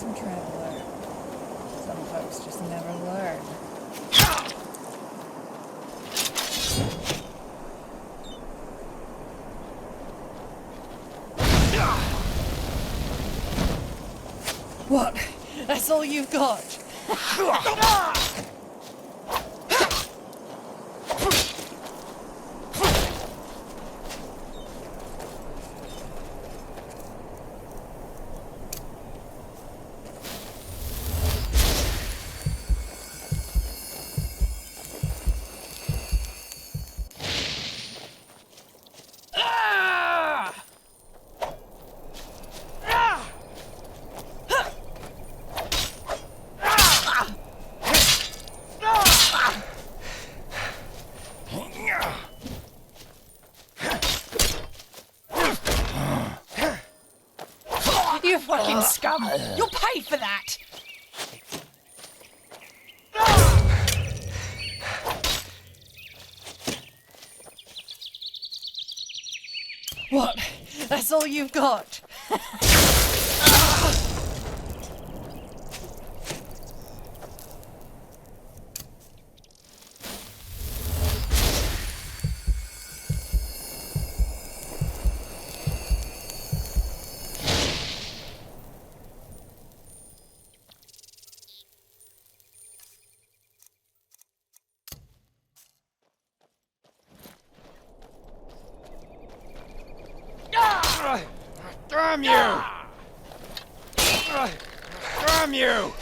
Some traveler. Some folks just never learn. What? That's all you've got? You fucking scum! You'll pay for that! What? That's all you've got? Damn you! Damn you!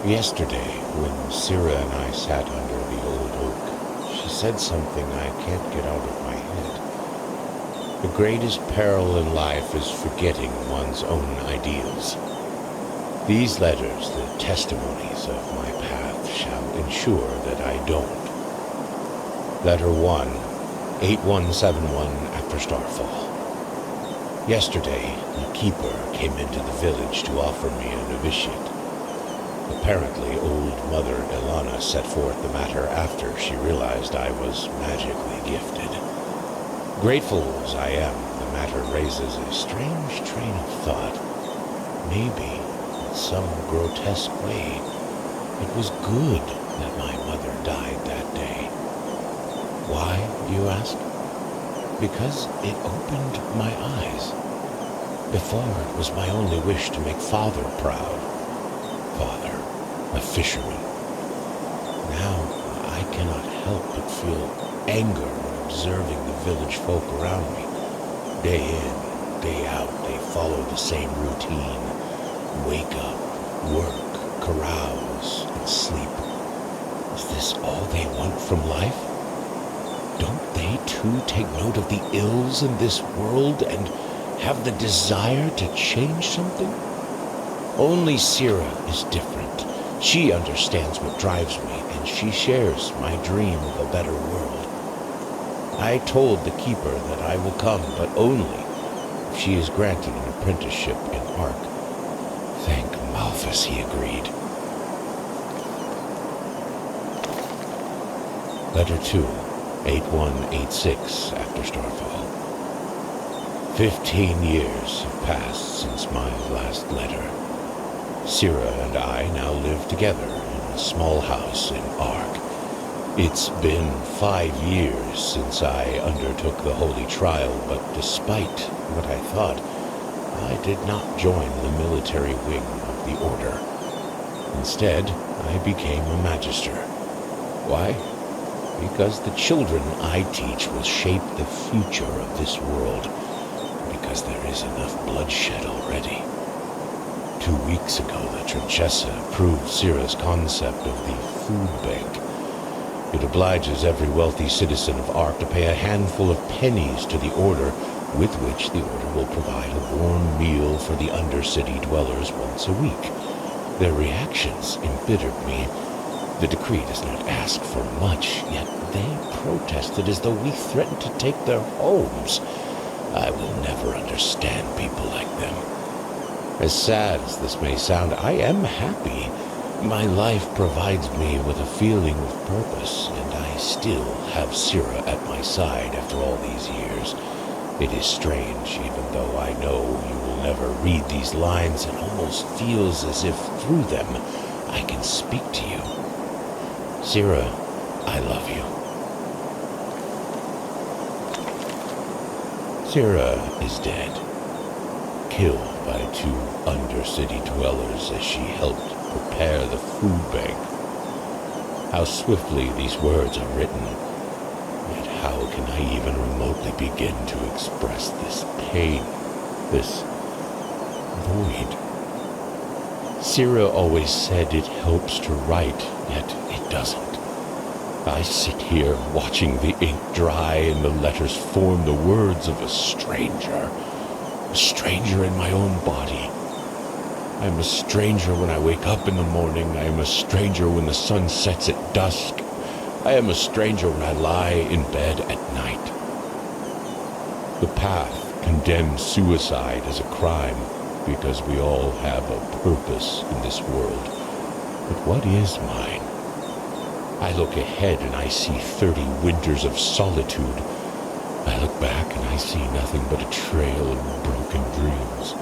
Yesterday, when Sira and I sat under the old oak, she said something I can't get out of my head. The greatest peril in life is forgetting one's own ideals. These letters, the testimonies of my path, shall ensure that I don't. Letter 1, 8171 after Starfall. Yesterday, a keeper came into the village to offer me a novitiate. Apparently, old Mother Ilana set forth the matter after she realized I was magically gifted. Grateful as I am, the matter raises a strange train of thought. Maybe, in some grotesque way, it was good that my mother died that day. Why, do you ask? Because it opened my eyes. Before, it was my only wish to make Father proud. Father, a fisherman. Now, I cannot help but feel anger when observing the village folk around me. Day in, day out, they follow the same routine. Wake up, work, carouse, and sleep. Is this all they want from life? Don't they too take note of the ills in this world and have the desire to change something? Only Sira is different. She understands what drives me, and she shares my dream of a better world. I told the keeper that I will come, but only if she is granted an apprenticeship in Ark. Thank Malthus he agreed. Letter 2, 8186 after Starfall. 15 years have passed since my last letter. Sira and I now live together in a small house in Ark. It's been 5 years since I undertook the holy trial, but despite what I thought, I did not join the military wing of the Order. Instead, I became a magister. Why? Because the children I teach will shape the future of this world, because there is enough bloodshed already. 2 weeks ago, the Trachessa approved Sira's concept of the food bank. It obliges every wealthy citizen of Ark to pay a handful of pennies to the Order, with which the Order will provide a warm meal for the Undercity dwellers once a week. Their reactions embittered me. The decree does not ask for much, yet they protested as though we threatened to take their homes. I will never understand people like them. As sad as this may sound, I am happy. My life provides me with a feeling of purpose, and I still have Sira at my side after all these years. It is strange, even though I know you will never read these lines, it almost feels as if through them I can speak to you. Sira, I love you. Sira is dead, killed by 2 Undercity dwellers as she helped prepare the food bank. How swiftly these words are written, yet how can I even remotely begin to express this pain, this void? Sira always said it helps to write, yet it doesn't. I sit here watching the ink dry and the letters form the words of a stranger in my own body. I am a stranger when I wake up in the morning. I am a stranger when the sun sets at dusk. I am a stranger when I lie in bed at night. The path condemns suicide as a crime because we all have a purpose in this world. But what is mine? I look ahead and I see 30 winters of solitude. I look back and I see nothing but a trail of broken dreams.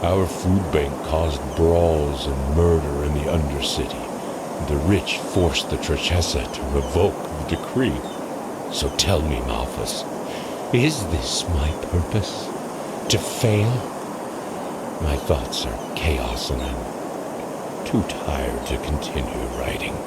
Our food bank caused brawls and murder in the Undercity. The rich forced the Trachessa to revoke the decree. So tell me, Malthus, is this my purpose? To fail? My thoughts are chaos and I'm too tired to continue writing.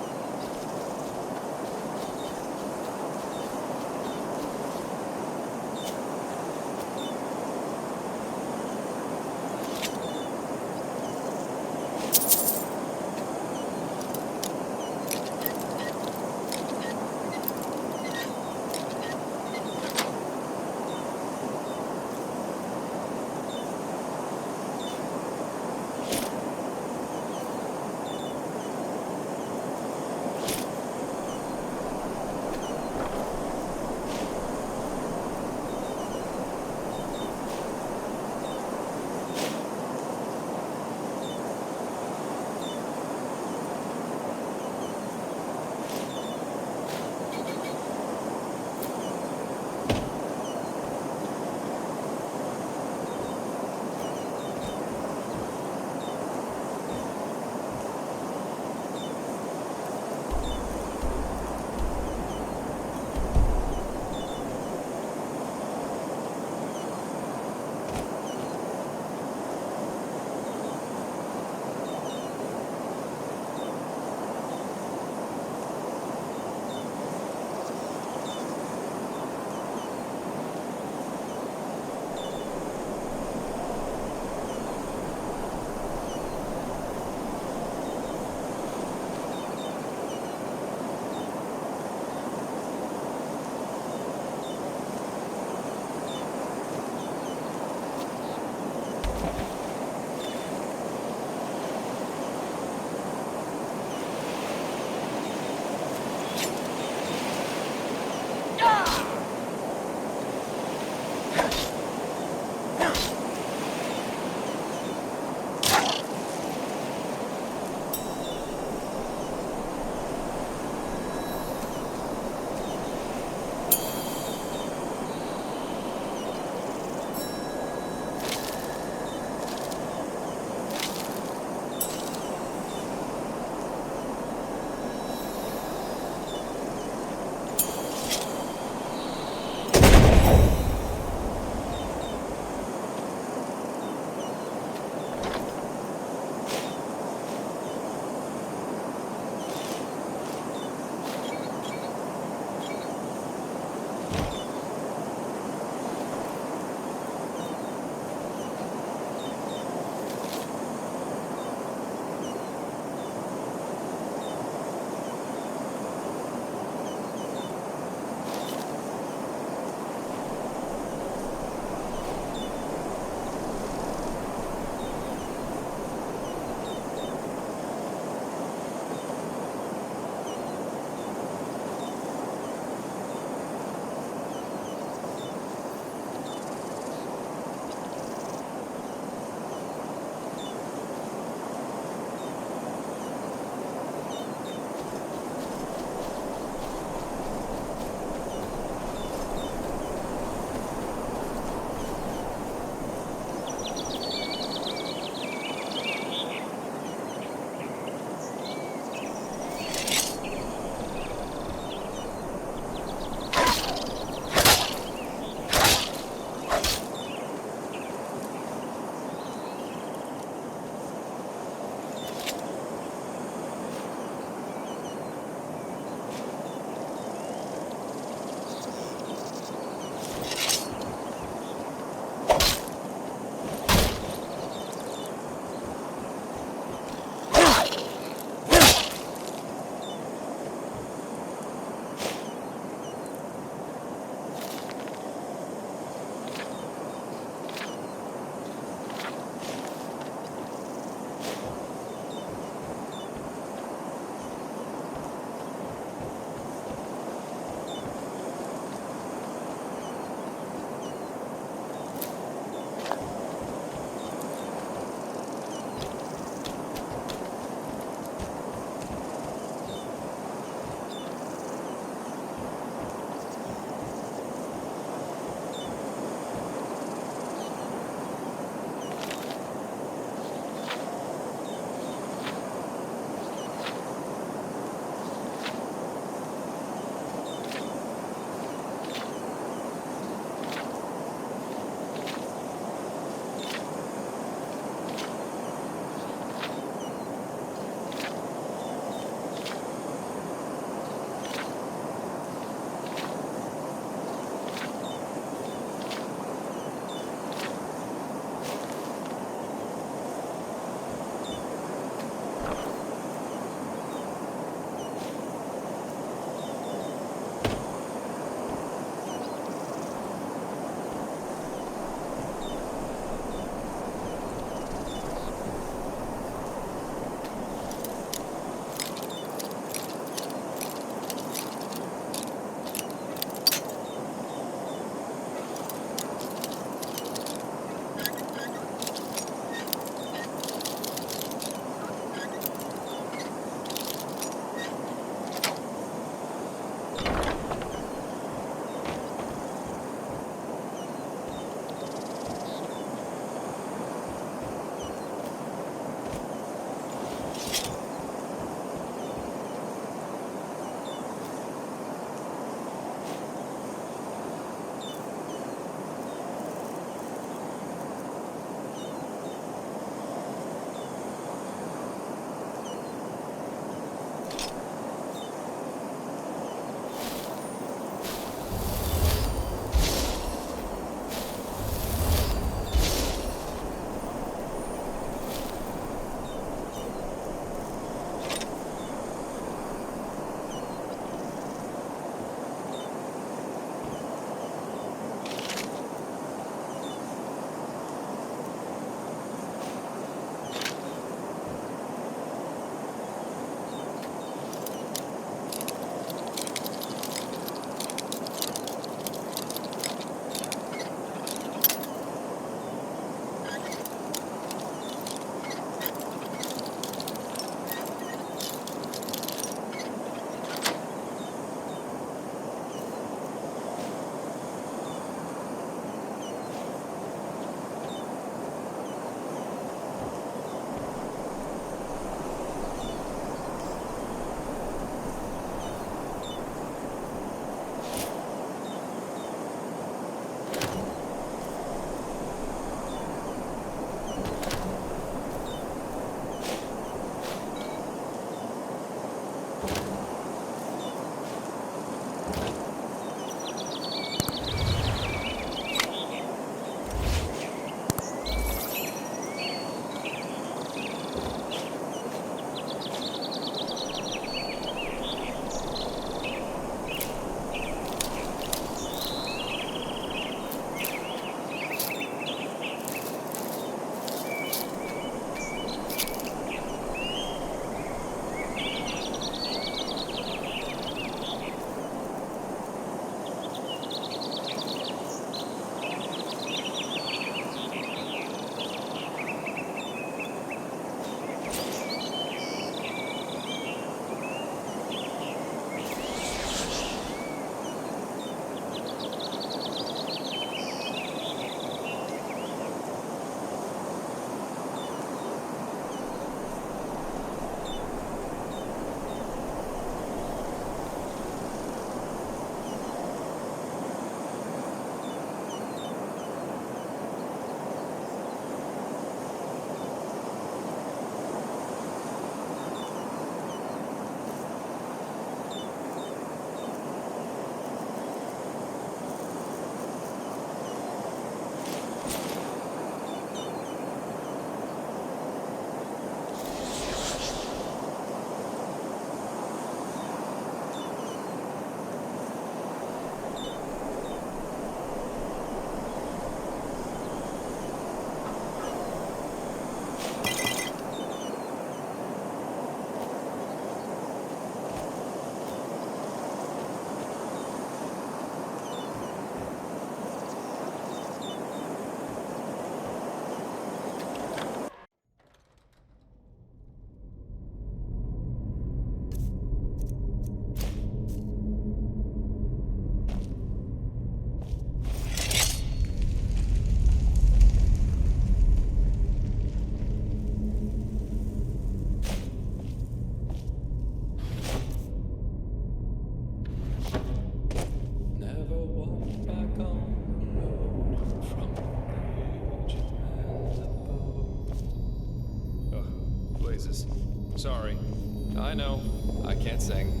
I know. I can't sing.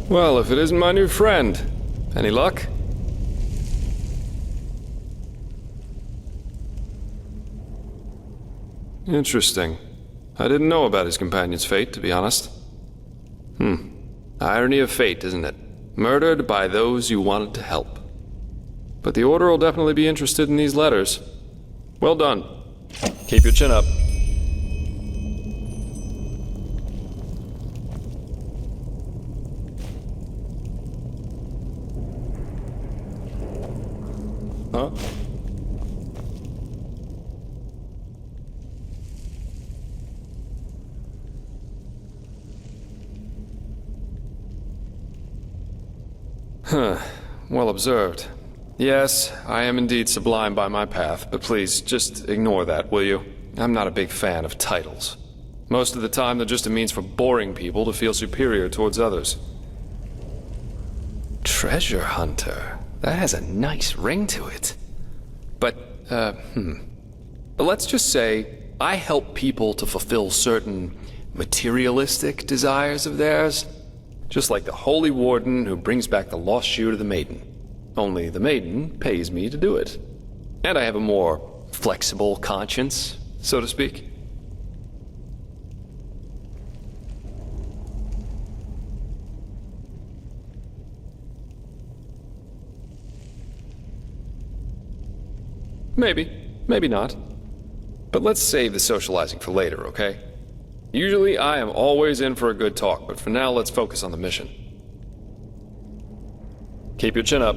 Well, if it isn't my new friend. Any luck? Interesting. I didn't know about his companion's fate, to be honest. Irony of fate, isn't it? Murdered by those you wanted to help. But the Order will definitely be interested in these letters. Well done. Keep your chin up. Huh? Well observed. Yes, I am indeed sublime by my path, but please, just ignore that, will you? I'm not a big fan of titles. Most of the time, they're just a means for boring people to feel superior towards others. Treasure hunter. That has a nice ring to it. But let's just say I help people to fulfill certain materialistic desires of theirs. Just like the Holy Warden who brings back the lost shoe to the Maiden. Only the Maiden pays me to do it. And I have a more flexible conscience, so to speak. Maybe, maybe not. But let's save the socializing for later, okay? Usually I am always in for a good talk, but for now let's focus on the mission. Keep your chin up.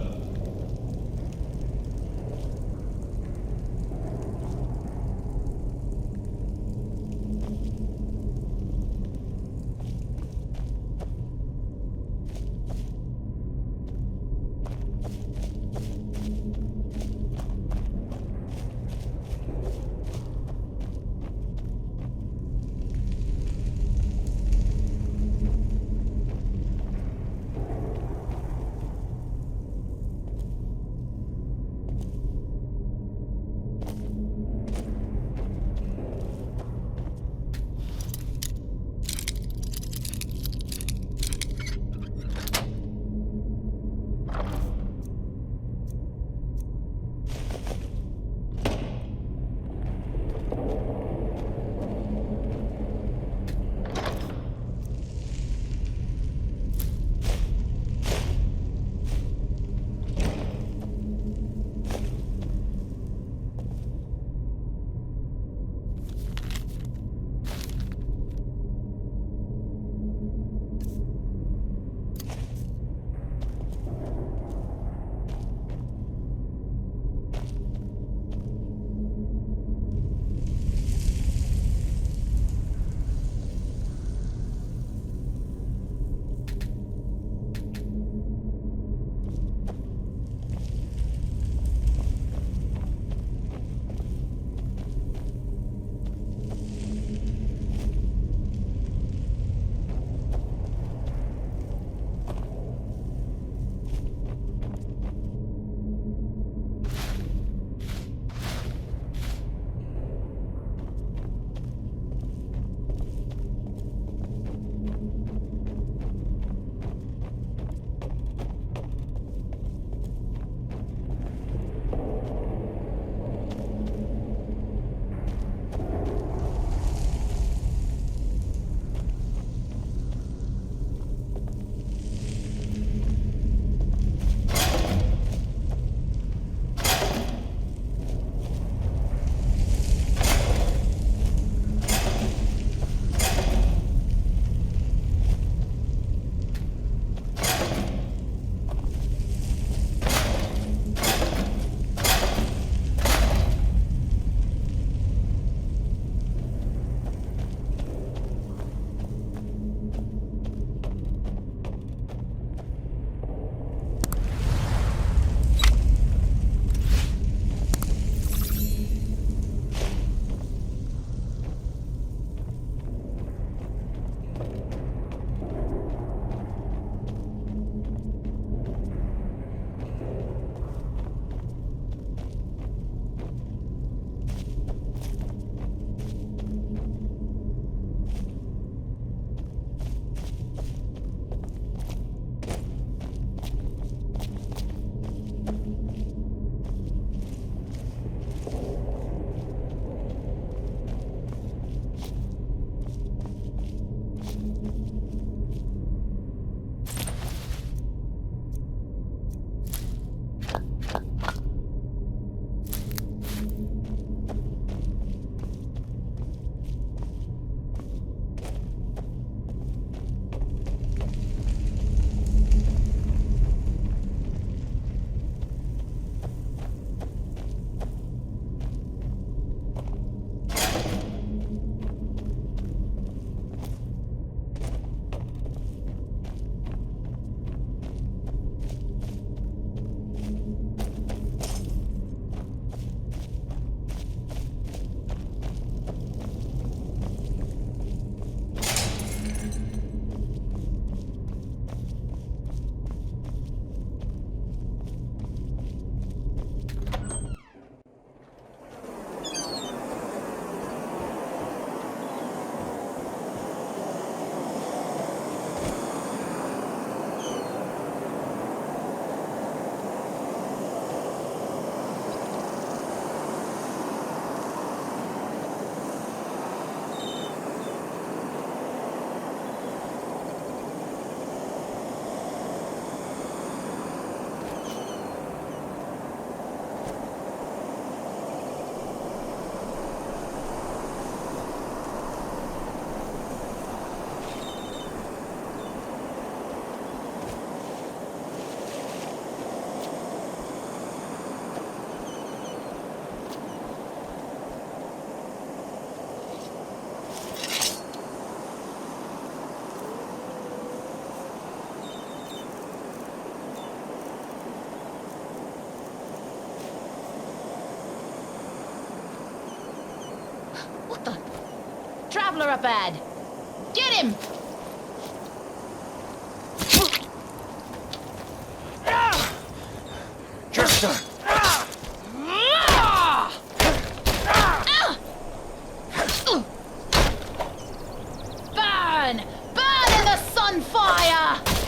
Traveler up ahead. Get him! Jester! Burn! Burn in the sunfire!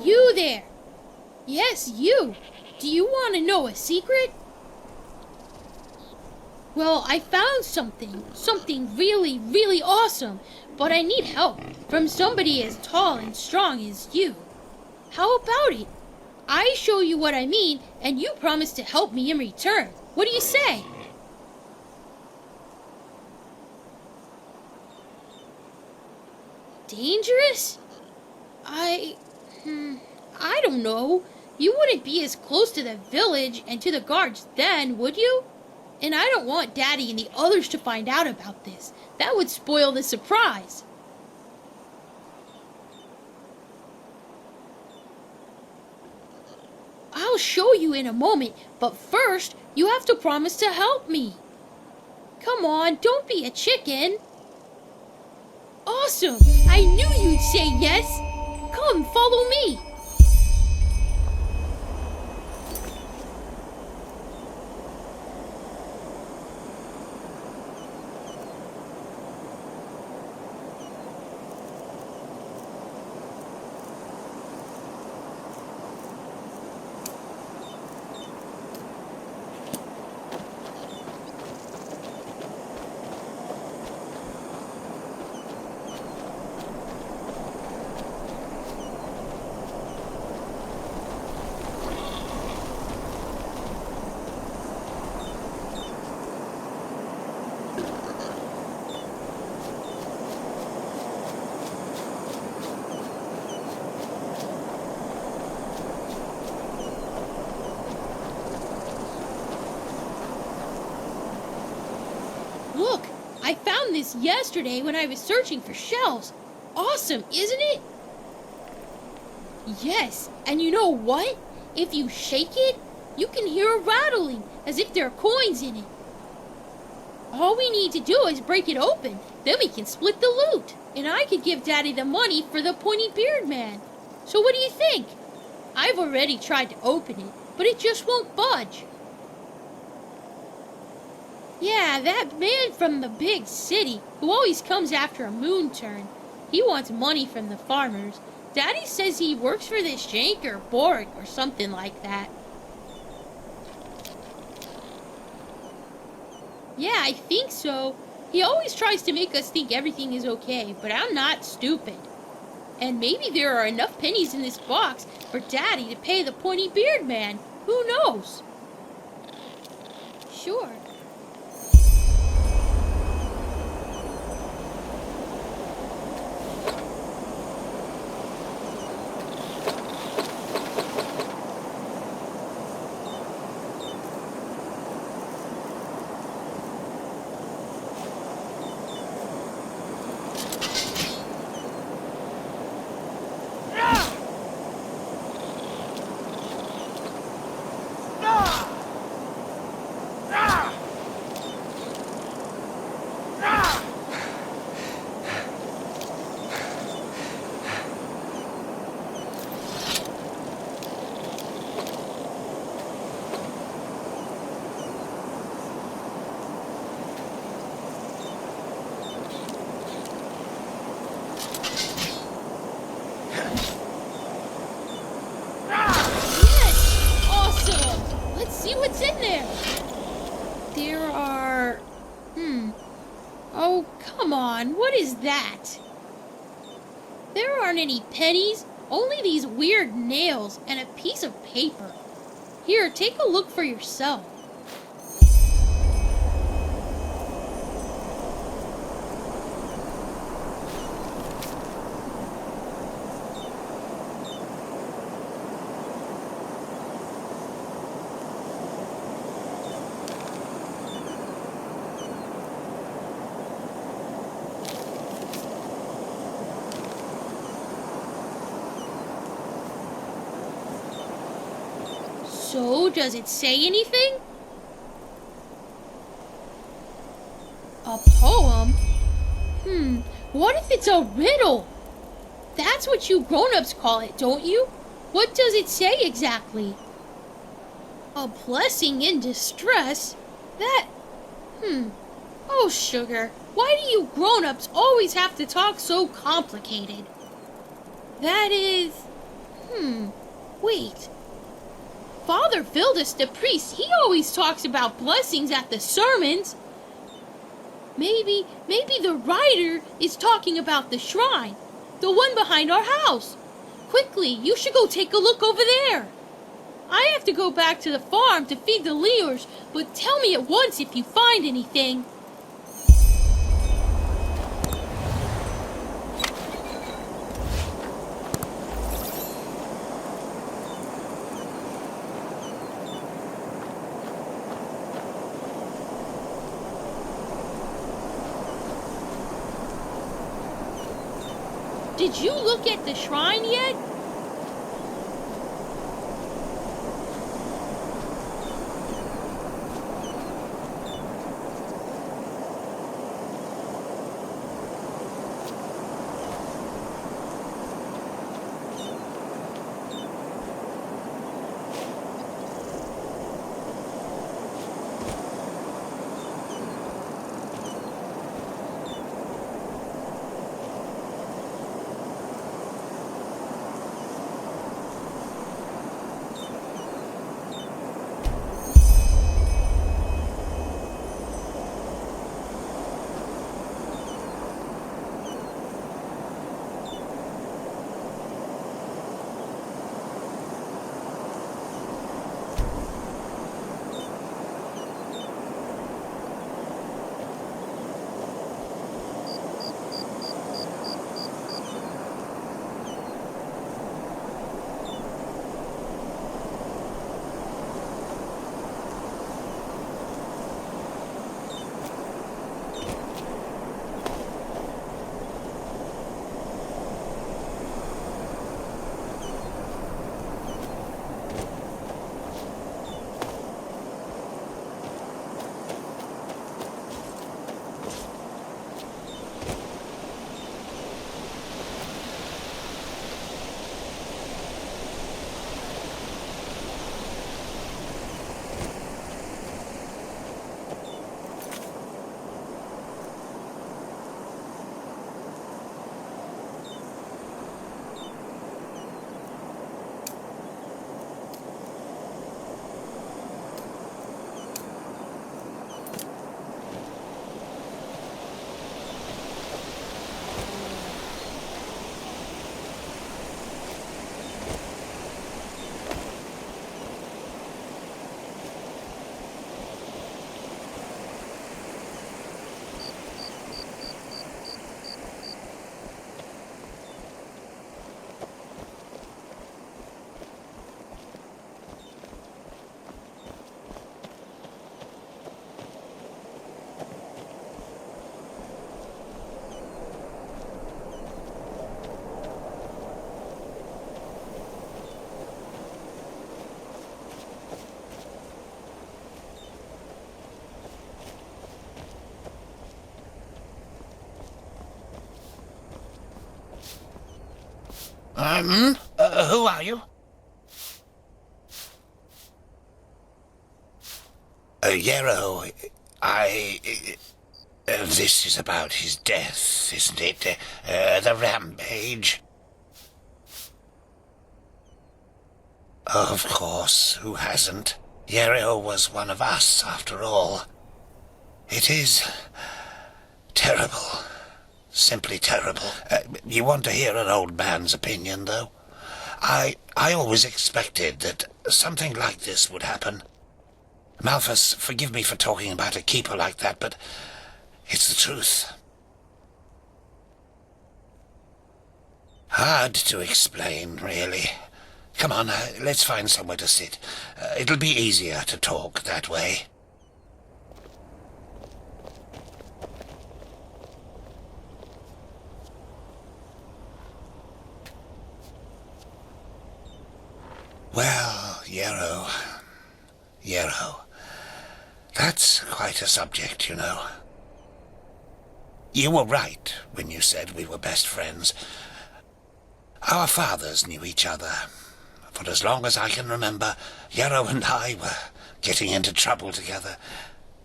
you there. Yes, you. Do you want to know a secret? Well, I found something really, really awesome, but I need help from somebody as tall and strong as you. How about it? I show you what I mean, and you promise to help me in return. What do you say? Dangerous? I don't know. You wouldn't be as close to the village and to the guards then, would you? And I don't want Daddy and the others to find out about this. That would spoil the surprise. I'll show you in a moment, but first, you have to promise to help me. Come on, don't be a chicken. Awesome! I knew you'd say yes. Come, follow me. Look, I found this yesterday when I was searching for shells. Awesome, isn't it? Yes, and you know what? If you shake it, you can hear a rattling, as if there are coins in it. All we need to do is break it open, then we can split the loot. And I could give Daddy the money for the pointy beard man. So what do you think? I've already tried to open it, but it just won't budge. Yeah, that man from the big city, who always comes after a moon turn. He wants money from the farmers. Daddy says he works for this Jank or Borg or something like that. Yeah, I think so. He always tries to make us think everything is okay, but I'm not stupid. And maybe there are enough pennies in this box for Daddy to pay the pointy beard man. Who knows? Sure. What's in there? There are... Oh, come on. What is that? There aren't any pennies, only these weird nails and a piece of paper. Here, take a look for yourself. So, does it say anything? A poem? What if it's a riddle? That's what you grown-ups call it, don't you? What does it say exactly? A blessing in distress? That... Oh, sugar, why do you grown-ups always have to talk so complicated? That is... Wait. Father Vildus, the priest, he always talks about blessings at the sermons. Maybe the writer is talking about the shrine, the one behind our house. Quickly, you should go take a look over there. I have to go back to the farm to feed the Leers, but tell me at once if you find anything. Did you look at the shrine yet? Who are you? Yero, this is about his death, isn't it? The rampage? Of course, who hasn't? Yero was one of us, after all. It is terrible. Simply terrible. You want to hear an old man's opinion, though? I always expected that something like this would happen. Malthus, forgive me for talking about a keeper like that, but it's the truth. Hard to explain, really. Come on, let's find somewhere to sit. It'll be easier to talk that way. Well, Yero. That's quite a subject, you know. You were right when you said we were best friends. Our fathers knew each other. For as long as I can remember, Yero and I were getting into trouble together.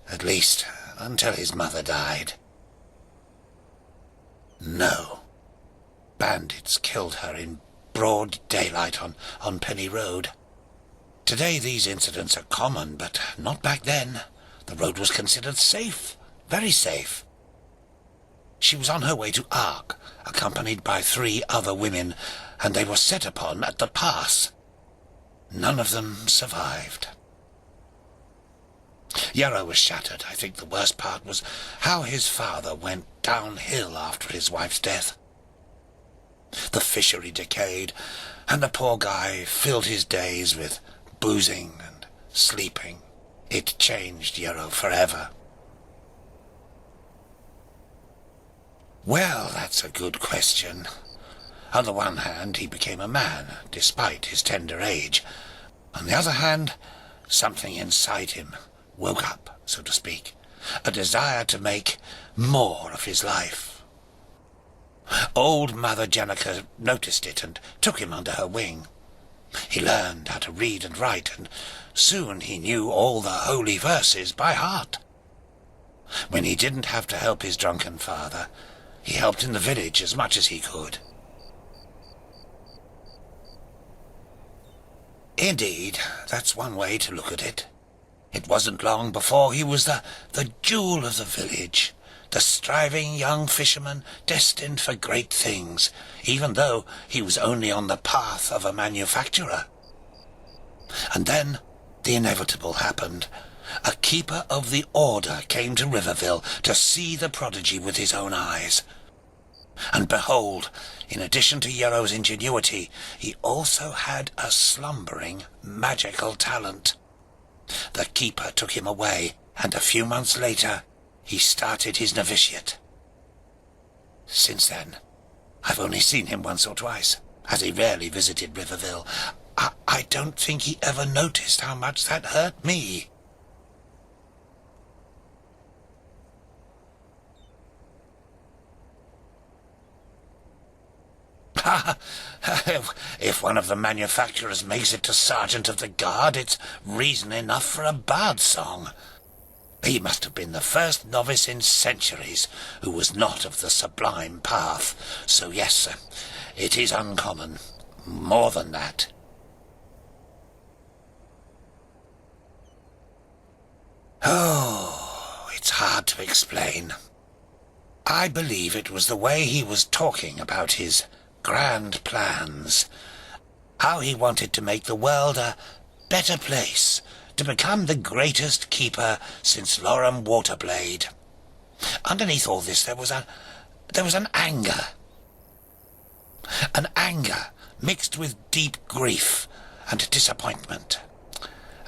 At least, until his mother died. No. Bandits killed her in broad daylight on Penny Road. Today these incidents are common, but not back then. The road was considered safe, very safe. She was on her way to Ark, accompanied by 3 other women, and they were set upon at the pass. None of them survived. Yero was shattered. I think the worst part was how his father went downhill after his wife's death. The fishery decayed, and the poor guy filled his days with boozing and sleeping. It changed Yero forever. Well, that's a good question. On the one hand, he became a man, despite his tender age. On the other hand, something inside him woke up, so to speak, a desire to make more of his life. Old Mother Jenica noticed it and took him under her wing. He learned how to read and write, and soon he knew all the holy verses by heart. When he didn't have to help his drunken father, he helped in the village as much as he could. Indeed, that's one way to look at it. It wasn't long before he was the jewel of the village, the striving young fisherman destined for great things, even though he was only on the path of a manufacturer. And then the inevitable happened. A keeper of the order came to Riverville to see the prodigy with his own eyes. And behold, in addition to Yero's ingenuity, he also had a slumbering magical talent. The keeper took him away, and a few months later, he started his novitiate. Since then, I've only seen him once or twice, as he rarely visited Riverville. I don't think he ever noticed how much that hurt me. If one of the manufacturers makes it to Sergeant of the Guard, it's reason enough for a bard song. He must have been the first novice in centuries who was not of the sublime path. So yes, sir, it is uncommon. More than that. Oh, it's hard to explain. I believe it was the way he was talking about his grand plans. How he wanted to make the world a better place, to become the greatest keeper since Lorem Waterblade. Underneath all this there was an anger. An anger mixed with deep grief and disappointment.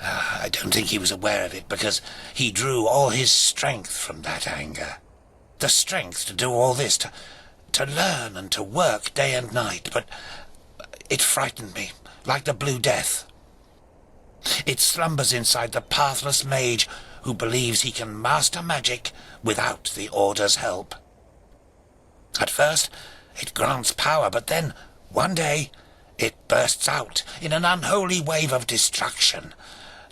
I don't think he was aware of it, because he drew all his strength from that anger. The strength to do all this, to learn and to work day and night, but it frightened me, like the Blue Death. It slumbers inside the pathless mage who believes he can master magic without the Order's help. At first, it grants power, but then, one day, it bursts out in an unholy wave of destruction,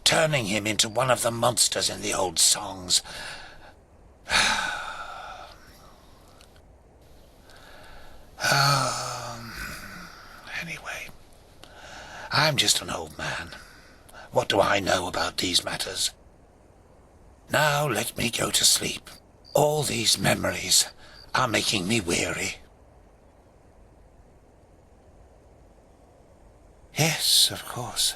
turning him into one of the monsters in the old songs. Anyway, I'm just an old man. What do I know about these matters? Now let me go to sleep. All these memories are making me weary. Yes, of course.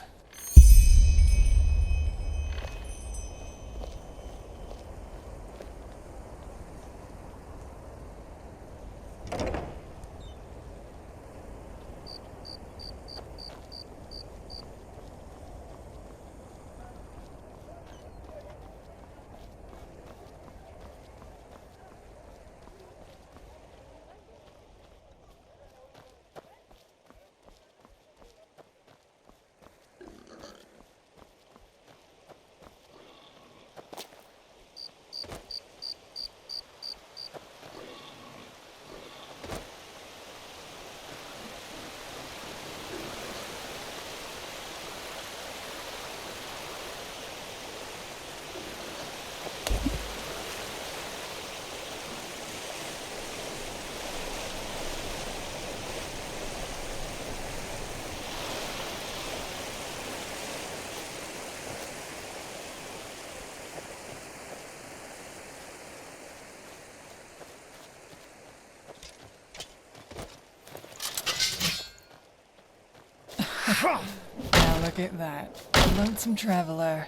Now look at that. A lonesome traveler.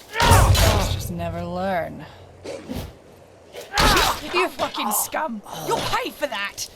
Folks just never learn. You fucking scum! You'll pay for that!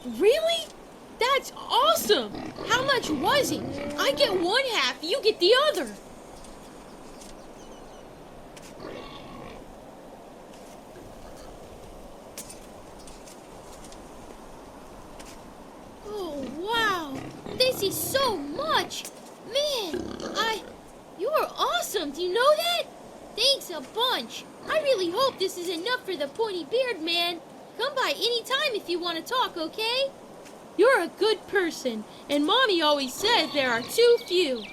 Really? That's awesome! How much was it? I get one half, you get the other. Oh, wow! This is so much! Man, you are awesome, do you know that? Thanks a bunch. I really hope this is enough for the pointy beard man. Come by any time if you want to talk, okay? You're a good person, and Mommy always says there are too few.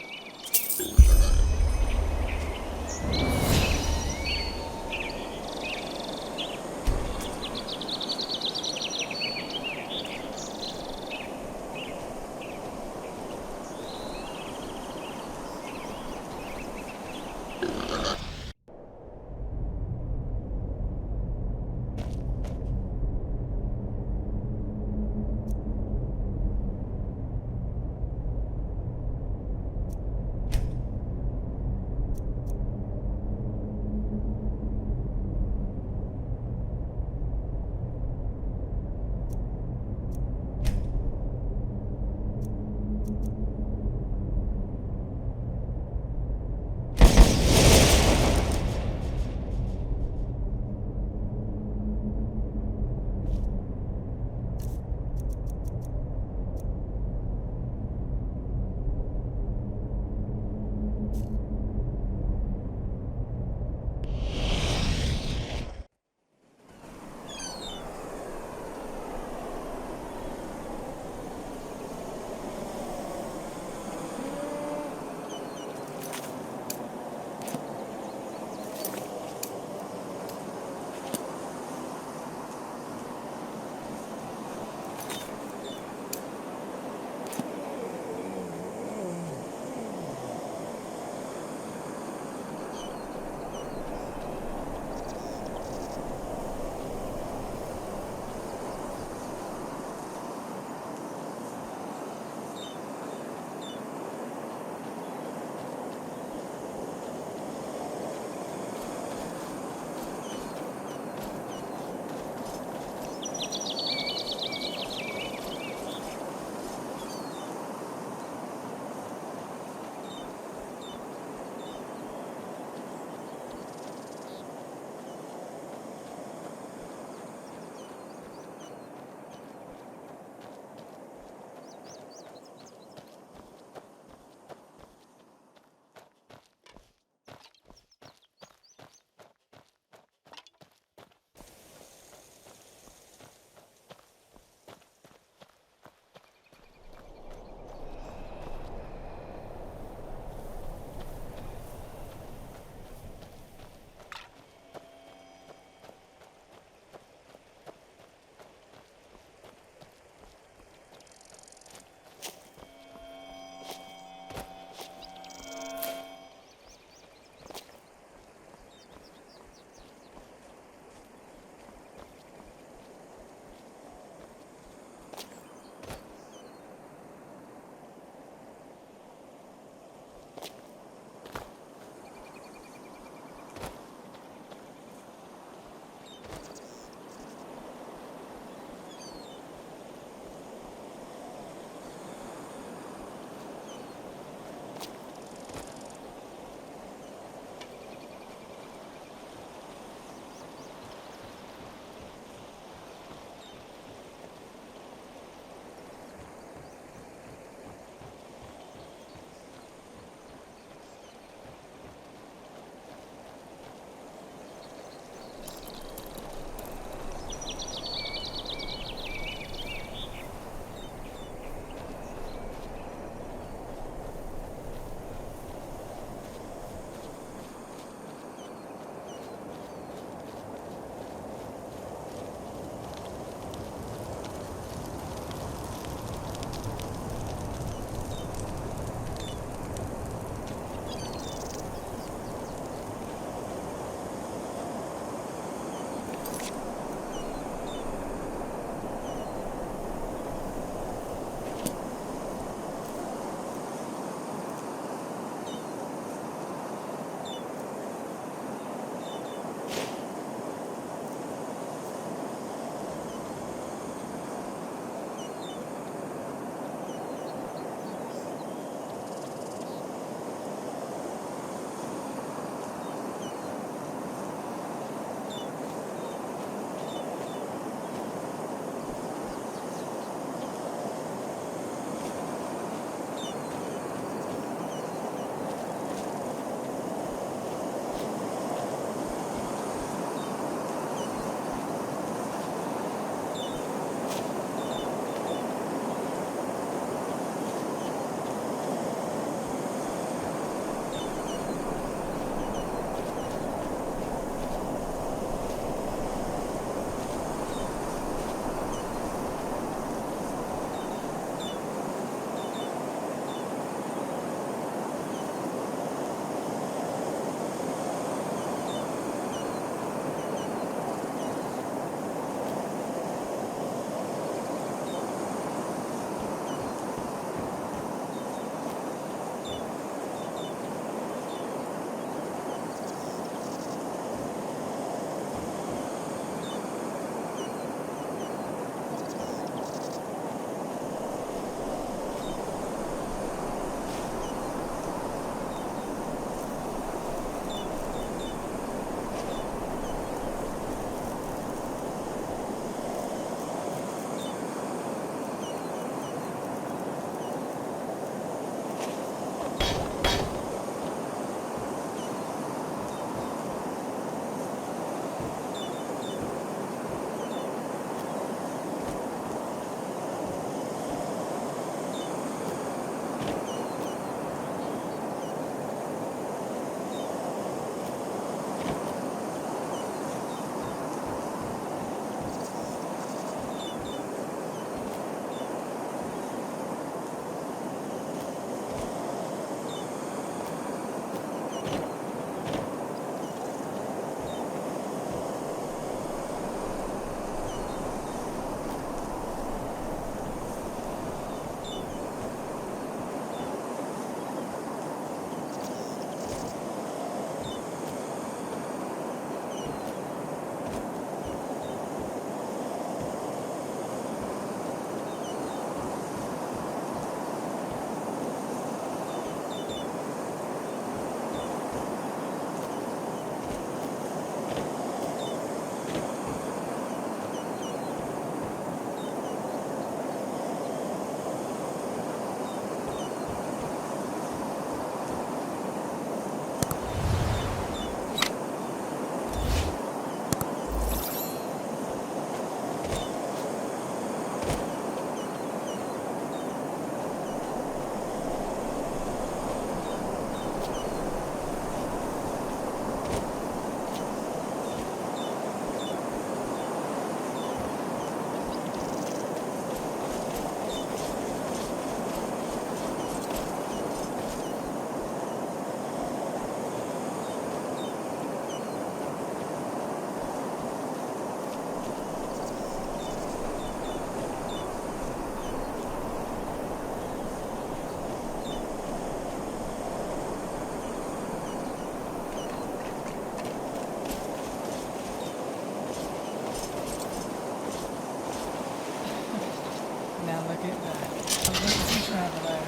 at that. A lazy traveler.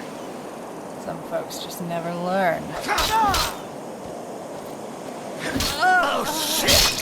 Some folks just never learn. Oh, shit!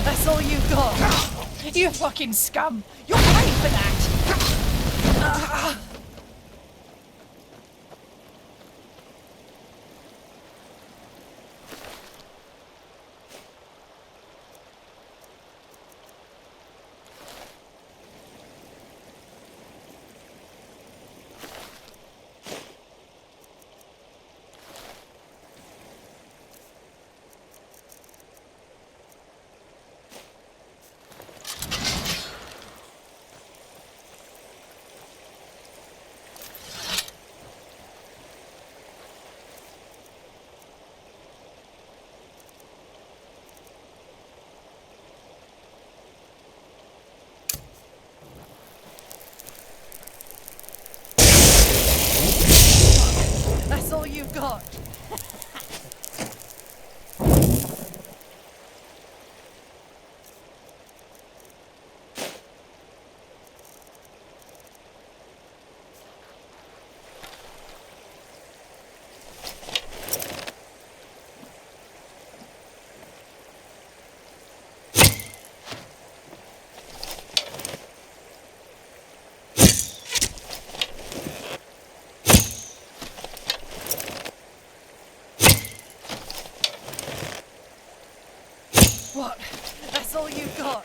That's all you got? You fucking scum! You'll pay for that! you've got. What? That's all you've got?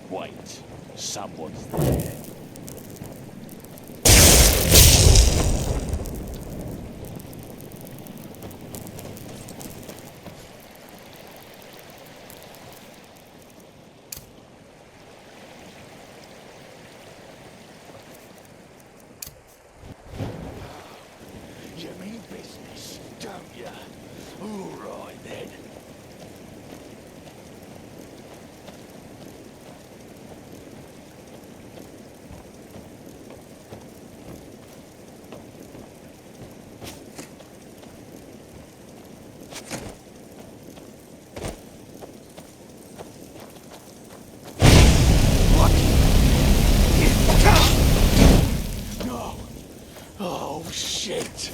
Wait, someone's there. You mean business, don't you? All right then. No. Oh shit.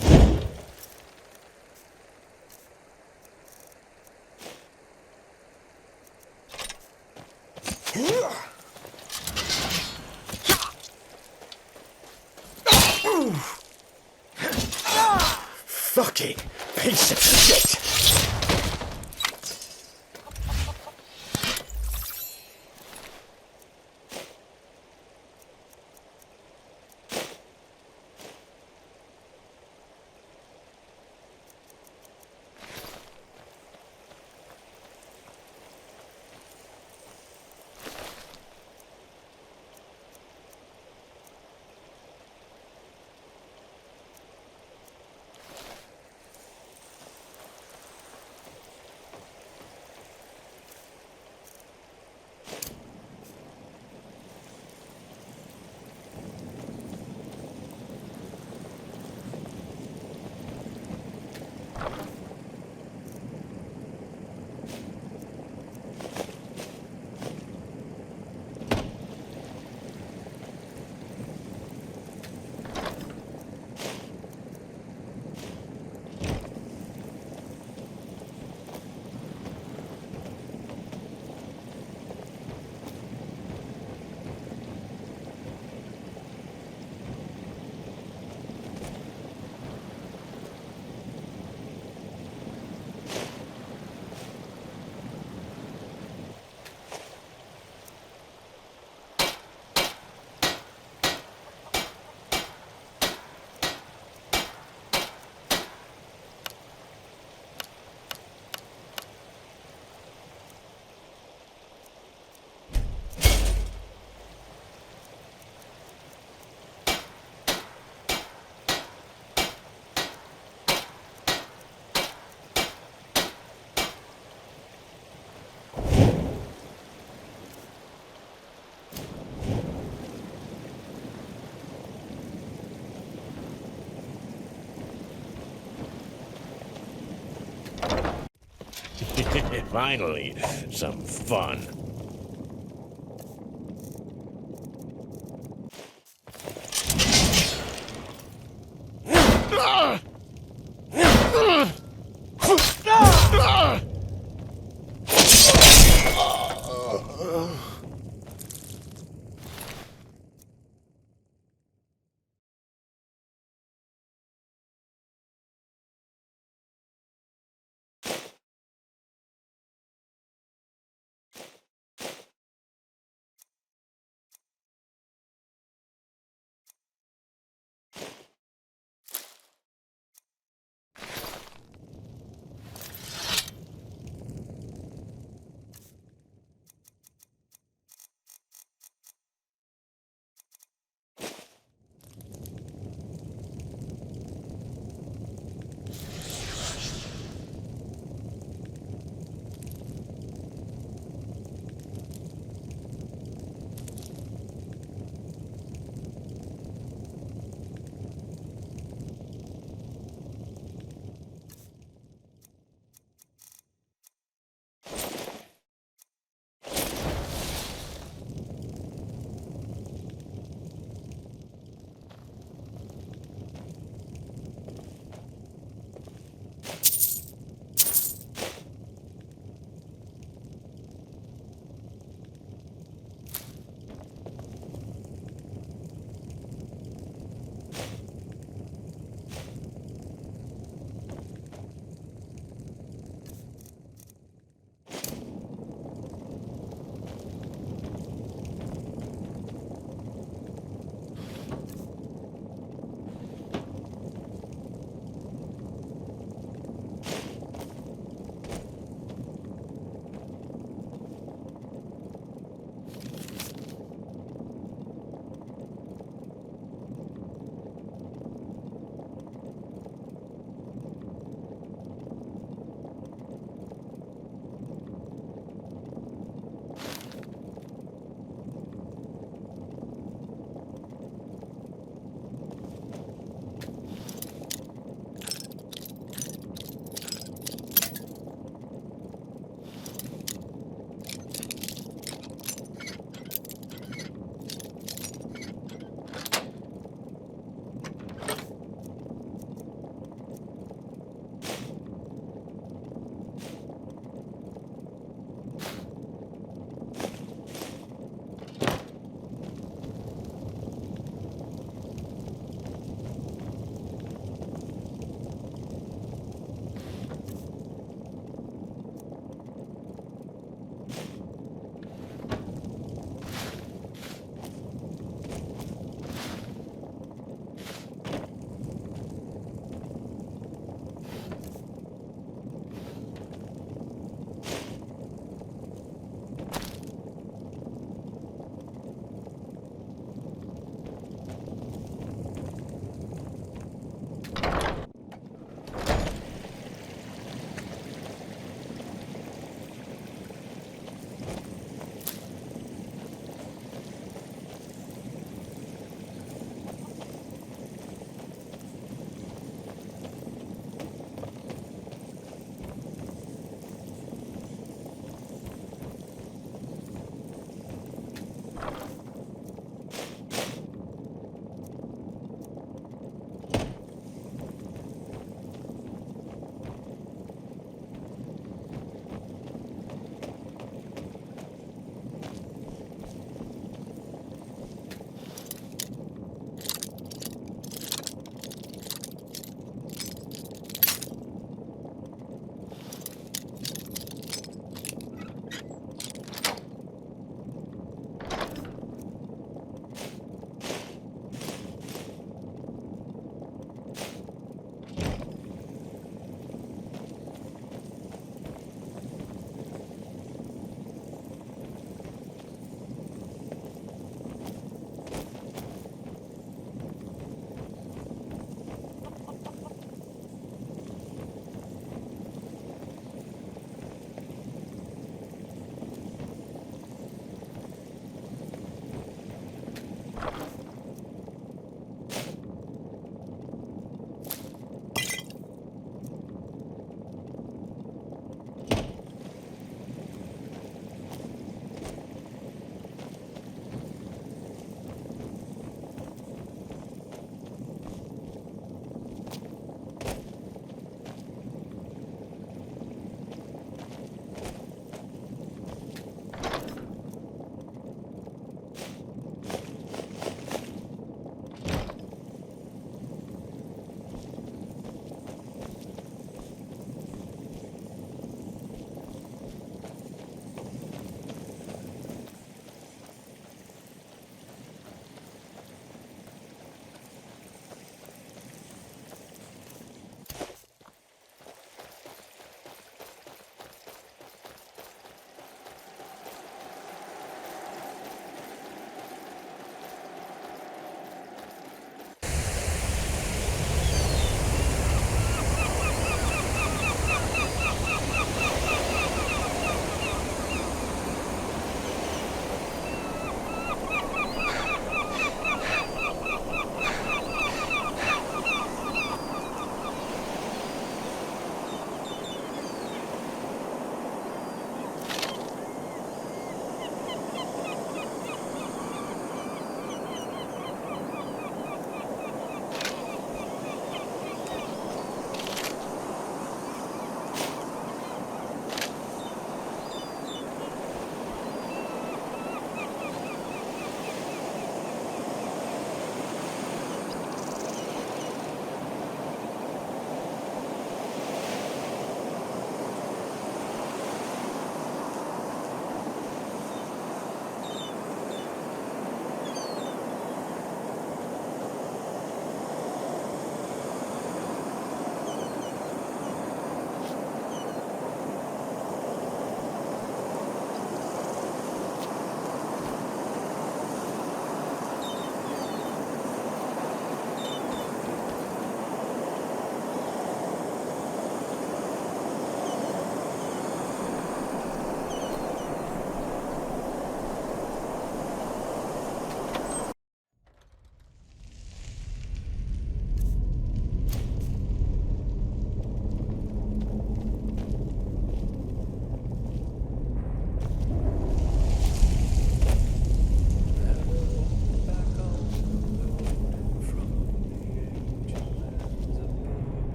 Fucking piece of shit! Finally, some fun.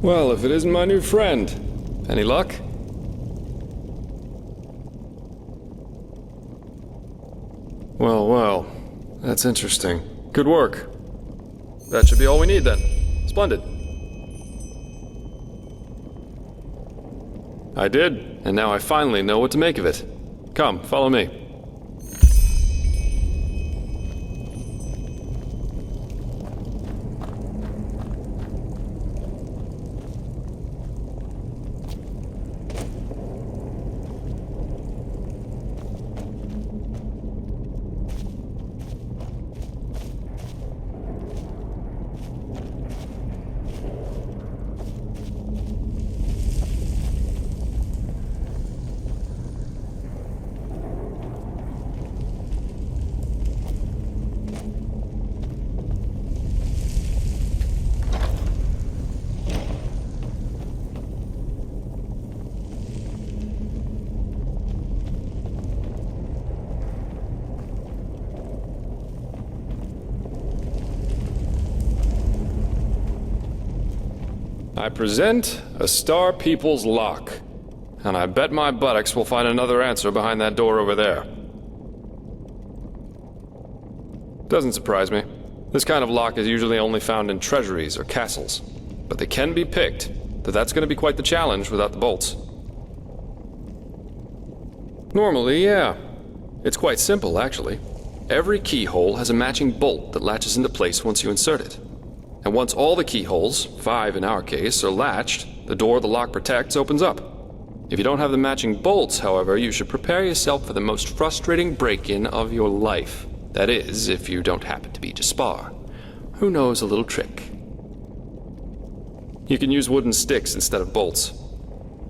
Well, if it isn't my new friend. Any luck? Well, well. That's interesting. Good work. That should be all we need then. Splendid. I did, and now I finally know what to make of it. Come, follow me. I present a Star People's lock, and I bet my buttocks we'll find another answer behind that door over there. Doesn't surprise me. This kind of lock is usually only found in treasuries or castles, but they can be picked, though that's going to be quite the challenge without the bolts. Normally, yeah. It's quite simple, actually. Every keyhole has a matching bolt that latches into place once you insert it. And once all the keyholes, 5 in our case, are latched, the door the lock protects opens up. If you don't have the matching bolts, however, you should prepare yourself for the most frustrating break-in of your life. That is, if you don't happen to be Jespar, who knows a little trick. You can use wooden sticks instead of bolts.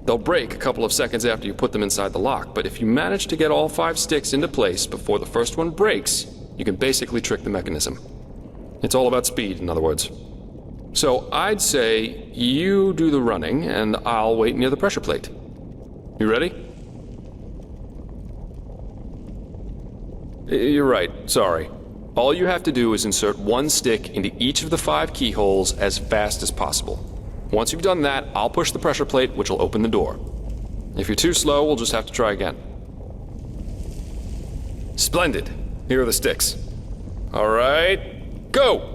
They'll break a couple of seconds after you put them inside the lock, but if you manage to get all 5 sticks into place before the first one breaks, you can basically trick the mechanism. It's all about speed, in other words. So I'd say you do the running, and I'll wait near the pressure plate. You ready? You're right, sorry. All you have to do is insert 1 stick into each of the 5 keyholes as fast as possible. Once you've done that, I'll push the pressure plate, which will open the door. If you're too slow, we'll just have to try again. Splendid. Here are the sticks. All right, go!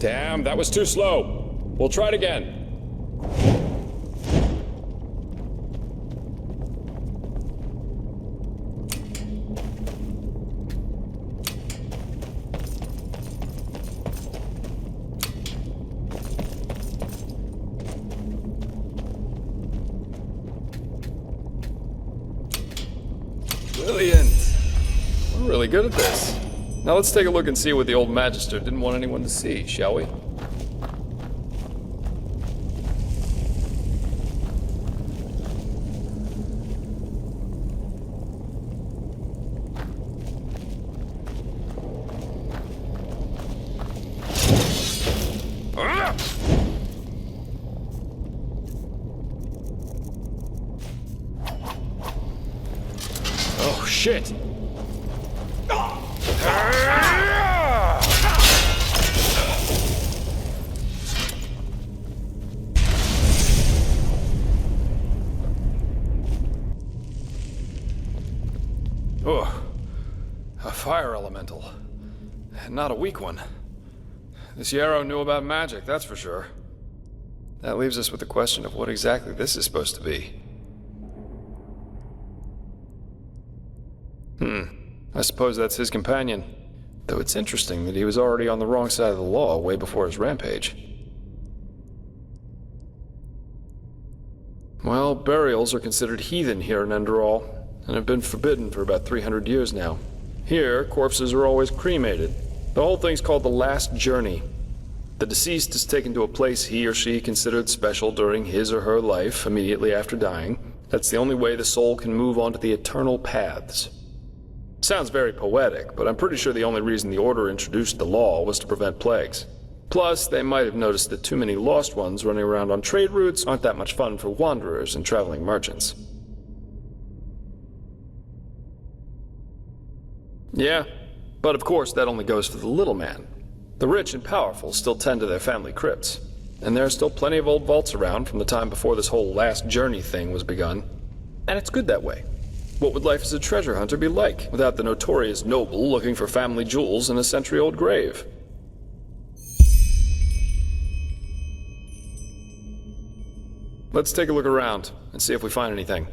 Damn, that was too slow. We'll try it again. Brilliant. We're really good at this. Now let's take a look and see what the old Magister didn't want anyone to see, shall we? Oh, shit! Ugh. A fire elemental. Not a weak one. This Yero knew about magic, that's for sure. That leaves us with the question of what exactly this is supposed to be. I suppose that's his companion. Though it's interesting that he was already on the wrong side of the law way before his rampage. Well, burials are considered heathen here in Enderal, and have been forbidden for about 300 years now. Here, corpses are always cremated. The whole thing's called the Last Journey. The deceased is taken to a place he or she considered special during his or her life immediately after dying, That's the only way the soul can move onto the eternal paths. Sounds very poetic, but I'm pretty sure the only reason the Order introduced the law was to prevent plagues. Plus, they might have noticed that too many lost ones running around on trade routes aren't that much fun for wanderers and traveling merchants. Yeah, but of course that only goes for the little man. The rich and powerful still tend to their family crypts, and there are still plenty of old vaults around from the time before this whole last journey thing was begun. And it's good that way. What would life as a treasure hunter be like without the notorious noble looking for family jewels in a century-old grave? Let's take a look around and see if we find anything.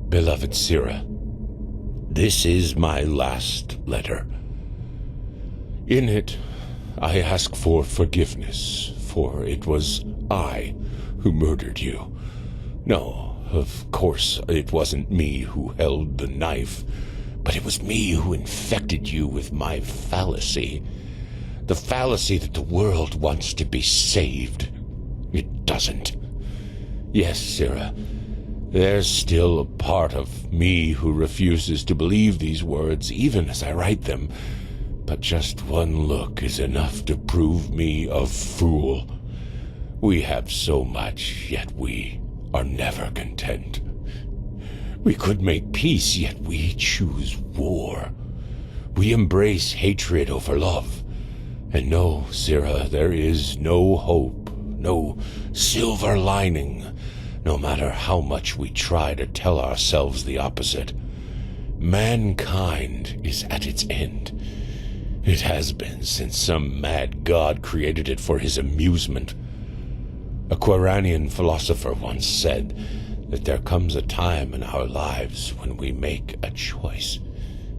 Beloved Sira, this is my last letter. In it, I ask for forgiveness, for it was I who murdered you. No, of course, it wasn't me who held the knife, but it was me who infected you with my fallacy. The fallacy that the world wants to be saved. It doesn't. Yes, Sira, there's still a part of me who refuses to believe these words, even as I write them. But just one look is enough to prove me a fool. We have so much, yet we are never content. We could make peace, yet we choose war. We embrace hatred over love. And no, Sira, there is no hope, no silver lining, no matter how much we try to tell ourselves the opposite. Mankind is at its end. It has been since some mad god created it for his amusement. A Quranian philosopher once said that there comes a time in our lives when we make a choice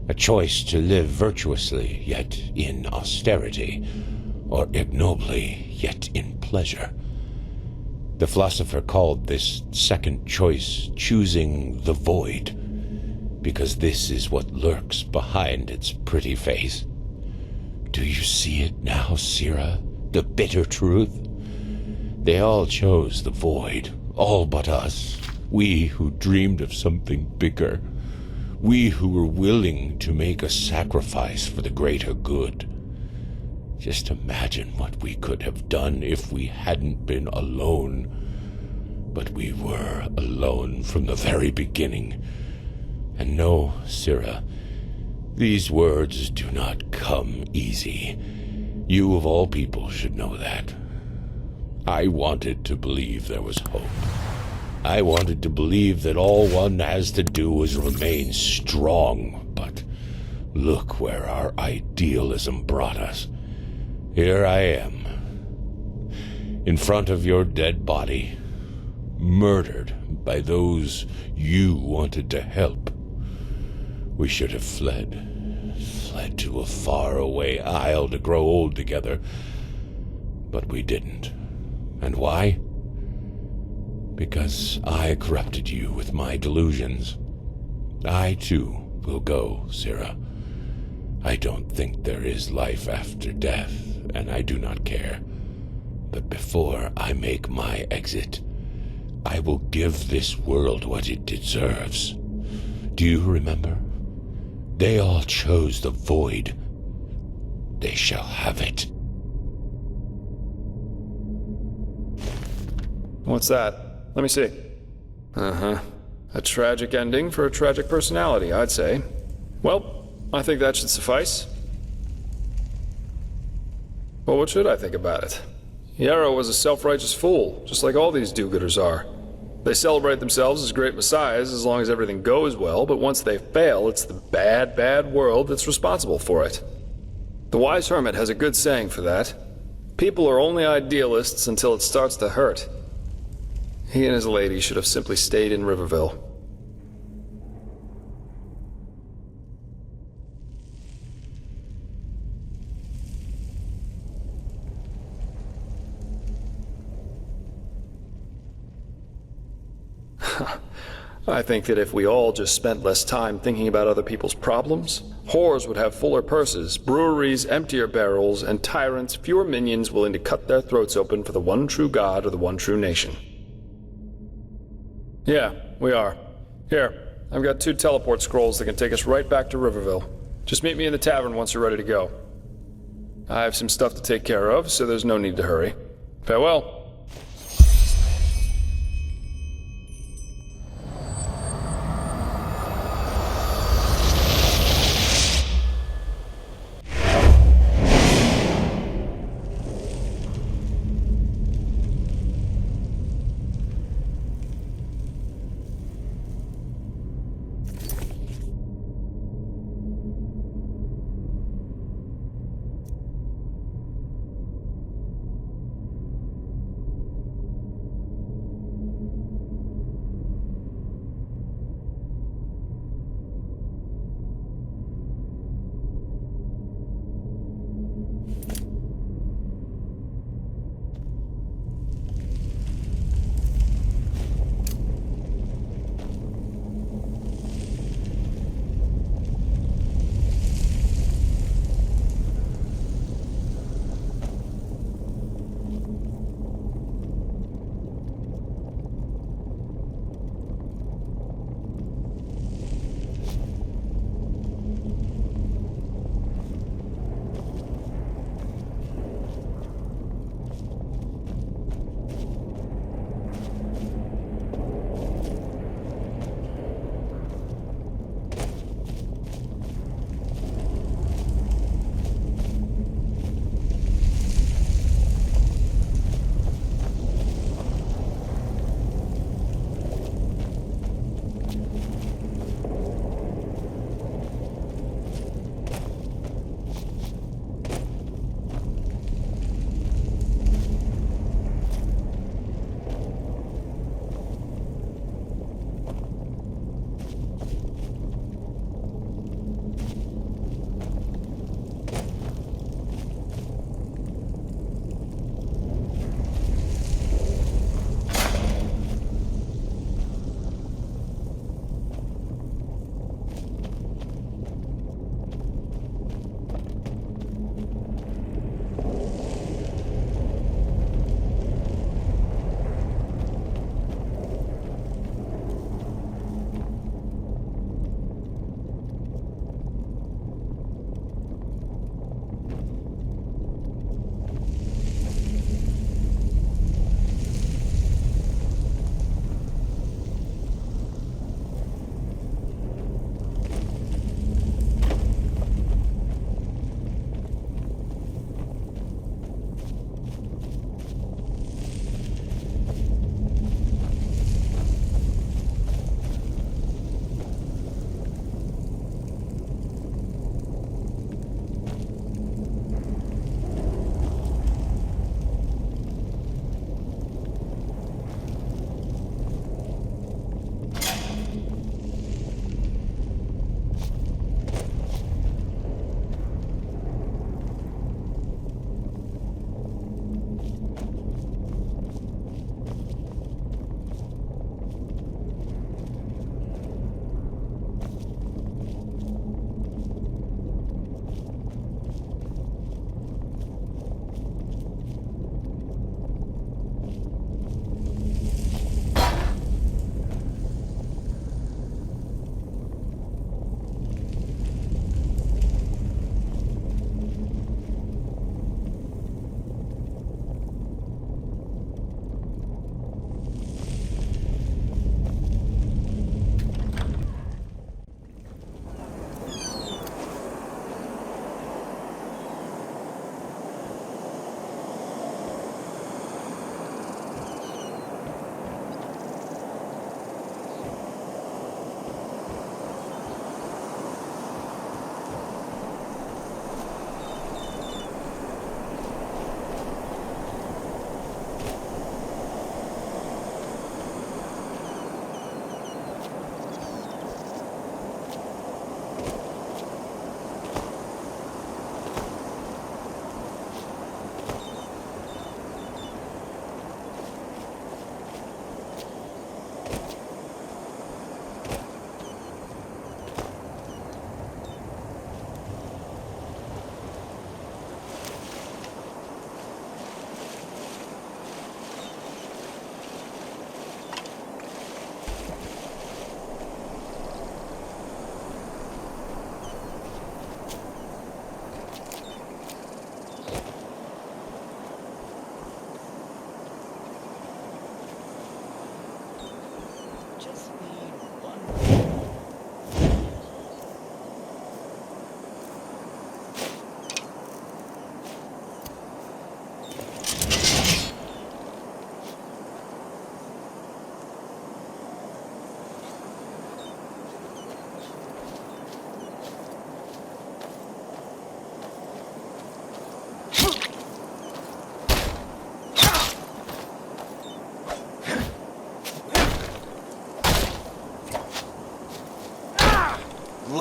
to live virtuously yet in austerity, or ignobly yet in pleasure. The philosopher called this second choice choosing the void, because this is what lurks behind its pretty face. Do you see it now, Sira? The bitter truth? They all chose the void, all but us. We who dreamed of something bigger. We who were willing to make a sacrifice for the greater good. Just imagine what we could have done if we hadn't been alone. But we were alone from the very beginning. And no, Sira, these words do not come easy. You of all people should know that. I wanted to believe there was hope. I wanted to believe that all one has to do is remain strong, but look where our idealism brought us. Here I am, in front of your dead body, murdered by those you wanted to help. We should have fled to a faraway isle to grow old together, but we didn't. And why? Because I corrupted you with my delusions. I, too, will go, Sira. I don't think there is life after death, and I do not care. But before I make my exit, I will give this world what it deserves. Do you remember? They all chose the void. They shall have it. What's that? Let me see. Uh-huh. A tragic ending for a tragic personality, I'd say. Well, I think that should suffice. Well, what should I think about it? Yero was a self-righteous fool, just like all these do-gooders are. They celebrate themselves as great messiahs as long as everything goes well, but once they fail, it's the bad, bad world that's responsible for it. The wise hermit has a good saying for that. People are only idealists until it starts to hurt. He and his lady should have simply stayed in Riverville. I think that if we all just spent less time thinking about other people's problems, whores would have fuller purses, breweries emptier barrels, and tyrants fewer minions willing to cut their throats open for the one true God or the one true nation. Yeah, we are. Here, I've got 2 teleport scrolls that can take us right back to Riverville. Just meet me in the tavern once you're ready to go. I have some stuff to take care of, so there's no need to hurry. Farewell.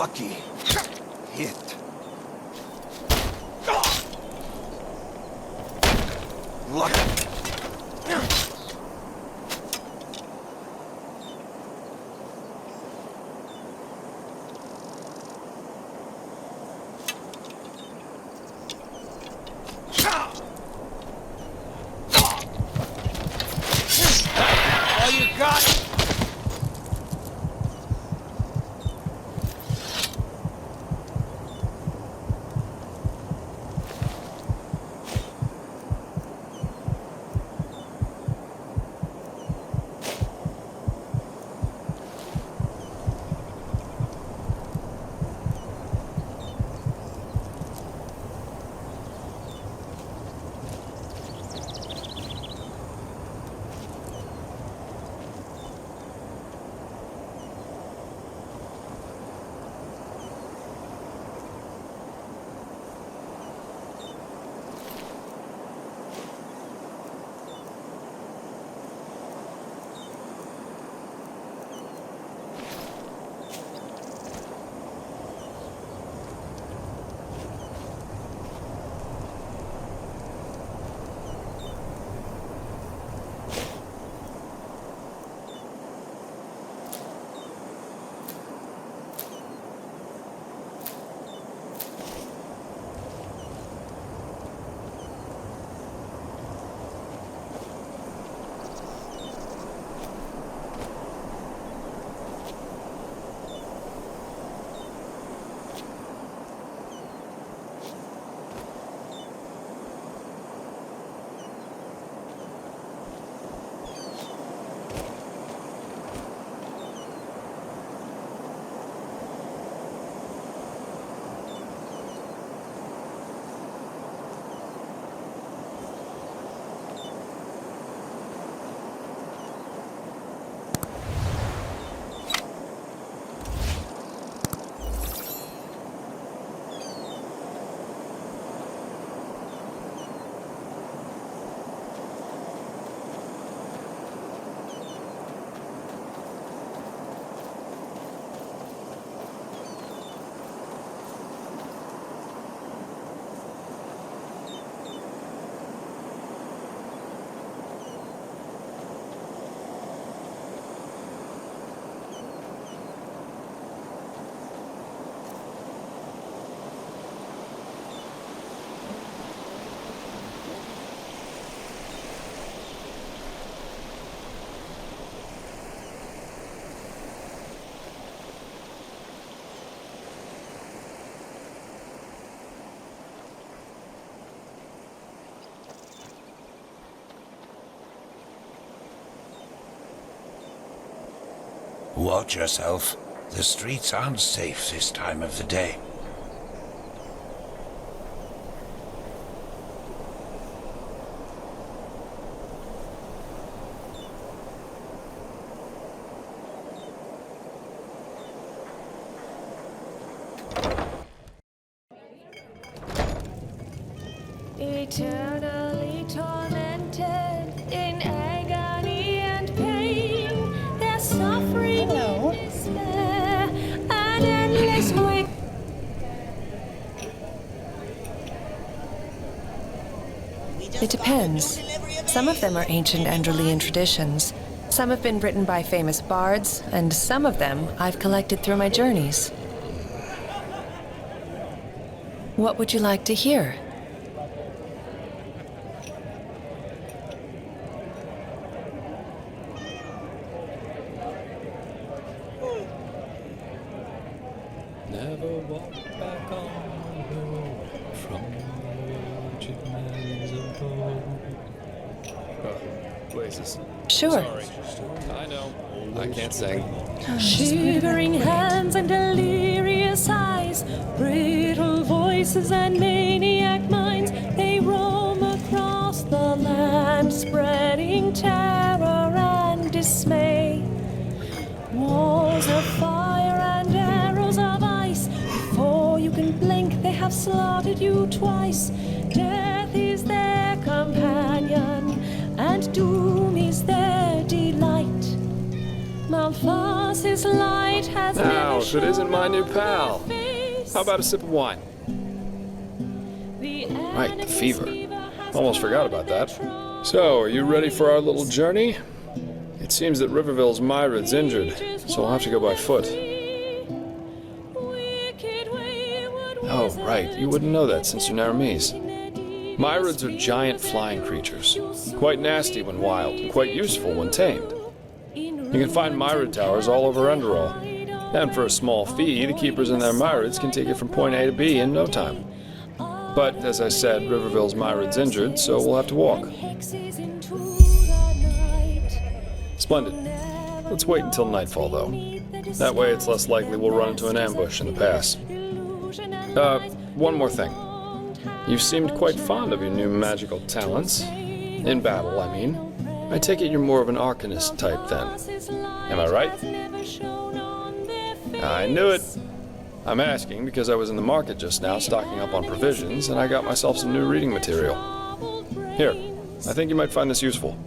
lucky. Hit. Lucky. All you got? Watch yourself. The streets aren't safe this time of the day. Eternally tormented in agony and pain, their suffering Hello. and despair, and endless wait. It depends. Some of them are ancient Enderalian traditions. Some have been written by famous bards, and some of them I've collected through my journeys. What would you like to hear? Never walk back on the road from the ancient lands of old. Places. Sure. Sorry. I know. I can't sing. Shivering hands and delirious eyes, brittle voices and maniac minds, they roam across the land, spreading terror and dismay. Walls of fire and arrows of ice, before you can blink they have slaughtered you twice. Death is their companion, and doom is their delight. Mount Fast fast his light has Now, never if it isn't my new shone pal. on their face. How about a sip of wine? Right, the fever. Almost forgot about that. So, are you ready for our little journey? It seems that Riverville's Myrod's injured, so we'll have to go by foot. Oh, right, you wouldn't know that since you're Naramese. Myrods are giant flying creatures, quite nasty when wild, and quite useful when tamed. You can find Myrod towers all over Enderal, and for a small fee, the keepers in their Myrods can take you from point A to B in no time. But, as I said, Riverville's Myrod's injured, so we'll have to walk. Splendid. Let's wait until nightfall, though. That way it's less likely we'll run into an ambush in the pass. One more thing. You seemed quite fond of your new magical talents. In battle, I mean. I take it you're more of an arcanist type, then. Am I right? I knew it. I'm asking because I was in the market just now stocking up on provisions, and I got myself some new reading material. Here, I think you might find this useful.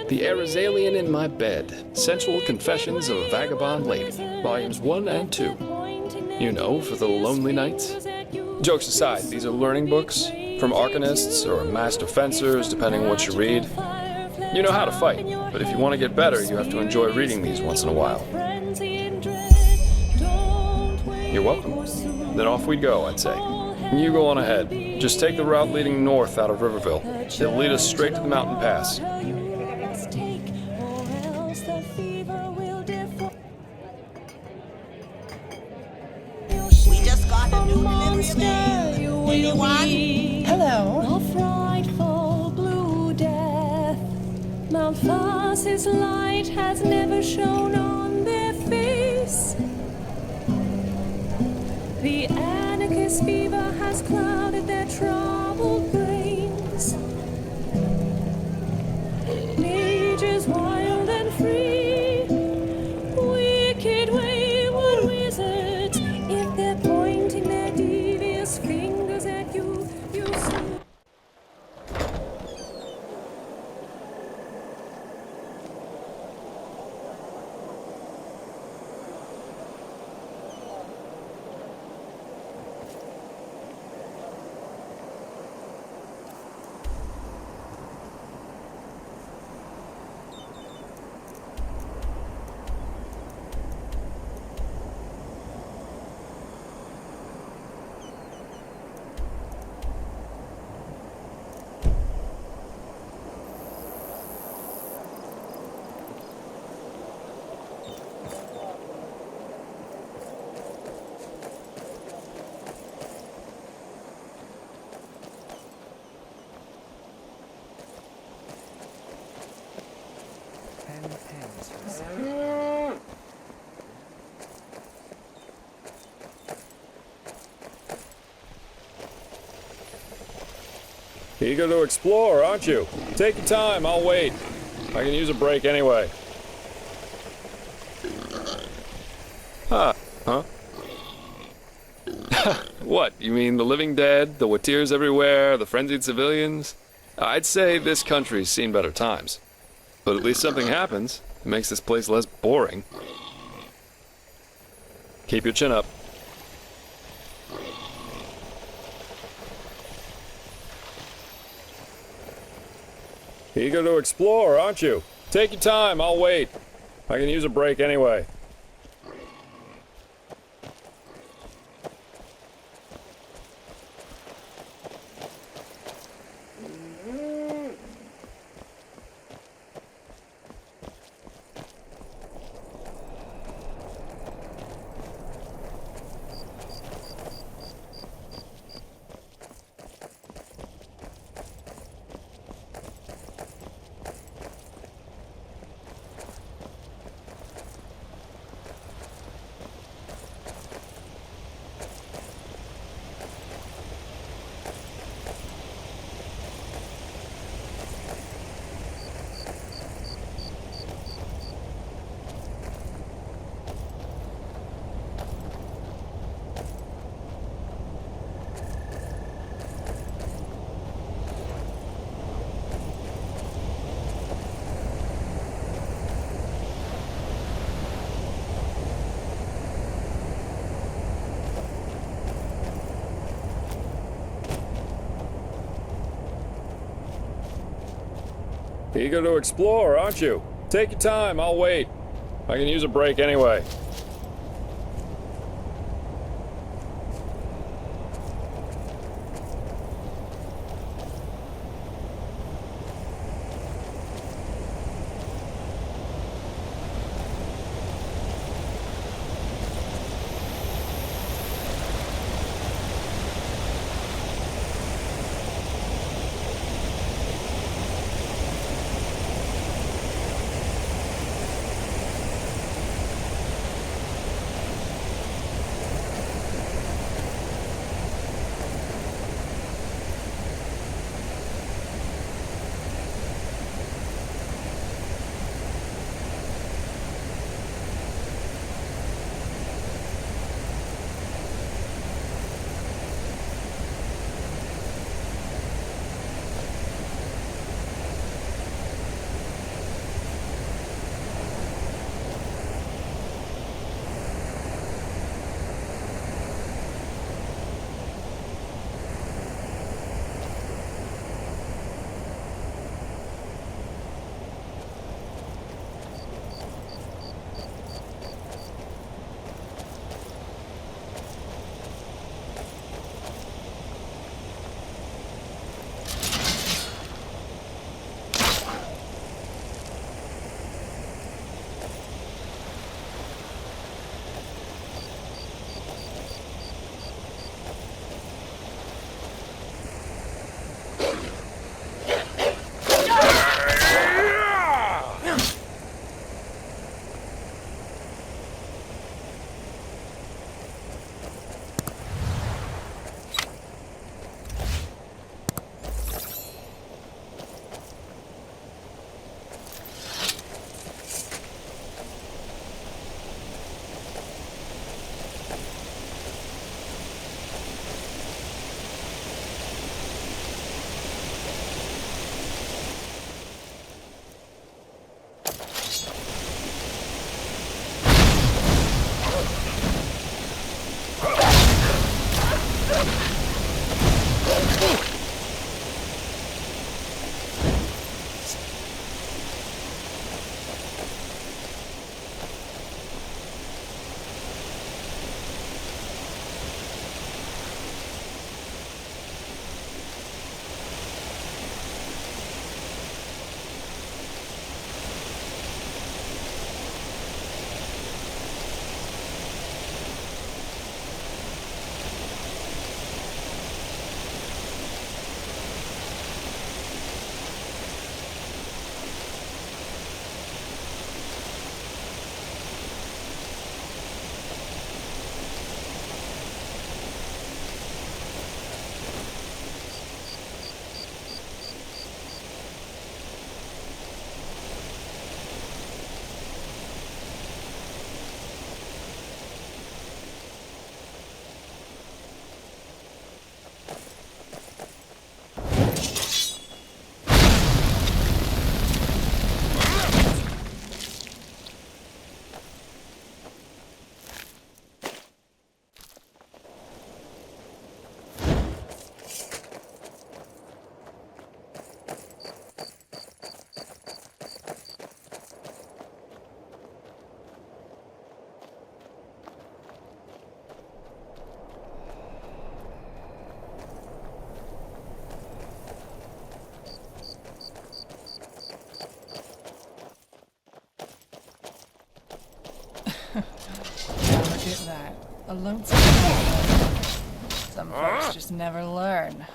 The Arizalian in My Bed, Sensual Confessions of a Vagabond Lady, Volumes 1 and 2. You know, for the lonely nights. Jokes aside, these are learning books, from arcanists or master fencers, depending on what you read. You know how to fight, but if you want to get better, you have to enjoy reading these once in a while. You're welcome. Then off we go, I'd say. You go on ahead. Just take the route leading north out of Riverville. It'll lead us straight to the mountain pass. We just got a new delivery man. Anyone? Hello. A frightful blue death. Mount Fast's light has never shone on their face. The anarchist fever has clouded their troubled brains. Mages wild and free, wicked wayward wizards. If they're pointing their devious fingers at you, you see. Eager to explore, aren't you? Take your time, I'll wait. I can use a break anyway. Huh? What, you mean the living dead, the watirs everywhere, the frenzied civilians? I'd say this country's seen better times. But at least something happens. It makes this place less boring. Keep your chin up. Eager to explore, aren't you? Take your time, I'll wait. I can use a break anyway. Eager to explore, aren't you? Take your time, I'll wait. I can use a break anyway. Look at that. A lonesome traveler. Some folks just never learn.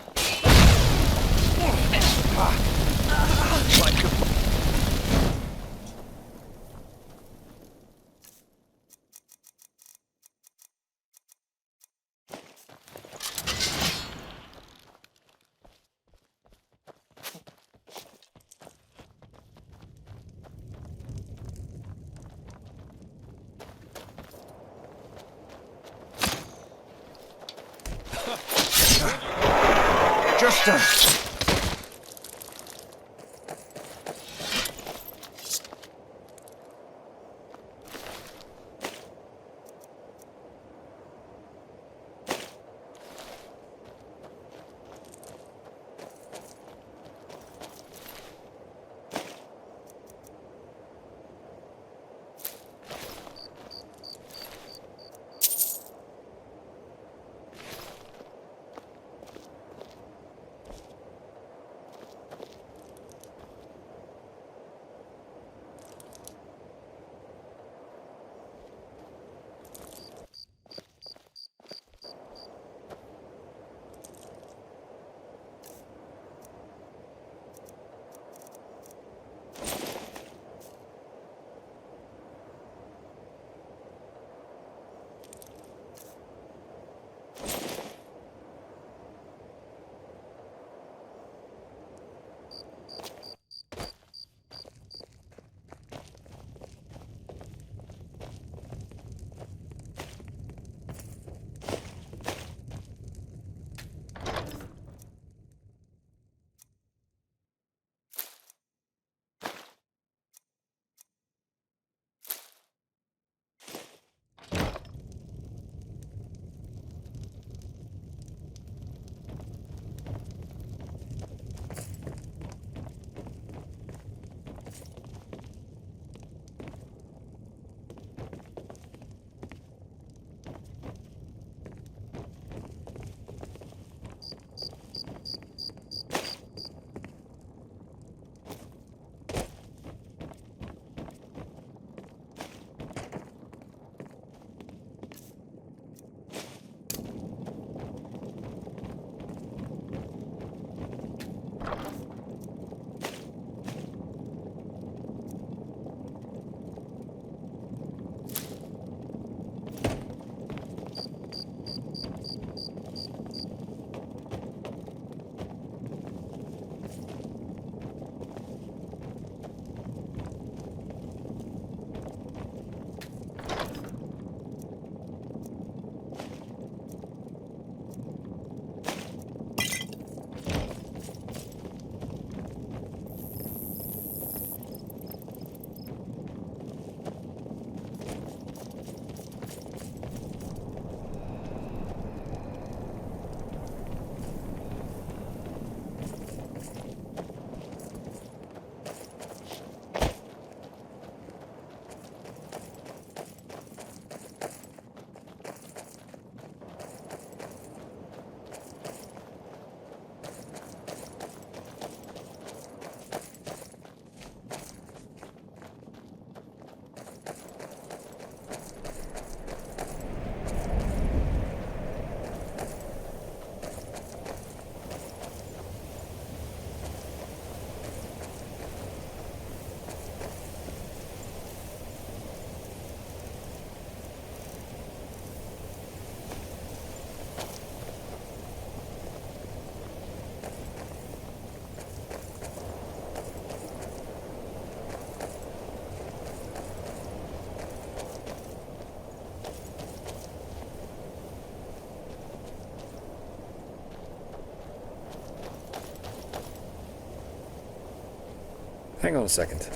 Hang on a second.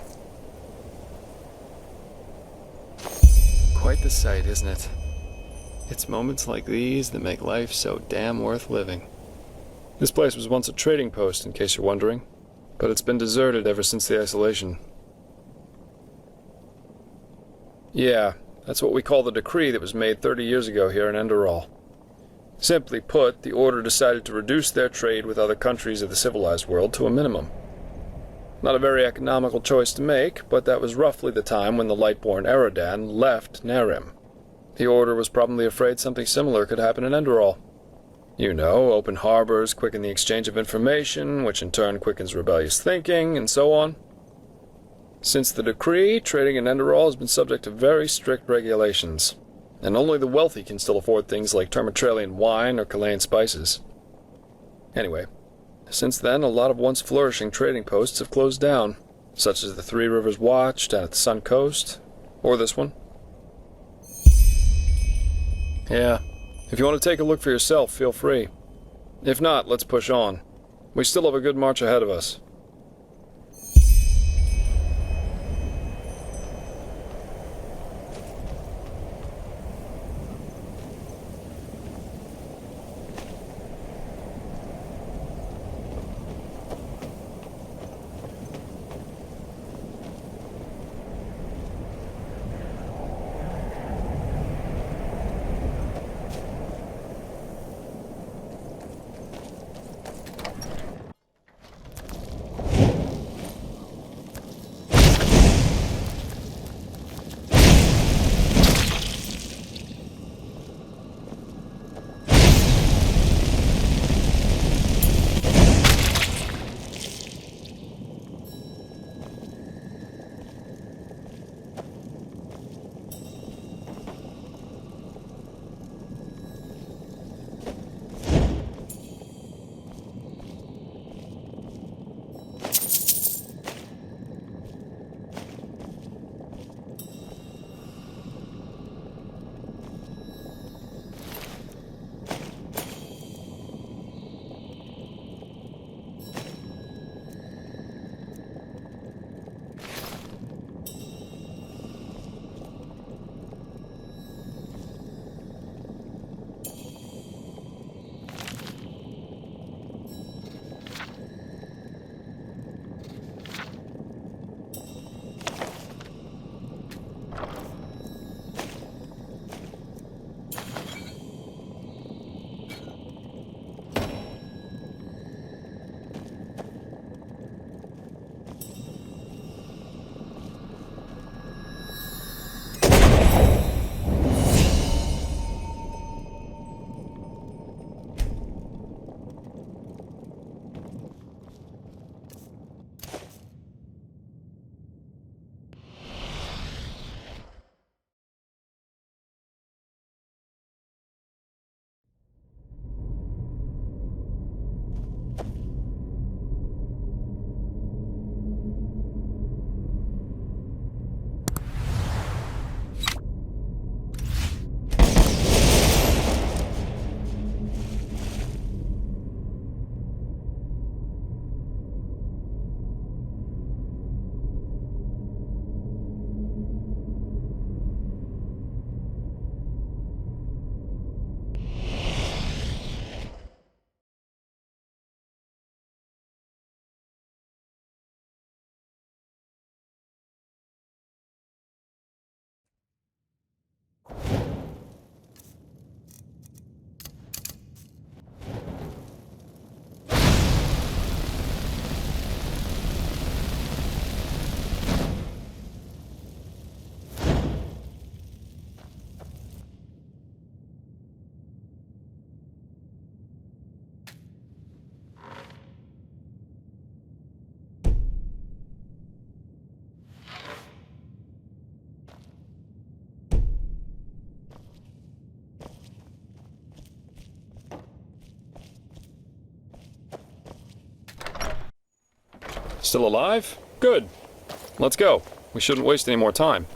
Quite the sight, isn't it? It's moments like these that make life so damn worth living. This place was once a trading post, in case you're wondering, but it's been deserted ever since the isolation. Yeah, that's what we call the decree that was made 30 years ago here in Enderal. Simply put, the Order decided to reduce their trade with other countries of the civilized world to a minimum. Not a very economical choice to make, but that was roughly the time when the Lightborn Eridan left Narim. The Order was probably afraid something similar could happen in Enderal. You know, open harbors quicken the exchange of information, which in turn quickens rebellious thinking, and so on. Since the decree, trading in Enderal has been subject to very strict regulations, and only the wealthy can still afford things like Termatralian wine or Chilean spices. Anyway, since then, a lot of once flourishing trading posts have closed down, such as the Three Rivers Watch down at the Sun Coast, or this one. Yeah, if you want to take a look for yourself, feel free. If not, let's push on. We still have a good march ahead of us. Still alive? Good. Let's go. We shouldn't waste any more time.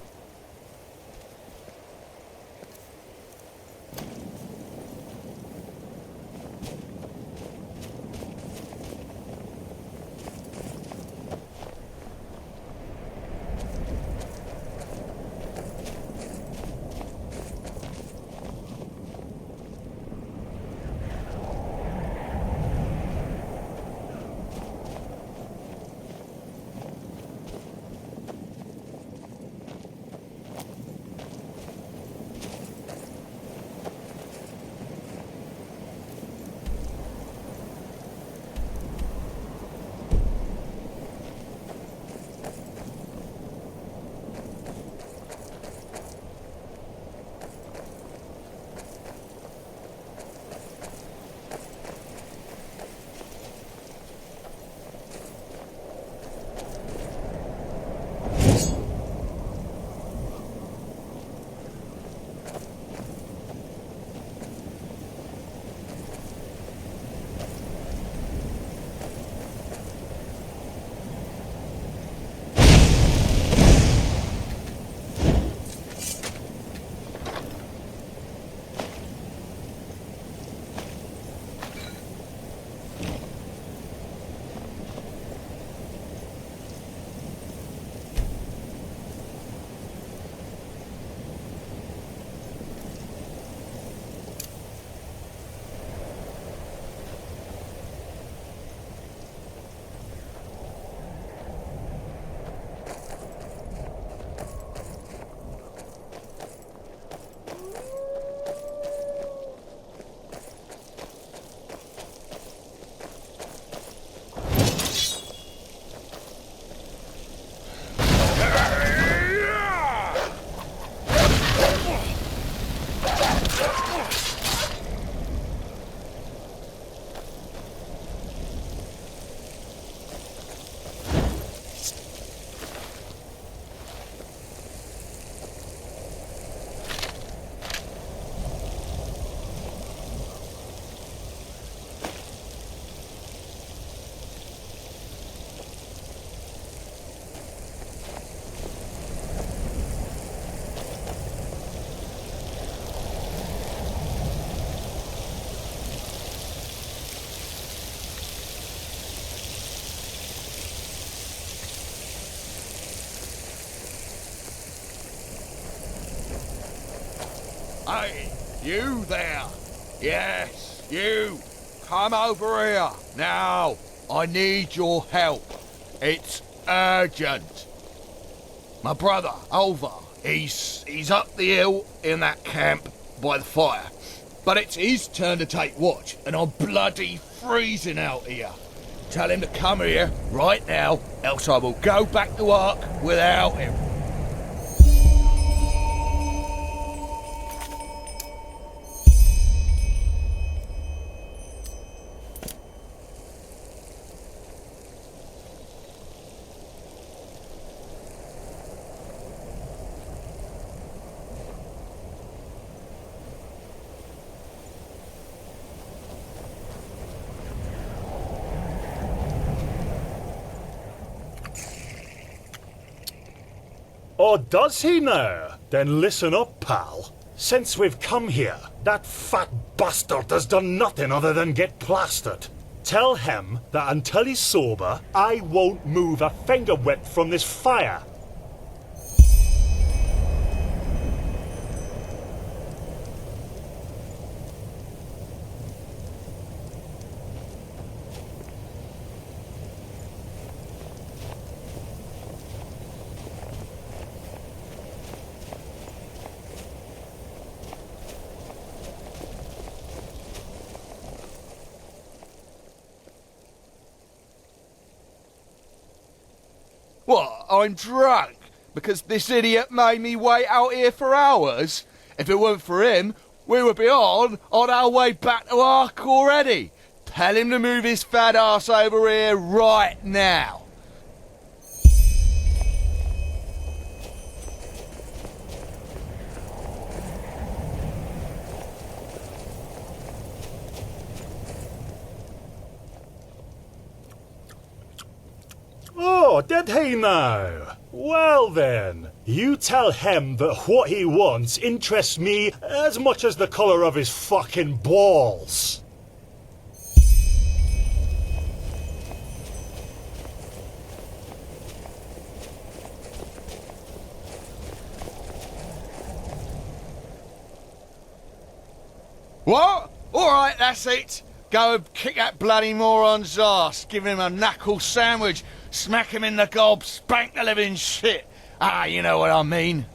Hey, you there. Yes, you. Come over here. Now, I need your help. It's urgent. My brother, Alvar, he's up the hill in that camp by the fire. But it's his turn to take watch, and I'm bloody freezing out here. Tell him to come here right now, else I will go back to Ark without him. Or does he now? Then listen up, pal. Since we've come here, that fat bastard has done nothing other than get plastered. Tell him that until he's sober, I won't move a finger width from this fire. What, I'm drunk? Because this idiot made me wait out here for hours? If it weren't for him, we would be on our way back to Ark already. Tell him to move his fat ass over here right now. Oh, did he now? Well then, you tell him that what he wants interests me as much as the colour of his fucking balls. What? Alright, that's it. Go and kick that bloody moron's ass. Give him a knuckle sandwich. Smack him in the gob. Spank the living shit. Ah, you know what I mean.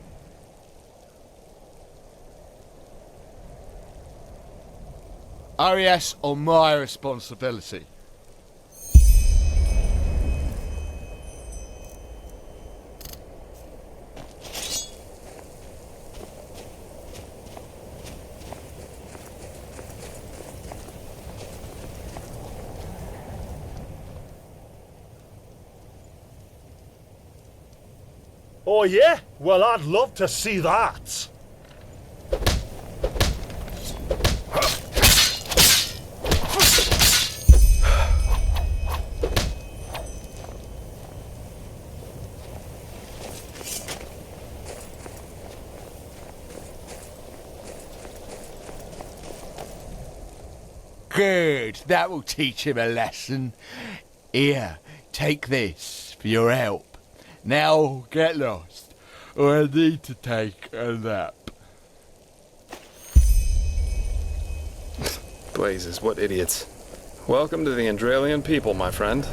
Oh yes, on my responsibility. Oh yeah? Well, I'd love to see that. Good, that will teach him a lesson. Here, take this for your help. Now get lost, or I need to take a nap. Blazes, what idiots. Welcome to the Enderalian people, my friend.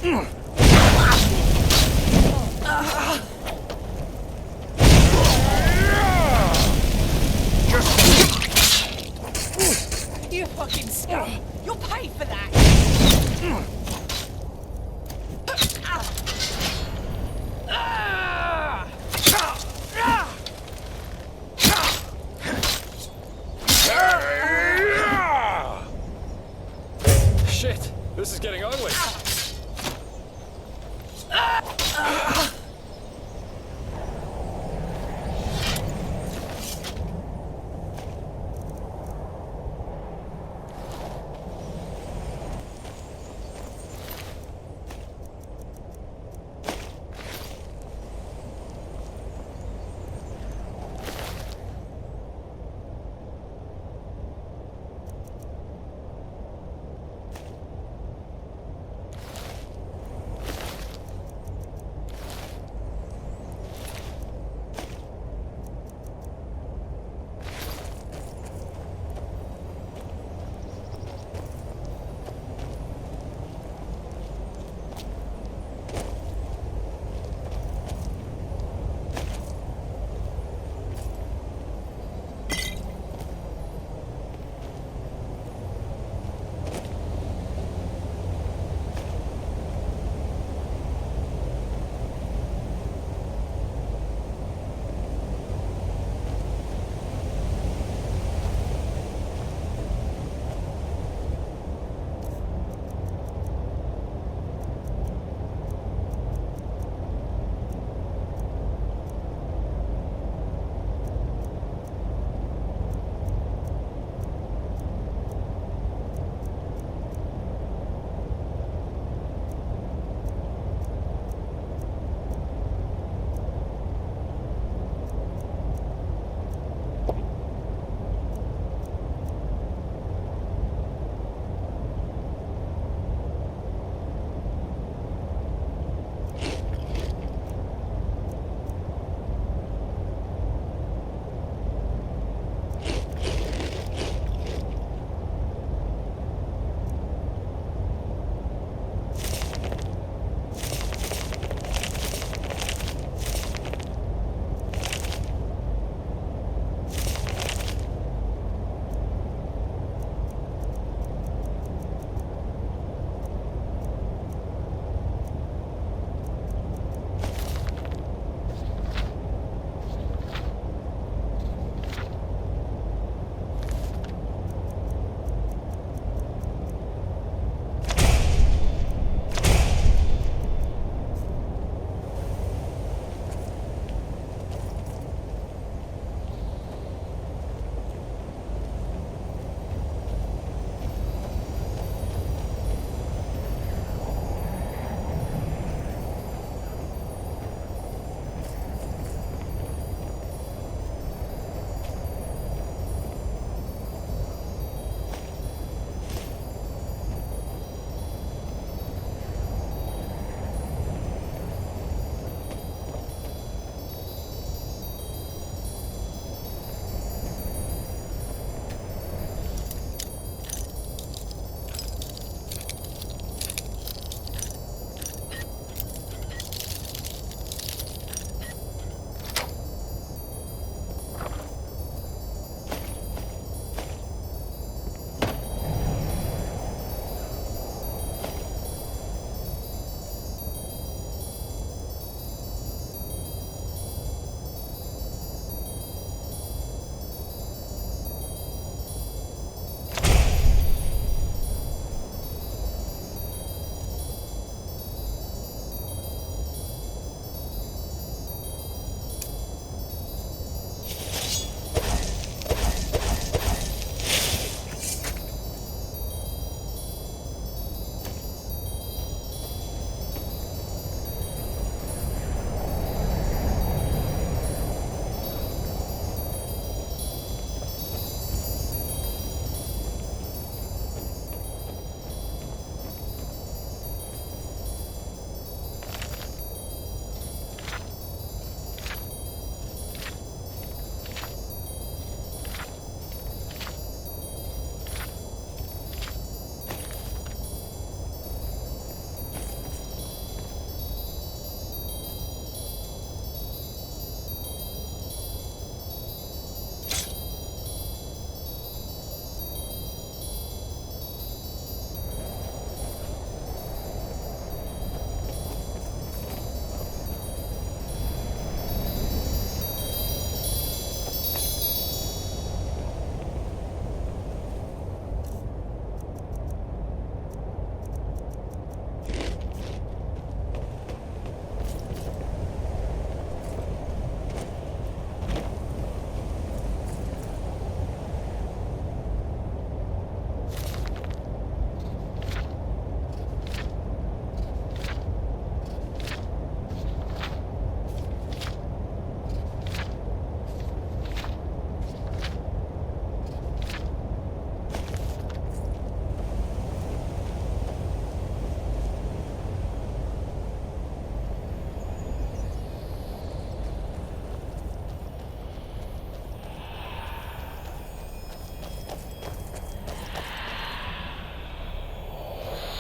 You fucking scum! You'll pay for that! Shit! This is getting ugly.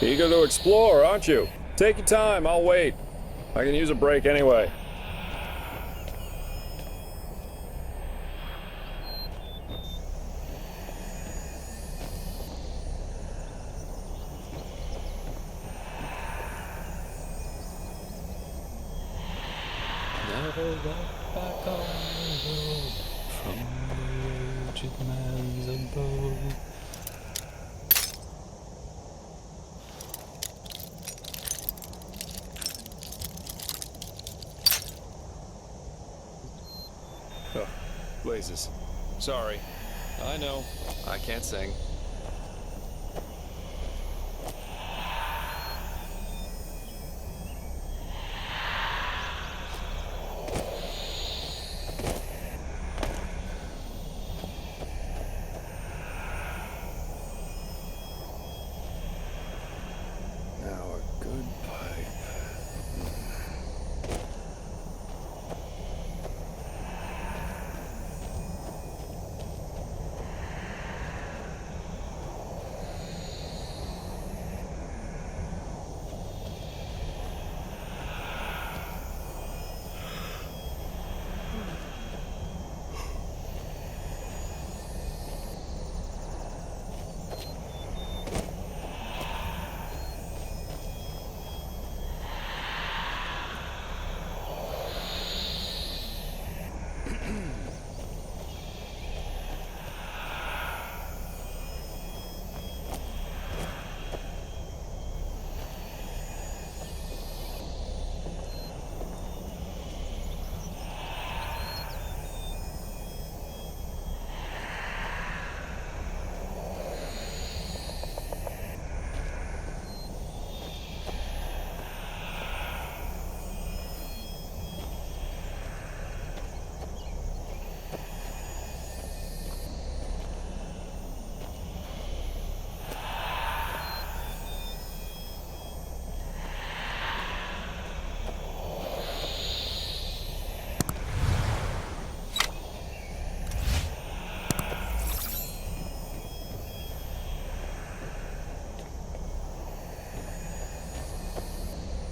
Eager to explore, aren't you? Take your time, I'll wait. I can use a break anyway. Never walk back on the road from the aged man's abode. Oh, blazes. Sorry. I know. I can't sing. Now a good pipe.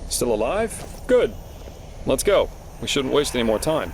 Still alive? Good. Let's go. We shouldn't waste any more time.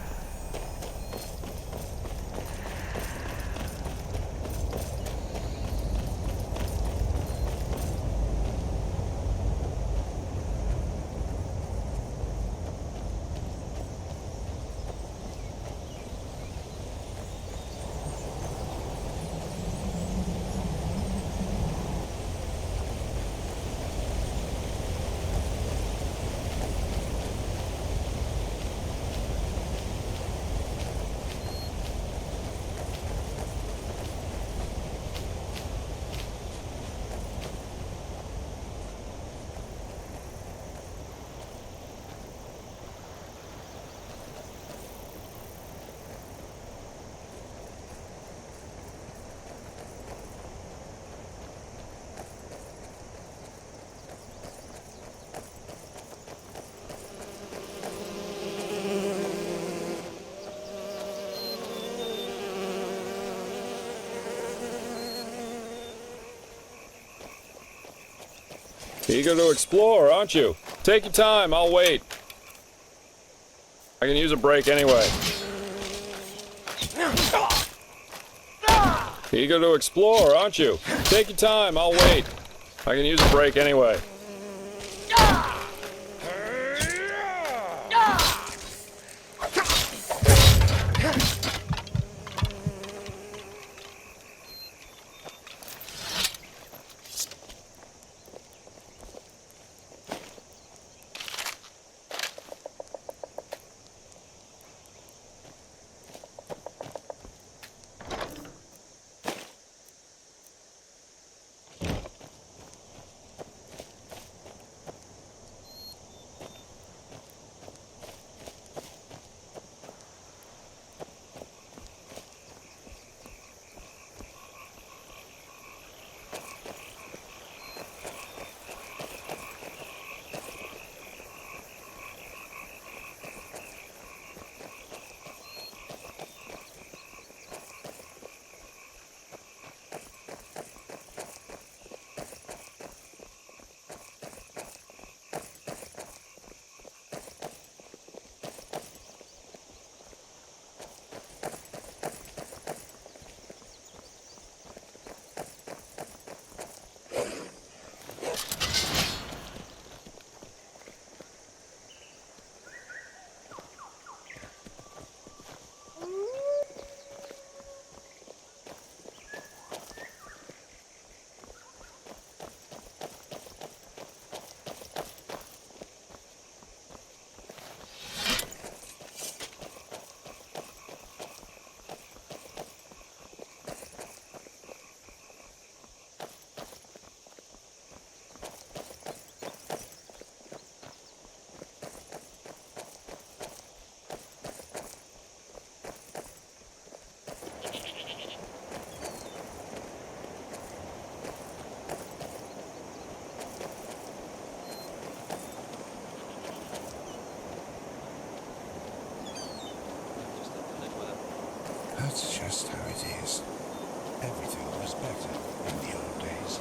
Eager to explore, aren't you? Take your time, I'll wait. I can use a break anyway. Eager to explore, aren't you? Take your time, I'll wait. I can use a break anyway. That's just how it is. Everything was better in the old days.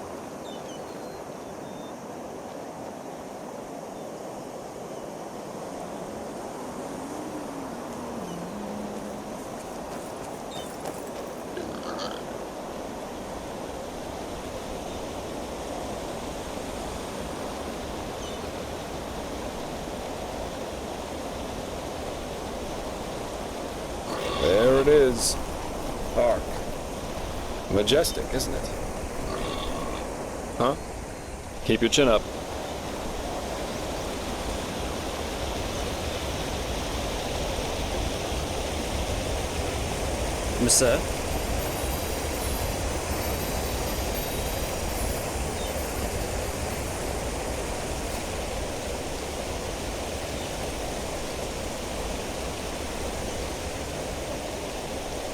There it is. Ark. Majestic, isn't it? Huh? Keep your chin up. Monsieur?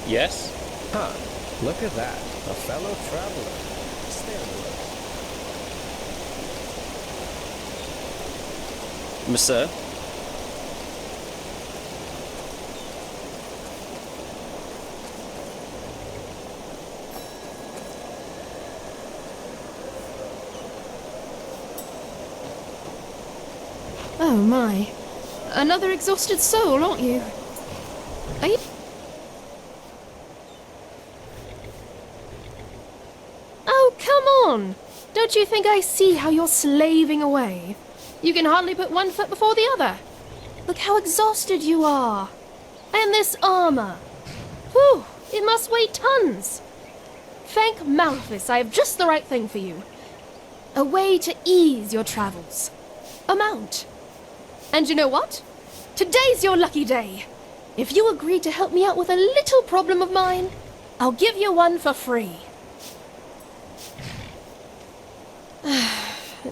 Yes? Huh. Look at that. A fellow traveler. Stay on the road. Monsieur? Oh my. Another exhausted soul, aren't you? Are you... Oh, come on! Don't you think I see how you're slaving away? You can hardly put one foot before the other. Look how exhausted you are. And this armor. Whew, it must weigh tons. Thank Malphus, I have just the right thing for you. A way to ease your travels. A mount. And you know what? Today's your lucky day. If you agree to help me out with a little problem of mine, I'll give you one for free.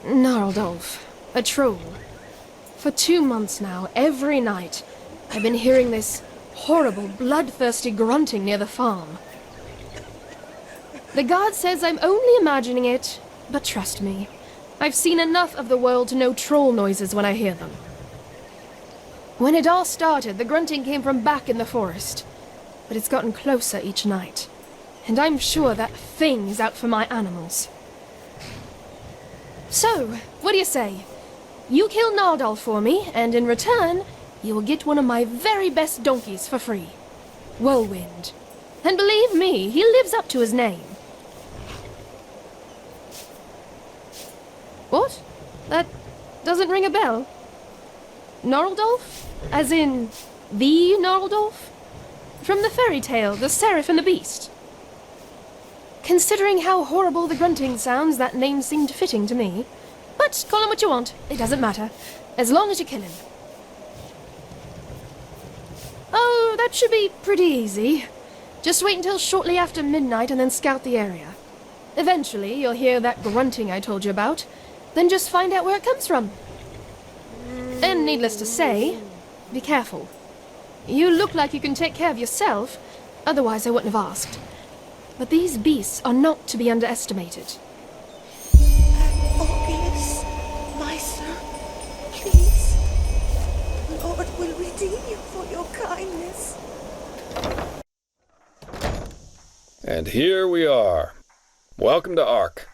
Gnarldolf, a troll. For 2 months now, every night, I've been hearing this horrible, bloodthirsty grunting near the farm. The guard says I'm only imagining it, but trust me, I've seen enough of the world to know troll noises when I hear them. When it all started, the grunting came from back in the forest, but it's gotten closer each night, and I'm sure that thing's out for my animals. So, what do you say? You kill Gnarldolf for me, and in return, you will get one of my very best donkeys for free. Whirlwind. And believe me, he lives up to his name. What? That doesn't ring a bell. Gnarldolf? As in, the Gnarldolf? From the fairy tale, The Seraph and the Beast. Considering how horrible the grunting sounds, that name seemed fitting to me. But call him what you want, it doesn't matter, as long as you kill him. Oh, that should be pretty easy. Just wait until shortly after midnight and then scout the area. Eventually, you'll hear that grunting I told you about, then just find out where it comes from. And needless to say, be careful. You look like you can take care of yourself, otherwise I wouldn't have asked. But these beasts are not to be underestimated. Orpheus, my son, please. The Lord will redeem you for your kindness. And here we are. Welcome to Ark.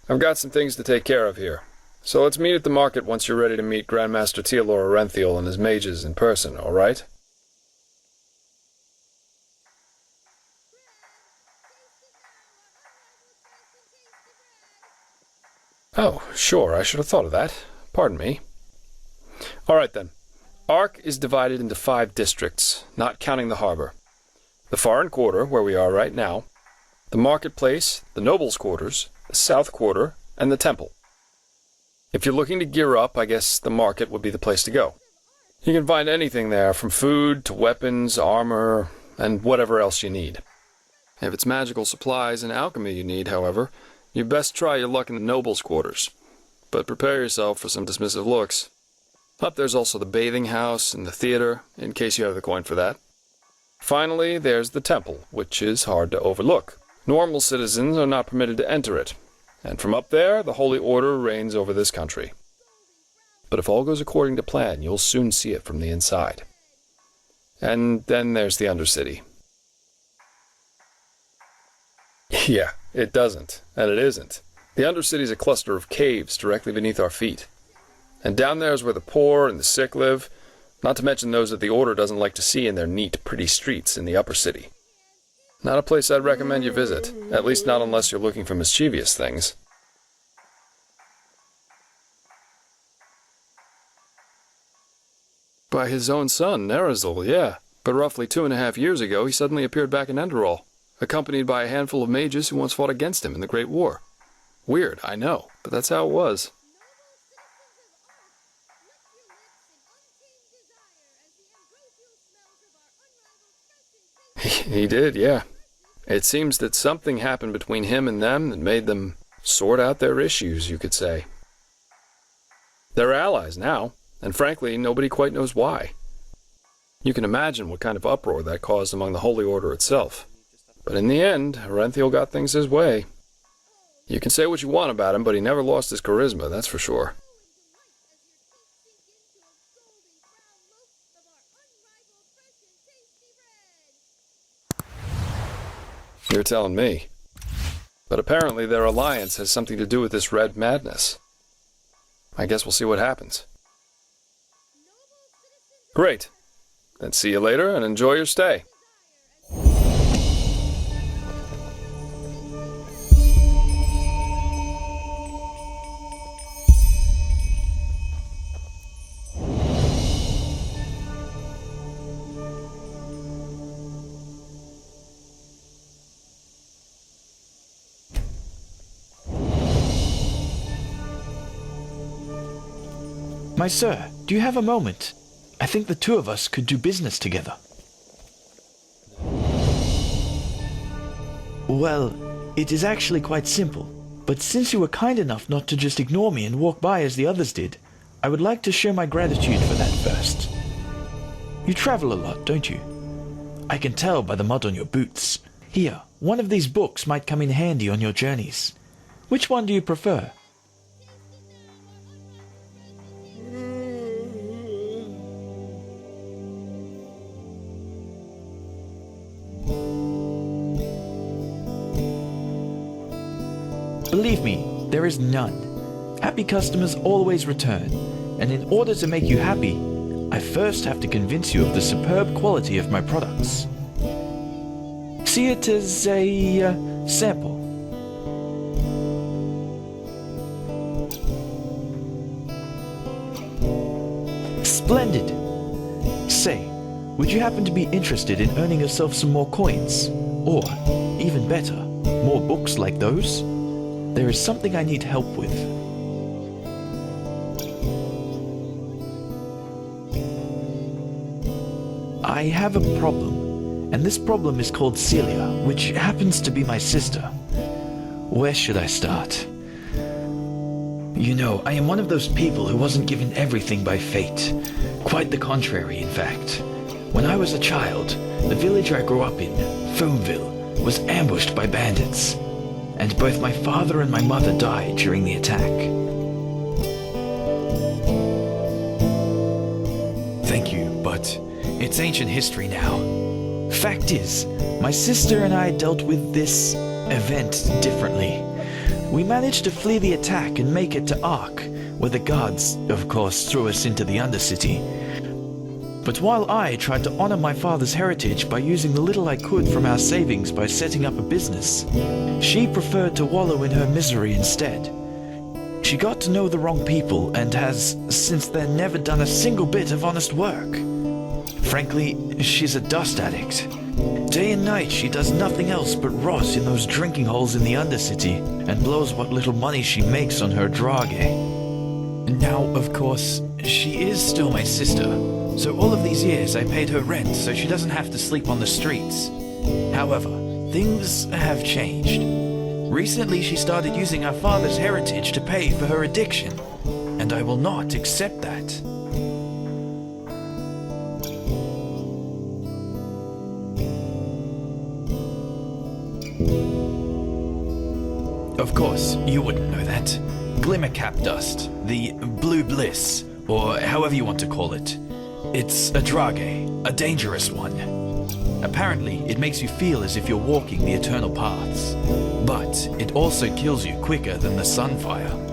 I've got some things to take care of here. So let's meet at the market once you're ready to meet Grandmaster Tealor Orenthiel and his mages in person, all right? Oh, sure, I should have thought of that. Pardon me. All right then. Ark is divided into 5 districts, not counting the harbor. The foreign quarter, where we are right now, the marketplace, the nobles' quarters, the south quarter, and the temple. If you're looking to gear up, I guess the market would be the place to go. You can find anything there, from food to weapons, armor, and whatever else you need. If it's magical supplies and alchemy you need, however, you best try your luck in the nobles' quarters. But prepare yourself for some dismissive looks. Up there's also the bathing house and the theater, in case you have the coin for that. Finally, there's the temple, which is hard to overlook. Normal citizens are not permitted to enter it, and from up there, the Holy Order reigns over this country. But if all goes according to plan, you'll soon see it from the inside. And then there's the Undercity. Yeah, it doesn't, and it isn't. The Undercity's a cluster of caves directly beneath our feet. And down there is where the poor and the sick live, not to mention those that the Order doesn't like to see in their neat, pretty streets in the upper city. Not a place I'd recommend you visit, at least not unless you're looking for mischievous things. By his own son, Nerazil, yeah. But roughly 2.5 years ago, he suddenly appeared back in Enderal, accompanied by a handful of mages who once fought against him in the Great War. Weird, I know, but that's how it was. He did, yeah. It seems that something happened between him and them that made them sort out their issues, you could say. They're allies now, and frankly, nobody quite knows why. You can imagine what kind of uproar that caused among the Holy Order itself. But in the end, Renthil got things his way. You can say what you want about him, but he never lost his charisma, that's for sure. You're telling me. But apparently their alliance has something to do with this red madness. I guess we'll see what happens. Great. Then see you later and enjoy your stay. My sir, do you have a moment? I think the two of us could do business together. Well, it is actually quite simple. But since you were kind enough not to just ignore me and walk by as the others did, I would like to show my gratitude for that first. You travel a lot, don't you? I can tell by the mud on your boots. Here, one of these books might come in handy on your journeys. Which one do you prefer? Believe me, there is none. Happy customers always return, and in order to make you happy, I first have to convince you of the superb quality of my products. See it as a sample. Splendid! Say, would you happen to be interested in earning yourself some more coins? Or, even better, more books like those? There is something I need help with. I have a problem, and this problem is called Celia, which happens to be my sister. Where should I start? You know, I am one of those people who wasn't given everything by fate. Quite the contrary, in fact. When I was a child, the village I grew up in, Foamville, was ambushed by bandits. And both my father and my mother died during the attack. Thank you, but it's ancient history now. Fact is, my sister and I dealt with this event differently. We managed to flee the attack and make it to Ark, where the gods, of course, threw us into the Undercity. But while I tried to honor my father's heritage by using the little I could from our savings by setting up a business, she preferred to wallow in her misery instead. She got to know the wrong people and has, since then, never done a single bit of honest work. Frankly, she's a dust addict. Day and night she does nothing else but rot in those drinking holes in the Undercity and blows what little money she makes on her drage. Now, of course, she is still my sister. So all of these years I paid her rent so she doesn't have to sleep on the streets. However, things have changed. Recently she started using our father's heritage to pay for her addiction, and I will not accept that. Of course, you wouldn't know that. Glimmercap dust, the blue bliss, or however you want to call it. It's a drage, a dangerous one. Apparently, it makes you feel as if you're walking the eternal paths. But it also kills you quicker than the sunfire.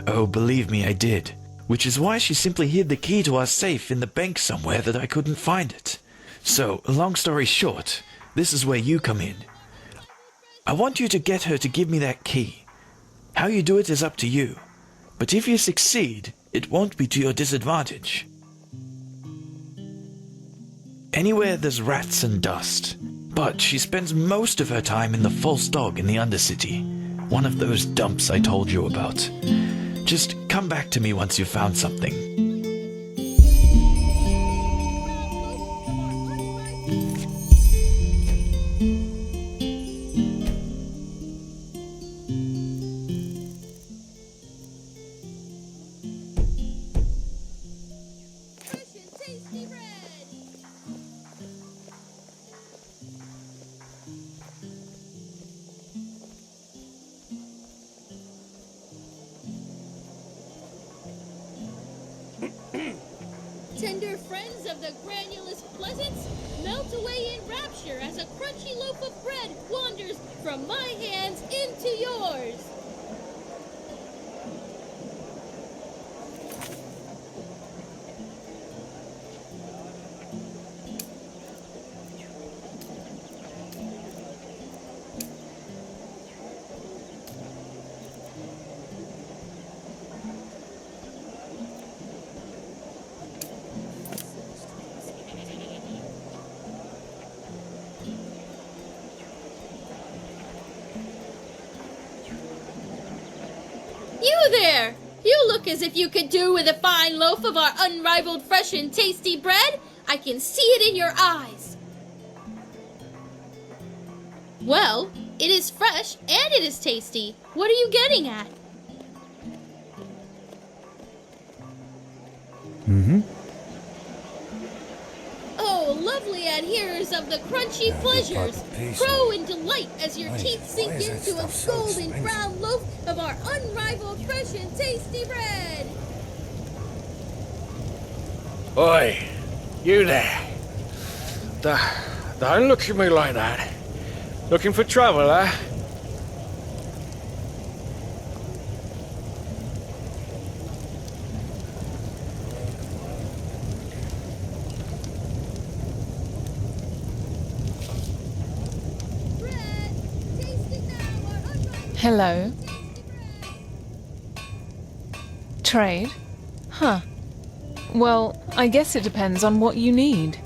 Oh, believe me, I did. Which is why she simply hid the key to our safe in the bank somewhere that I couldn't find it. So, long story short, this is where you come in. I want you to get her to give me that key. How you do it is up to you. But if you succeed, it won't be to your disadvantage. Anywhere there's rats and dust. But she spends most of her time in the False Dog in the Undercity. One of those dumps I told you about. Just come back to me once you've found something. Tender friends of the granulous pleasance, melt away in rapture as a crunchy loaf of bread wanders from my hands into yours. You there! You look as if you could do with a fine loaf of our unrivaled fresh and tasty bread. I can see it in your eyes. Well, it is fresh and it is tasty. What are you getting at? Oh, lovely adherers of the crunchy pleasures, crow in delight as your teeth sink into a golden brown loaf of our unrivaled fresh and tasty bread. Oi, you there. Don't look at me like that. Looking for trouble, eh? Hello. Trade? Huh. Well, I guess it depends on what you need.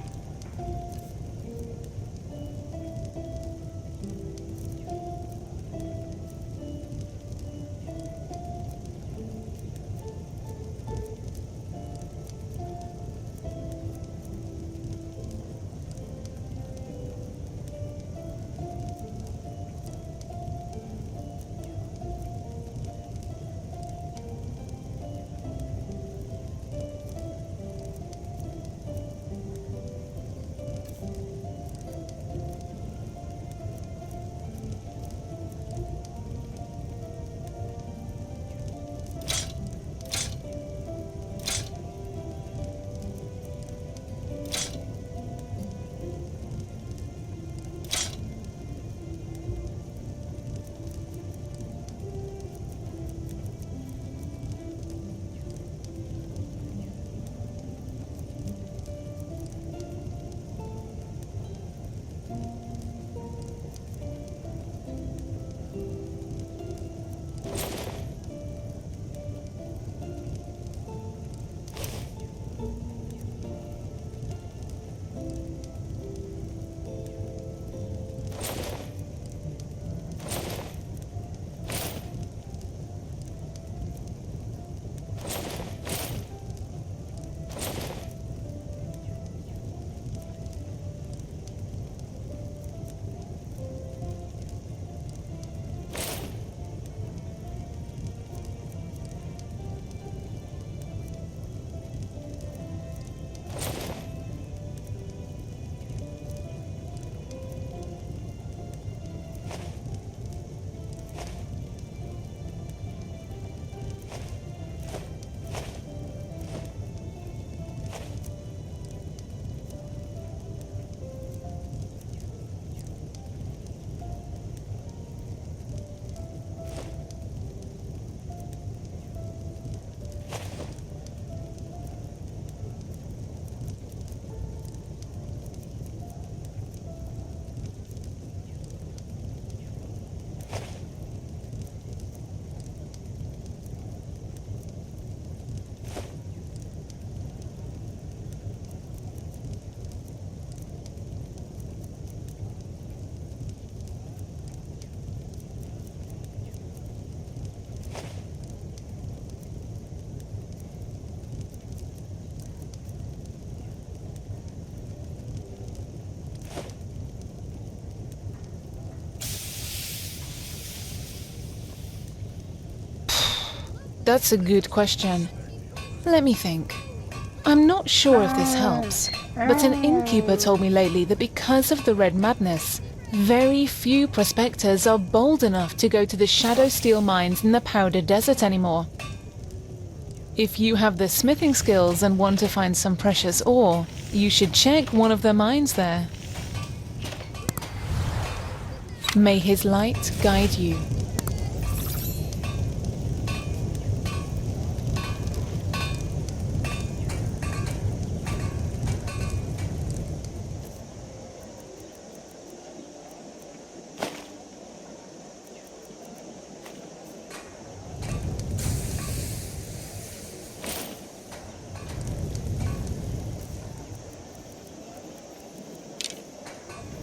That's a good question. Let me think. I'm not sure if this helps, but an innkeeper told me lately that because of the Red Madness, very few prospectors are bold enough to go to the Shadow Steel mines in the Powder Desert anymore. If you have the smithing skills and want to find some precious ore, you should check one of the mines there. May his light guide you.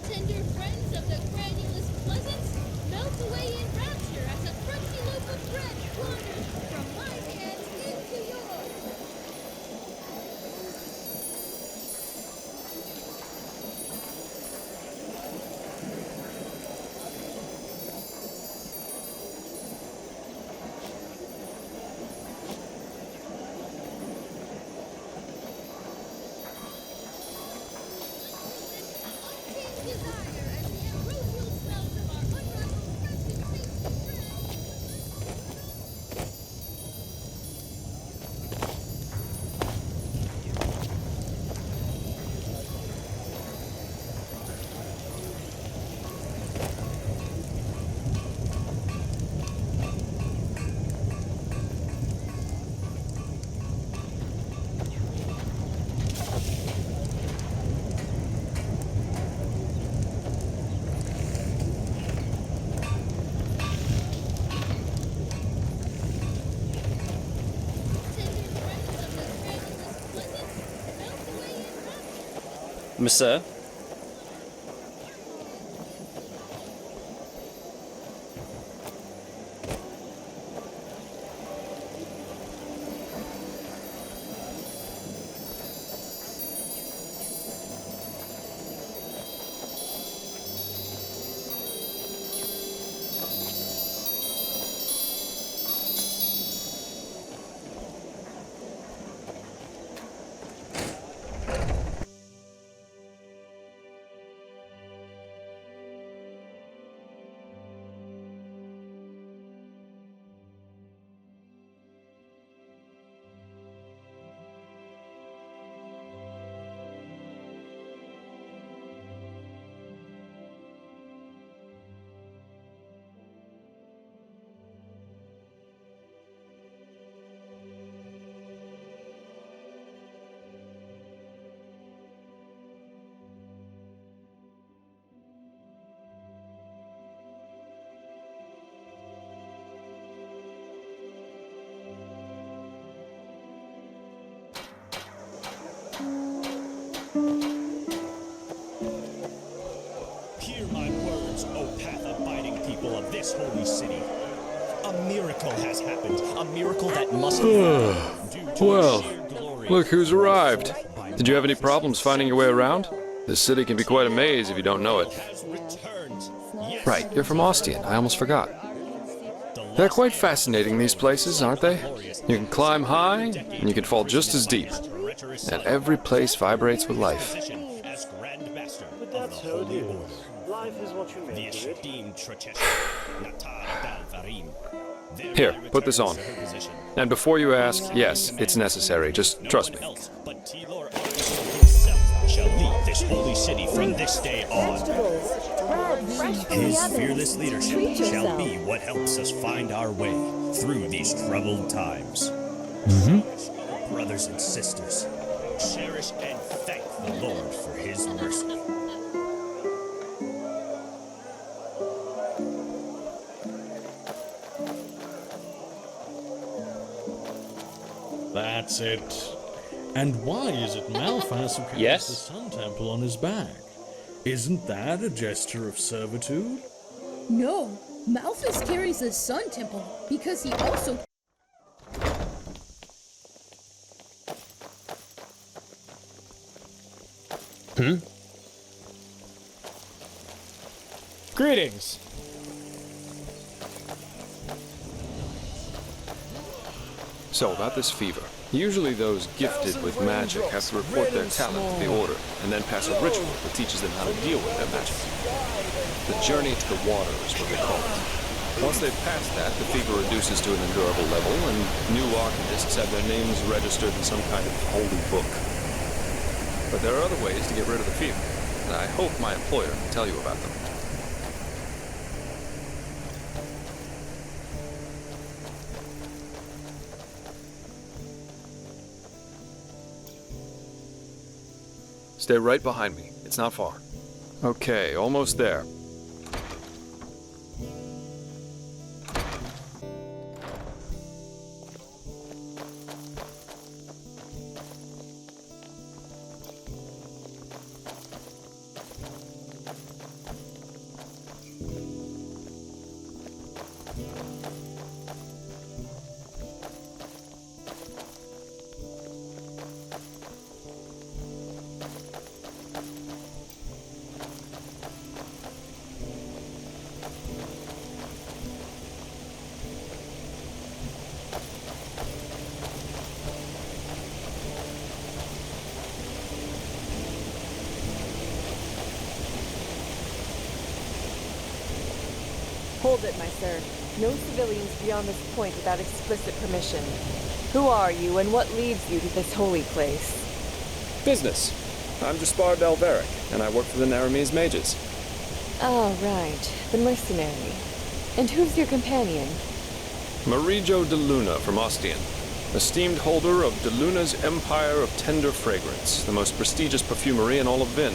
Tender friends of the granulous pleasance, melt away in rapture as a crunchy loaf of bread wanders from my hands into yours. Monsieur? Hear my words, O path-abiding people of this holy city. A miracle has happened. A miracle that must be Well, look who's arrived. Did you have any problems finding your way around? This city can be quite a maze if you don't know it. Right, you're from Ostian. I almost forgot. They're quite fascinating, these places, aren't they? You can climb high, and you can fall just as deep. And every place vibrates with life. But that's how it is. Life is what you make it. Here, put this on. And before you ask, yes, it's necessary. Just trust me. Shall lead this holy city from this day on. His fearless leadership shall be what helps us find our way through these troubled times. Brothers and sisters, cherish and thank the Lord for his mercy. That's it. And why is it Malphas who carries the Sun Temple on his back? Isn't that a gesture of servitude? No, Malphas carries the Sun Temple because he also... Greetings. So, about this fever. Usually those gifted with magic have to report their talent to the Order, and then pass a ritual that teaches them how to deal with their magic. The journey to the water is what they call it. Once they've passed that, the fever reduces to an endurable level, and new archonists have their names registered in some kind of holy book. But there are other ways to get rid of the fever, and I hope my employer can tell you about them. Stay right behind me. It's not far. Okay, almost there. Hold it, my sir. No civilians beyond this point without explicit permission. Who are you, and what leads you to this holy place? Business. I'm Jespar and I work for the Naramese mages. Oh, right. The mercenary. And who's your companion? Marijo de Luna from Ostian, esteemed holder of de Luna's Empire of Tender Fragrance, the most prestigious perfumery in all of Vin.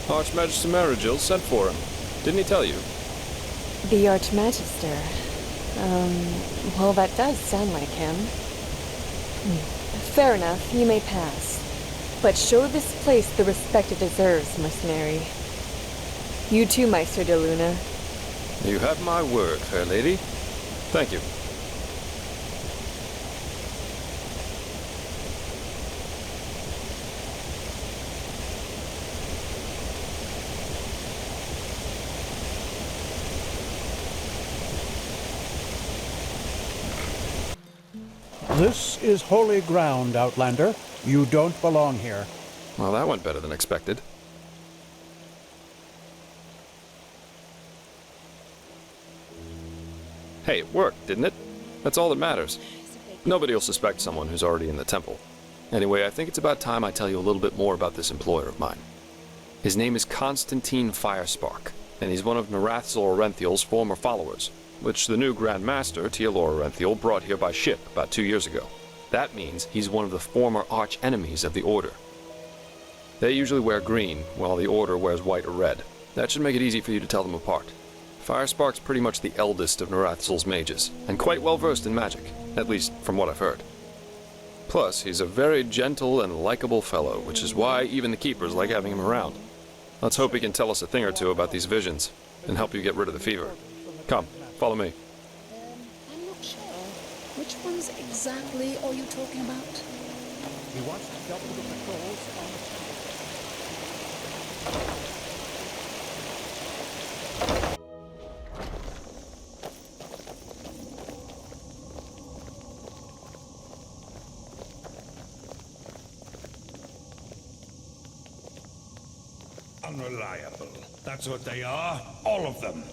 Archmagister Marigil sent for him. Didn't he tell you? The Archmagister. Well, that does sound like him. Fair enough, you may pass. But show this place the respect it deserves, mercenary. You too, Meister de Luna. You have my word, fair lady. Thank you. This is holy ground, Outlander. You don't belong here. Well, that went better than expected. Hey, it worked, didn't it? That's all that matters. Nobody will suspect someone who's already in the temple. Anyway, I think it's about time I tell you a little bit more about this employer of mine. His name is Constantine Firespark, and he's one of Narathzor Orenthiel's former followers, which the new Grand Master, Tialor Orenthiel, brought here by ship about 2 years ago. That means he's one of the former arch-enemies of the Order. They usually wear green, while the Order wears white or red. That should make it easy for you to tell them apart. Firespark's pretty much the eldest of Narathzol's mages, and quite well versed in magic, at least from what I've heard. Plus, he's a very gentle and likable fellow, which is why even the keepers like having him around. Let's hope he can tell us a thing or two about these visions, and help you get rid of the fever. Come, follow me. I'm not sure. Which ones exactly are you talking about? He wants to double the patrols on the Unreliable. That's what they are. All of them.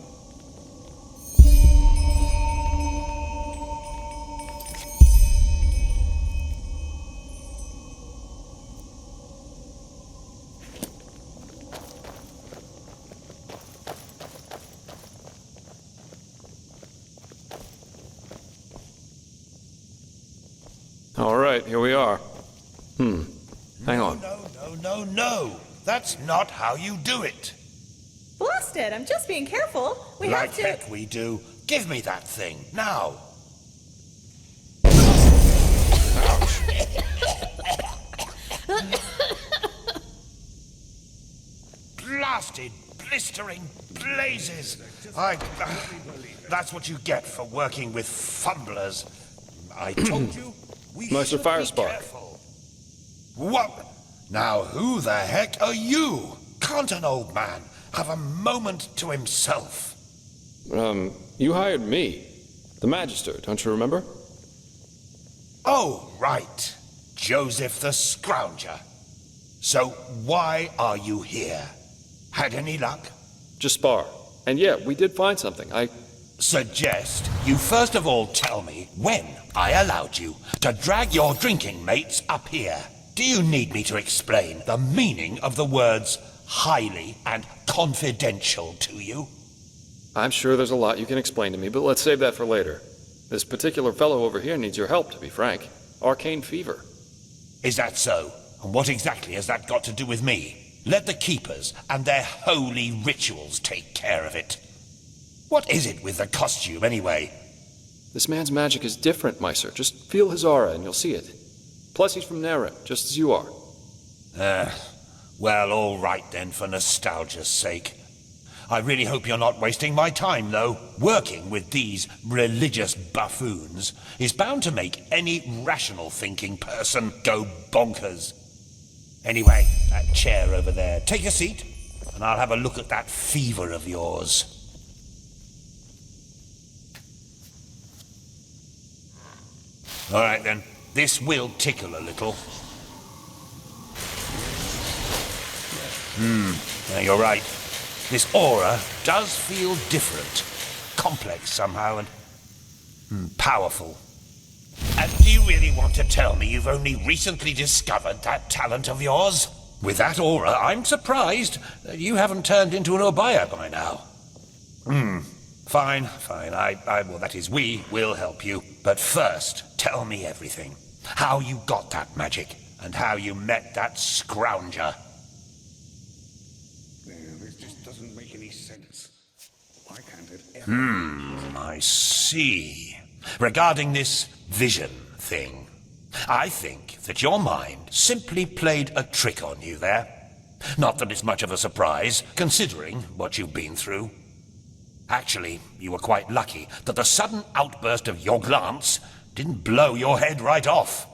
All right, here we are. Hang on. No. That's not how you do it. Blast it! I'm just being careful. We have to. Like heck we do. Give me that thing, now. Blasted, blistering blazes. That's what you get for working with fumblers. I told you, we Meister should be Firespark. careful. What? Now who the heck are you? Can't an old man have a moment to himself? You hired me. The Magister, don't you remember? Oh, right. Joseph the Scrounger. So why are you here? Had any luck? Jespar. And yeah, we did find something. I suggest you first of all tell me when I allowed you to drag your drinking mates up here. Do you need me to explain the meaning of the words highly and confidential to you? I'm sure there's a lot you can explain to me, but let's save that for later. This particular fellow over here needs your help, to be frank. Arcane fever. Is that so? And what exactly has that got to do with me? Let the Keepers and their holy rituals take care of it. What is it with the costume, anyway? This man's magic is different, Meiser. Just feel his aura and you'll see it. Plus, he's from Nera, just as you are. Well, all right then, for nostalgia's sake. I really hope you're not wasting my time, though. Working with these religious buffoons is bound to make any rational thinking person go bonkers. Anyway, that chair over there. Take a seat, and I'll have a look at that fever of yours. All right, then. This will tickle a little. Yeah, you're right. This aura does feel different. Complex somehow, and powerful. And do you really want to tell me you've only recently discovered that talent of yours? With that aura, I'm surprised that you haven't turned into an Obaya by now. Fine. Well, that is, we will help you. But first, tell me everything. How you got that magic, and how you met that Scrounger. This just doesn't make any sense. Why can't it ever... I see. Regarding this vision thing, I think that your mind simply played a trick on you there. Not that it's much of a surprise, considering what you've been through. Actually, you were quite lucky that the sudden outburst of your glance didn't blow your head right off.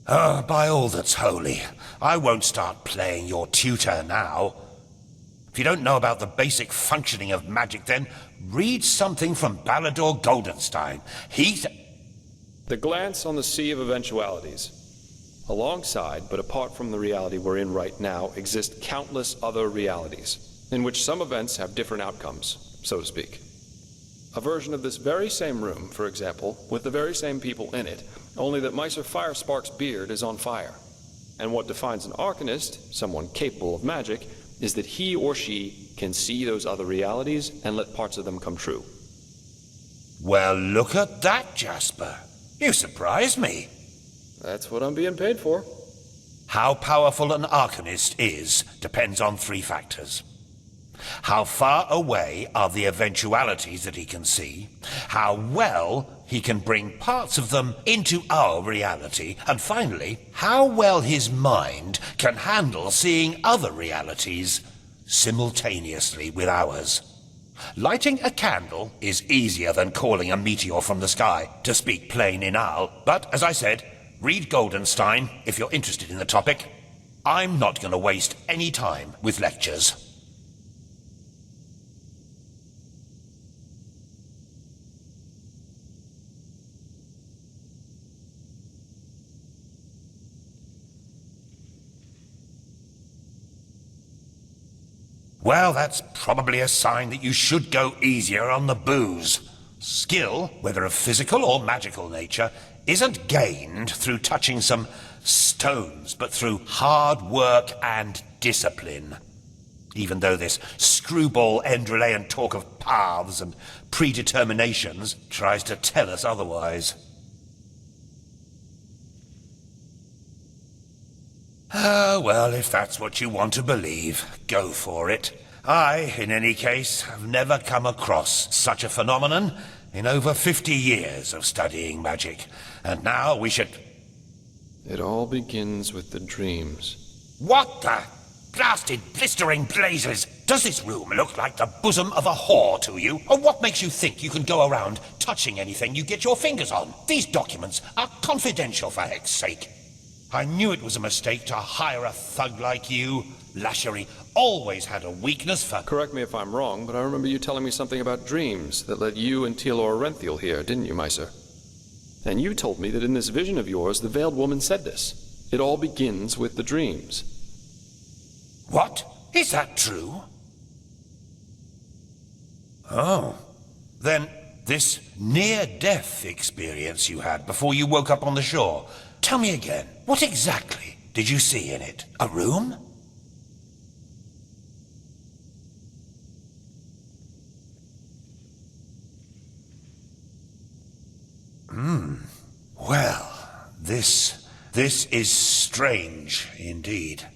By all that's holy, I won't start playing your tutor now. If you don't know about the basic functioning of magic, then read something from Ballador Goldenstein. The glance on the sea of eventualities. Alongside, but apart from the reality we're in right now, exist countless other realities, in which some events have different outcomes, so to speak. A version of this very same room, for example, with the very same people in it, only that Meiser Firespark's beard is on fire. And what defines an Arcanist, someone capable of magic, is that he or she can see those other realities and let parts of them come true. Well, look at that, Jasper. You surprised me. That's what I'm being paid for. How powerful an Arcanist is depends on 3 factors. How far away are the eventualities that he can see, how well he can bring parts of them into our reality, and finally, how well his mind can handle seeing other realities simultaneously with ours. Lighting a candle is easier than calling a meteor from the sky, to speak plain inal, but as I said, read Goldenstein if you're interested in the topic. I'm not going to waste any time with lectures. Well, that's probably a sign that you should go easier on the booze. Skill, whether of physical or magical nature, isn't gained through touching some stones, but through hard work and discipline. Even though this screwball Enderalian talk of paths and predeterminations tries to tell us otherwise. Well, if that's what you want to believe, go for it. I, in any case, have never come across such a phenomenon in over 50 years of studying magic. And now we should... It all begins with the dreams. What the blasted blistering blazes? Does this room look like the bosom of a whore to you? Or what makes you think you can go around touching anything you get your fingers on? These documents are confidential, for heck's sake. I knew it was a mistake to hire a thug like you. Lashery always had a weakness for... Correct me if I'm wrong, but I remember you telling me something about dreams that led you and Tealor Renthiel here, didn't you, my sir? And you told me that in this vision of yours, the Veiled Woman said this. It all begins with the dreams. What? Is that true? Oh. Then this near-death experience you had before you woke up on the shore. Tell me again, what exactly did you see in it? A room? Well, this is strange indeed.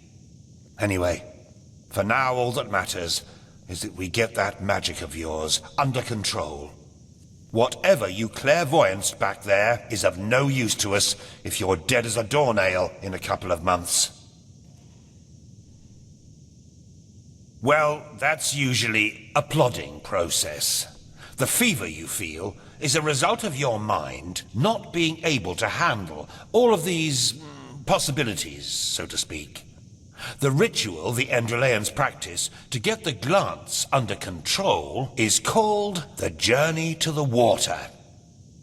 Anyway, for now all that matters is that we get that magic of yours under control. Whatever you clairvoyanced back there is of no use to us if you're dead as a doornail in a couple of months. Well, that's usually a plodding process. The fever you feel is a result of your mind not being able to handle all of these possibilities, so to speak. The ritual the Enderalians practice to get the glance under control is called the Journey to the Water.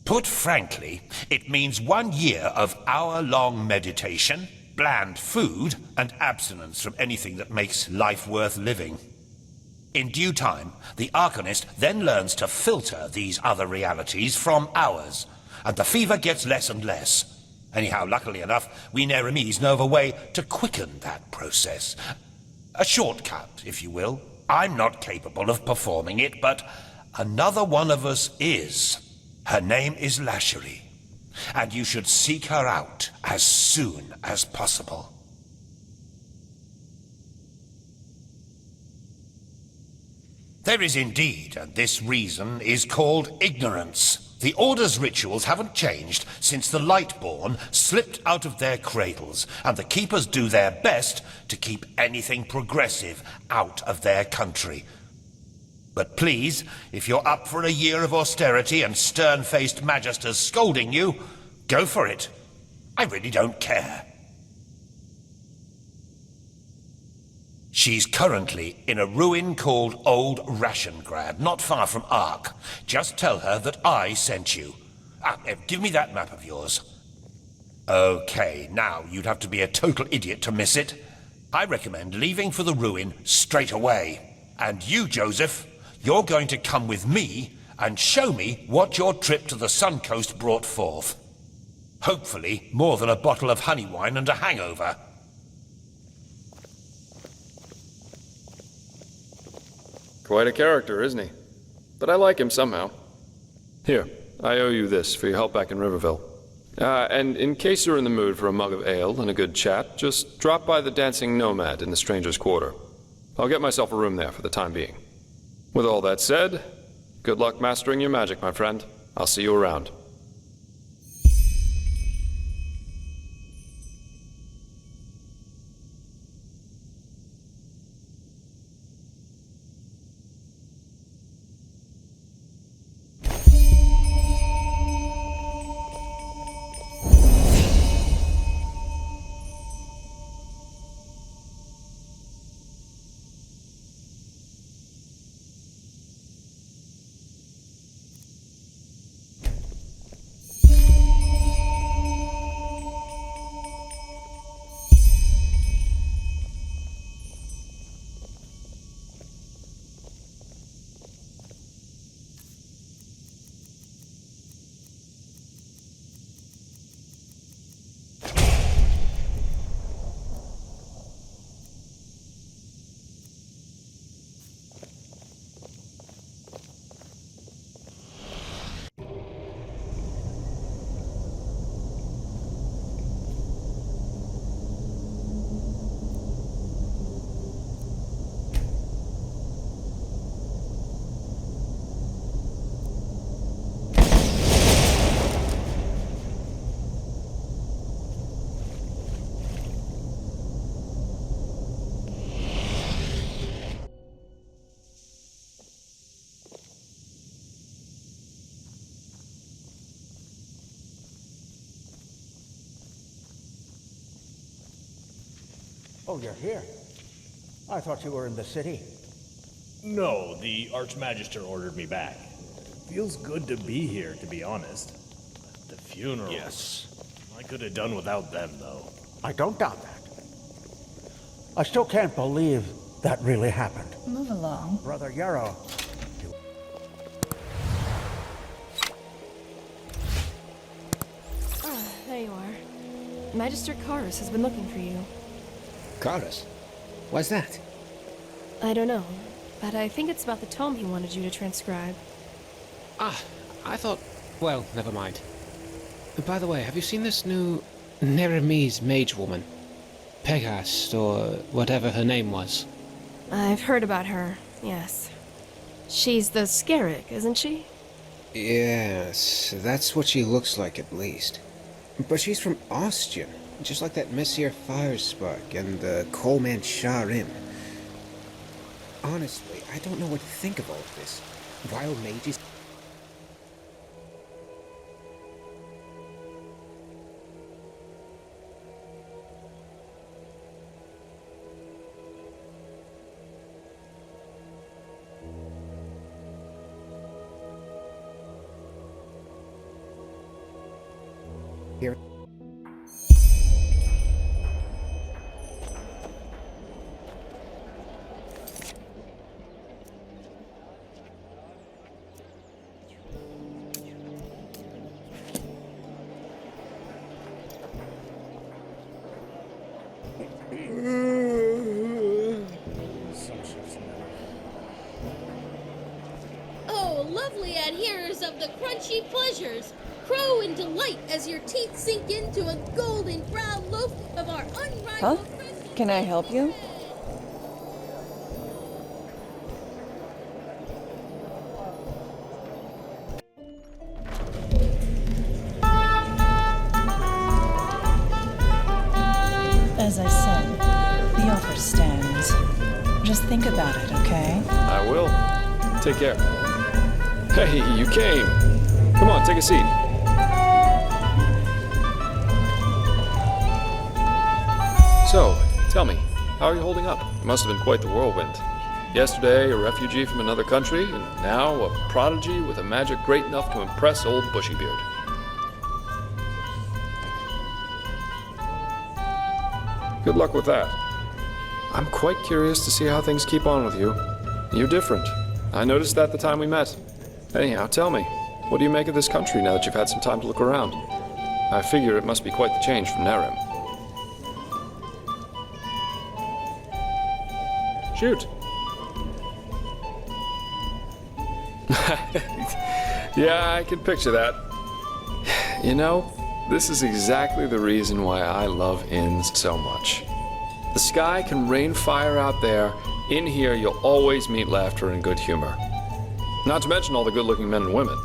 Put frankly, it means 1 year of hour-long meditation, bland food, and abstinence from anything that makes life worth living. In due time, the Arcanist then learns to filter these other realities from ours, and the fever gets less and less. Anyhow, luckily enough, we Neremes know of a way to quicken that process. A shortcut, if you will. I'm not capable of performing it, but another one of us is. Her name is Lashery, and you should seek her out as soon as possible. There is indeed, and this reason is called ignorance. The Order's rituals haven't changed since the Lightborn slipped out of their cradles, and the Keepers do their best to keep anything progressive out of their country. But please, if you're up for a year of austerity and stern-faced magisters scolding you, go for it. I really don't care. She's currently in a ruin called Old Rashengrad, not far from Ark. Just tell her that I sent you. Give me that map of yours. Okay, now you'd have to be a total idiot to miss it. I recommend leaving for the ruin straight away. And you, Joseph, you're going to come with me and show me what your trip to the Sun Coast brought forth. Hopefully, more than a bottle of honey wine and a hangover. Quite a character, isn't he? But I like him somehow. Here, I owe you this for your help back in Riverville. And in case you're in the mood for a mug of ale and a good chat, just drop by the Dancing Nomad in the Stranger's Quarter. I'll get myself a room there for the time being. With all that said, good luck mastering your magic, my friend. I'll see you around. Oh, you're here. I thought you were in the city. No, the Archmagister ordered me back. Feels good to be here, to be honest. The funeral. Yes. I could have done without them, though. I don't doubt that. I still can't believe that really happened. Move along. Brother Yero. There you are. Magister Karus has been looking for you. Karus? Why's that? I don't know, but I think it's about the tome he wanted you to transcribe. Ah, I thought... Well, never mind. By the way, have you seen this new Neremese mage woman? Pegast, or whatever her name was. I've heard about her, yes. She's the Skerrick, isn't she? Yes, that's what she looks like at least. But she's from Ostian, just like that Messier Firespark and the Coalman Sharim. Honestly, I don't know what to think of all of this. Wild mages... Here. Oh, lovely adherers of the crunchy pleasures! Crow in delight as your teeth sink into a golden brown loaf of our unrivaled... Huh? Can I help you? As I said, the offer stands. Just think about it, okay? I will. Take care. Hey, you came. Come on, take a seat. So, tell me, how are you holding up? It must have been quite the whirlwind. Yesterday, a refugee from another country, and now a prodigy with a magic great enough to impress old Bushybeard. Good luck with that. I'm quite curious to see how things keep on with you. You're different. I noticed that the time we met. Anyhow, tell me, what do you make of this country now that you've had some time to look around? I figure it must be quite the change from Nerem. Shoot. Yeah, I can picture that. You know, this is exactly the reason why I love inns so much. The sky can rain fire out there. In here, you'll always meet laughter and good humor. Not to mention all the good-looking men and women.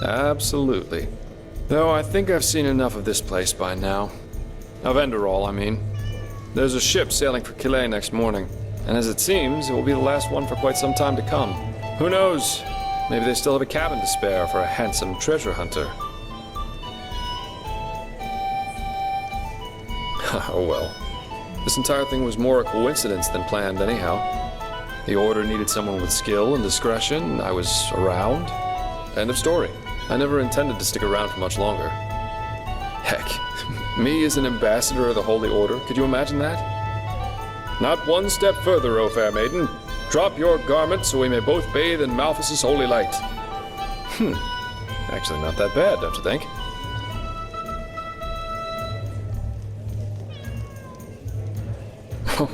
Absolutely. Though I think I've seen enough of this place by now. Of Enderal, I mean. There's a ship sailing for Calais next morning, and as it seems, it will be the last one for quite some time to come. Who knows? Maybe they still have a cabin to spare for a handsome treasure hunter. Oh well. This entire thing was more a coincidence than planned anyhow. The Order needed someone with skill and discretion. I was around. End of story. I never intended to stick around for much longer. Heck, me as an ambassador of the Holy Order, could you imagine that? Not one step further, O fair maiden. Drop your garment so we may both bathe in Malphas's holy light. Actually not that bad, don't you think?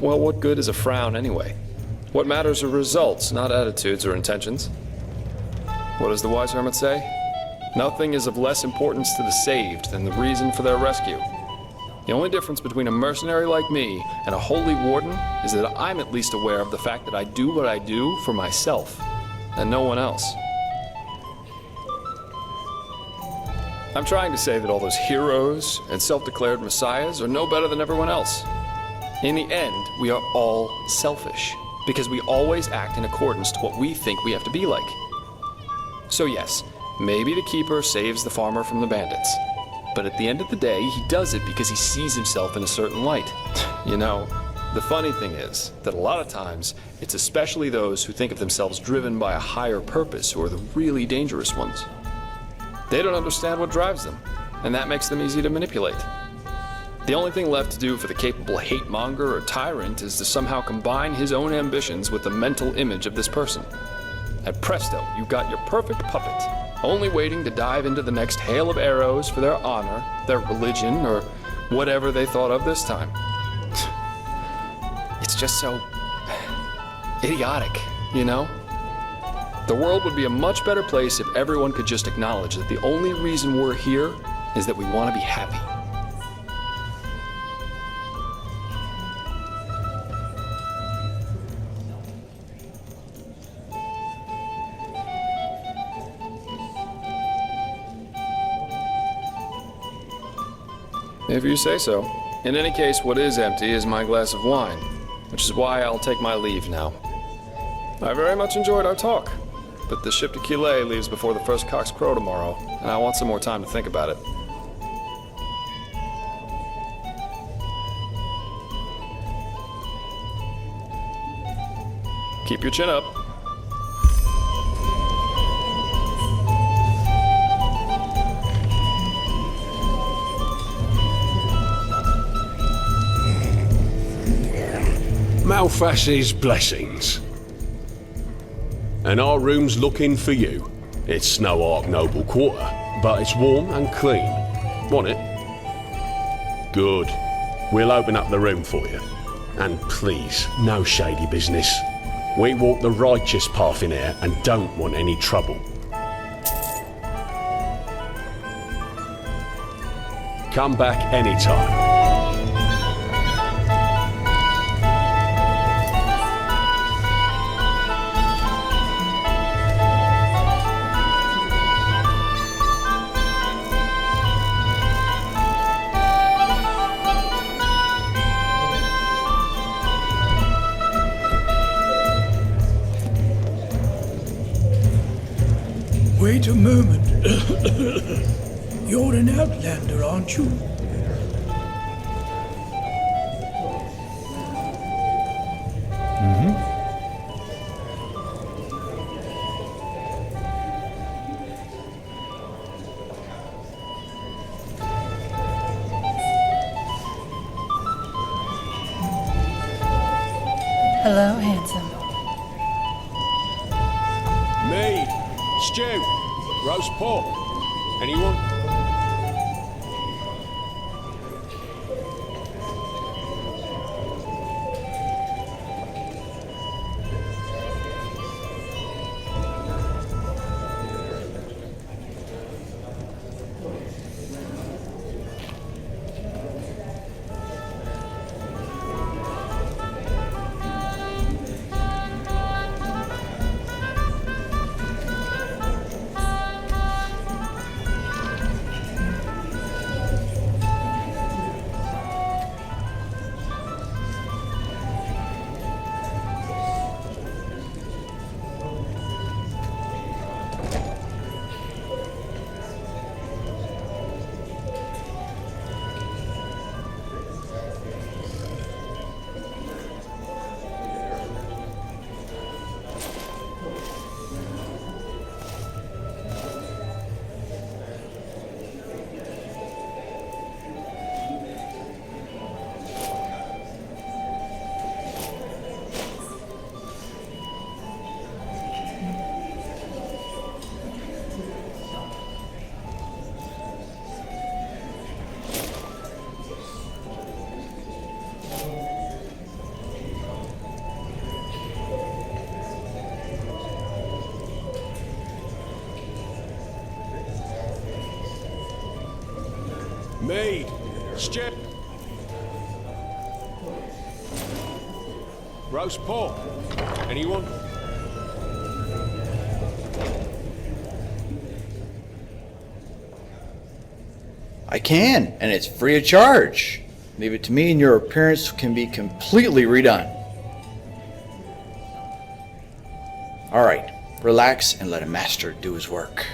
Well, what good is a frown anyway? What matters are results, not attitudes or intentions. What does the wise hermit say? Nothing is of less importance to the saved than the reason for their rescue. The only difference between a mercenary like me and a holy warden is that I'm at least aware of the fact that I do what I do for myself, and no one else. I'm trying to say that all those heroes and self-declared messiahs are no better than everyone else. In the end, we are all selfish, because we always act in accordance to what we think we have to be like. So yes, Maybe the keeper saves the farmer from the bandits. But at the end of the day, he does it because he sees himself in a certain light. You know, the funny thing is that a lot of times, it's especially those who think of themselves driven by a higher purpose who are the really dangerous ones. They don't understand what drives them, and that makes them easy to manipulate. The only thing left to do for the capable hate-monger or tyrant is to somehow combine his own ambitions with the mental image of this person. And presto, you've got your perfect puppet, only waiting to dive into the next hail of arrows for their honor, their religion, or whatever they thought of this time. It's just so idiotic, you know? The world would be a much better place if everyone could just acknowledge that the only reason we're here is that we want to be happy. If you say so. In any case, what is empty is my glass of wine, which is why I'll take my leave now. I very much enjoyed our talk, but the ship to Quillet leaves before the first cocks crow tomorrow, and I want some more time to think about it. Keep your chin up. Malphas's blessings. And our room's looking for you. It's no Ark Noble quarter, but it's warm and clean. Want it? Good. We'll open up the room for you. And please, no shady business. We walk the righteous path in here and don't want any trouble. Come back anytime. Wait a moment. You're an outlander, aren't you? Hello, handsome. Mead, stew, roast pork. Anyone? Mead, stew, roast pork. Anyone? I can, and it's free of charge. Leave it to me and your appearance can be completely redone. Alright, relax and let a master do his work.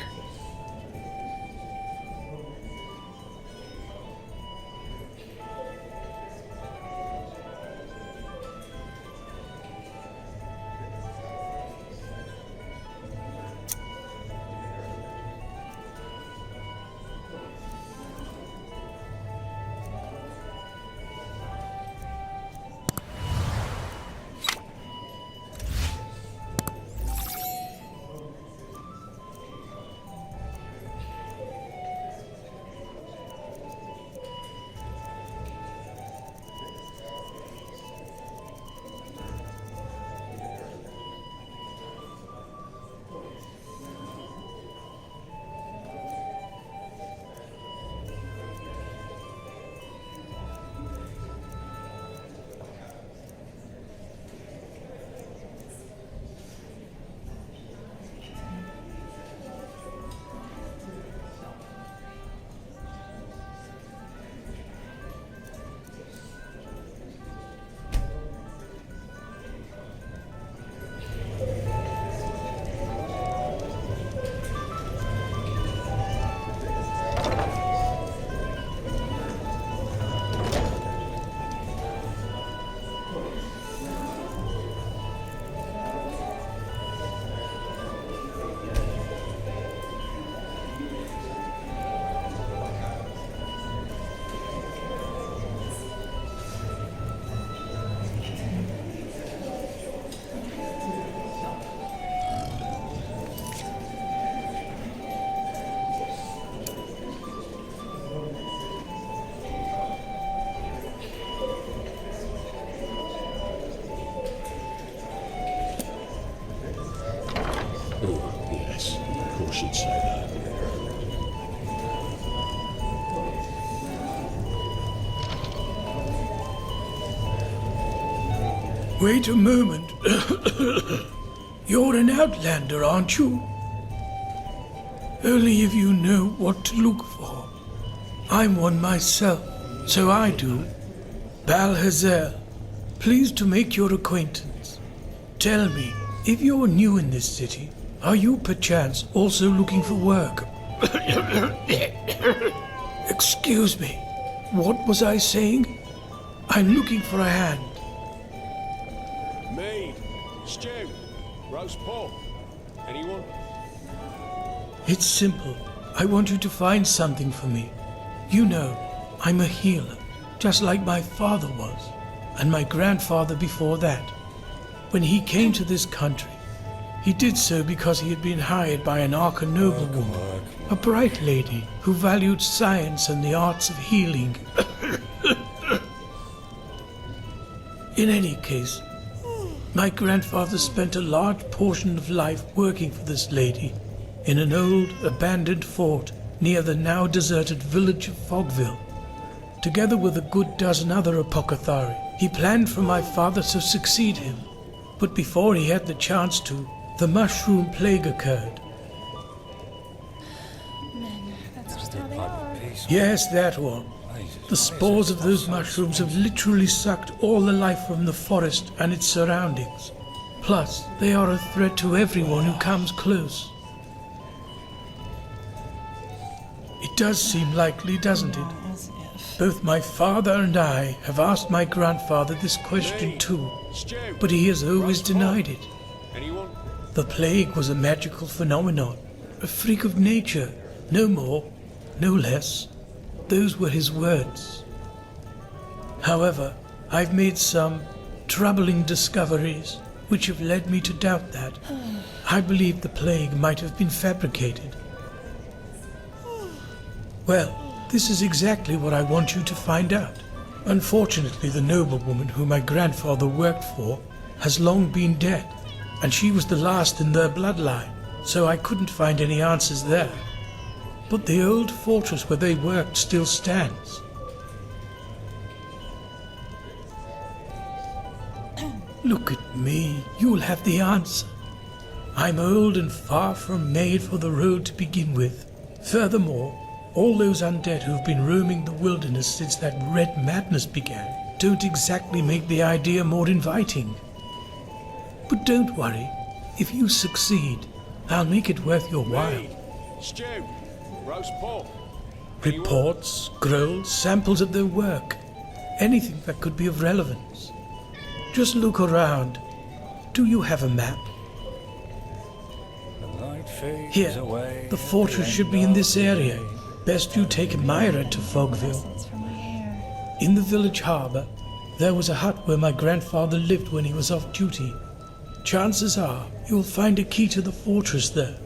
Wait a moment. You're an outlander, aren't you? Only if you know what to look for. I'm one myself, so I do. Balhazel, pleased to make your acquaintance. Tell me, if you're new in this city, are you perchance also looking for work? Excuse me, what was I saying? I'm looking for a hand. Mead, stew, roast pork. Anyone? It's simple. I want you to find something for me. You know, I'm a healer, just like my father was, and my grandfather before that. When he came to this country, he did so because he had been hired by an Arca noblewoman, a bright lady who valued science and the arts of healing. In any case, my grandfather spent a large portion of life working for this lady in an old, abandoned fort near the now deserted village of Fogville. Together with a good dozen other apothecary, he planned for my father to succeed him. But before he had the chance to, the mushroom plague occurred. Yes, that one. The spores of those mushrooms have literally sucked all the life from the forest and its surroundings. Plus, they are a threat to everyone who comes close. It does seem likely, doesn't it? Both my father and I have asked my grandfather this question too, but he has always denied it. The plague was a magical phenomenon, a freak of nature, no more, no less. Those were his words. However, I've made some troubling discoveries which have led me to doubt that. I believe the plague might have been fabricated. Well, this is exactly what I want you to find out. Unfortunately, the noblewoman who my grandfather worked for has long been dead, and she was the last in their bloodline, so I couldn't find any answers there. But the old fortress where they worked still stands. Look at me, you'll have the answer. I'm old and far from made for the road to begin with. Furthermore, all those undead who've been roaming the wilderness since that red madness began don't exactly make the idea more inviting. But don't worry, if you succeed, I'll make it worth your while. Stew, roast pork. Reports, scrolls, samples of their work, anything that could be of relevance. Just look around. Do you have a map? Here, the fortress should be in this area. Best you take Myra to Fogville. In the village harbour, there was a hut where my grandfather lived when he was off duty. Chances are you'll find a key to the fortress there.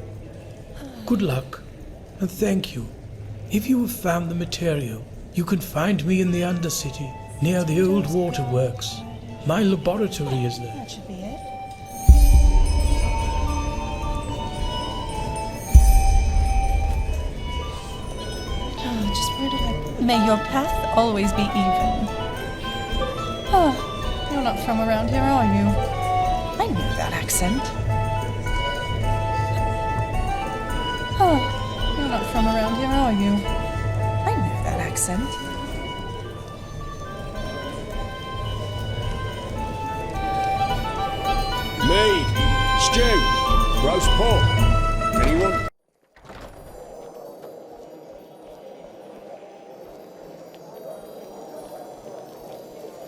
Good luck, and thank you. If you have found the material, you can find me in the Undercity, near the old waterworks. My laboratory is there. That should be it. Just where did I... May your path always be even. Oh, you're not from around here, are you? I knew that accent. Oh, you're not from around here, are you? I knew that accent. Mead, stew, roast pork. Anyone?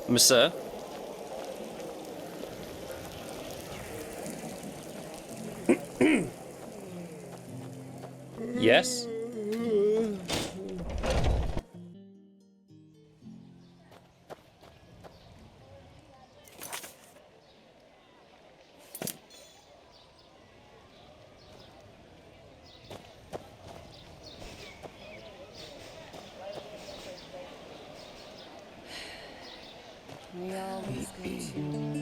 Monsieur? Yes? We always go to...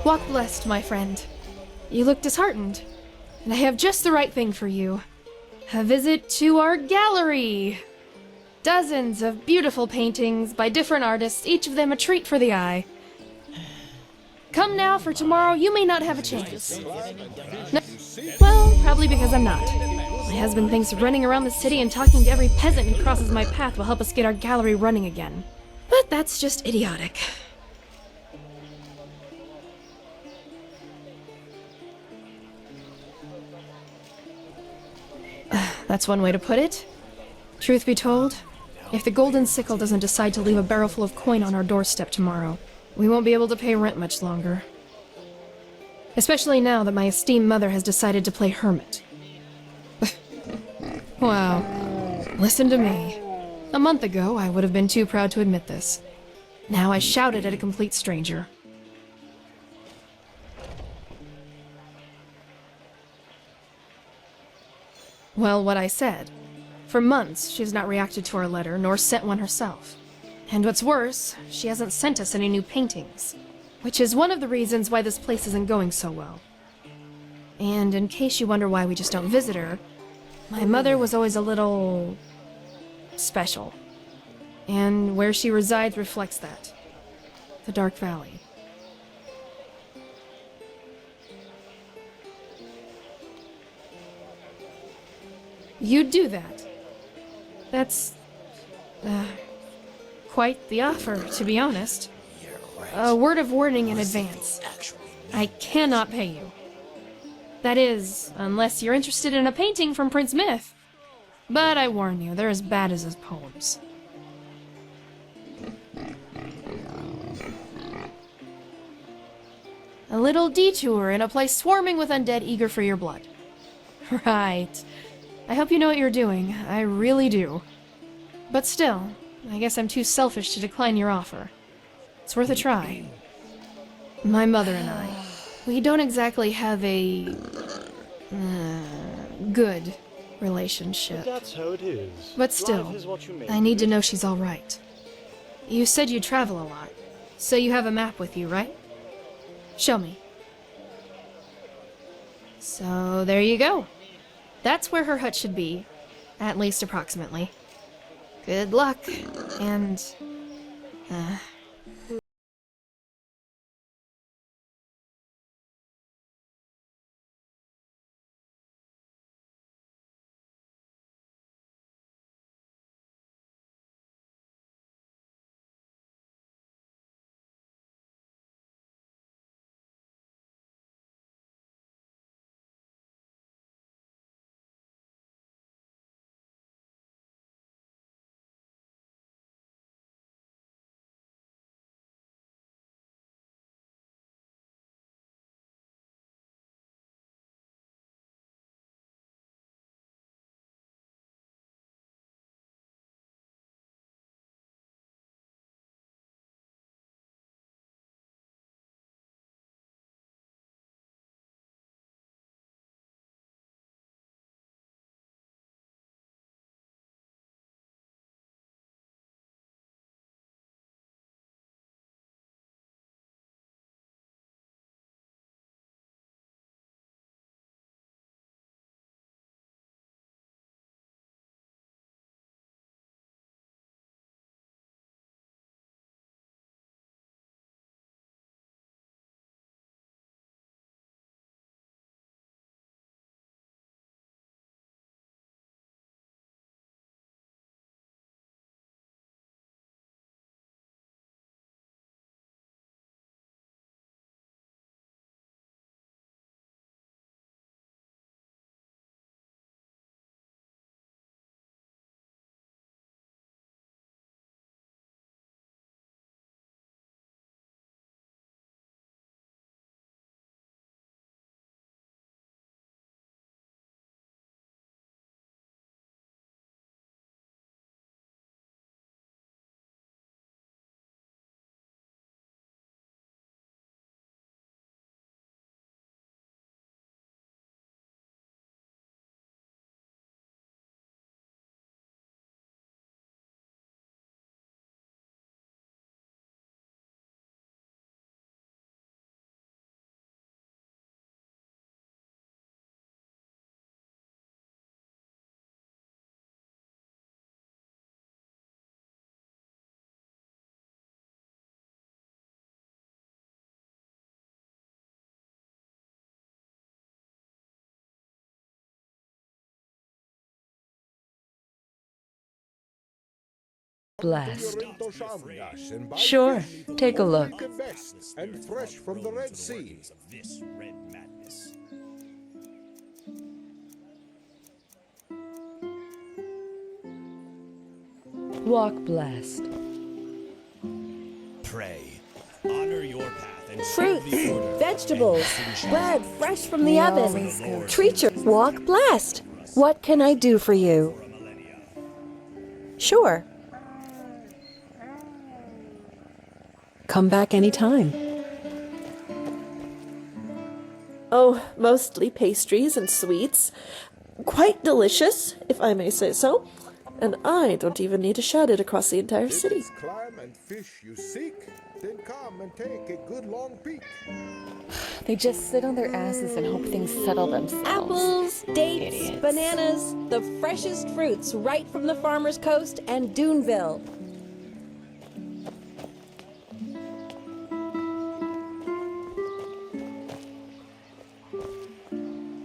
Walk blessed, my friend. You look disheartened, and I have just the right thing for you. A visit to our gallery. Dozens of beautiful paintings by different artists, each of them a treat for the eye. Come now, for tomorrow you may not have a chance. No, well, probably because I'm not. My husband thinks running around the city and talking to every peasant who crosses my path will help us get our gallery running again. But that's just idiotic. That's one way to put it. Truth be told, if the Golden Sickle doesn't decide to leave a barrel full of coin on our doorstep tomorrow, we won't be able to pay rent much longer. Especially now that my esteemed mother has decided to play hermit. Wow. Listen to me. A month ago, I would have been too proud to admit this. Now I shout it at a complete stranger. Well, what I said. For months, she's not reacted to our letter, nor sent one herself. And what's worse, she hasn't sent us any new paintings. Which is one of the reasons why this place isn't going so well. And in case you wonder why we just don't visit her, my mother was always a little... special. And where she resides reflects that. The Dark Valley. You'd do that. That's... quite the offer, to be honest. A word of warning in advance. I cannot pay you. That is, unless you're interested in a painting from Prince Myth. But I warn you, they're as bad as his poems. A little detour in a place swarming with undead eager for your blood. Right. I hope you know what you're doing. I really do. But still, I guess I'm too selfish to decline your offer. It's worth a try. My mother and I, we don't exactly have a... good relationship. That's how it is. But still, Life is what you make I need to know she's alright. You said you travel a lot, so you have a map with you, right? Show me. So, there you go. That's where her hut should be, at least approximately. Good luck, and... blessed. Sure, take a look. And fresh from the Red Sea. Walk blessed. Pray. Honor your path and Fruits, serve the order. vegetables, bread fresh from the oven. Treat your walk blessed. What can I do for you? Sure. Come back anytime. Oh, mostly pastries and sweets. Quite delicious, if I may say so. And I don't even need to shout it across the entire city. If it's climb and fish you seek, then come and take a good long peek. They just sit on their asses and hope things settle themselves. Apples, dates, Idiots. bananas, the freshest fruits right from the farmer's coast and Duneville.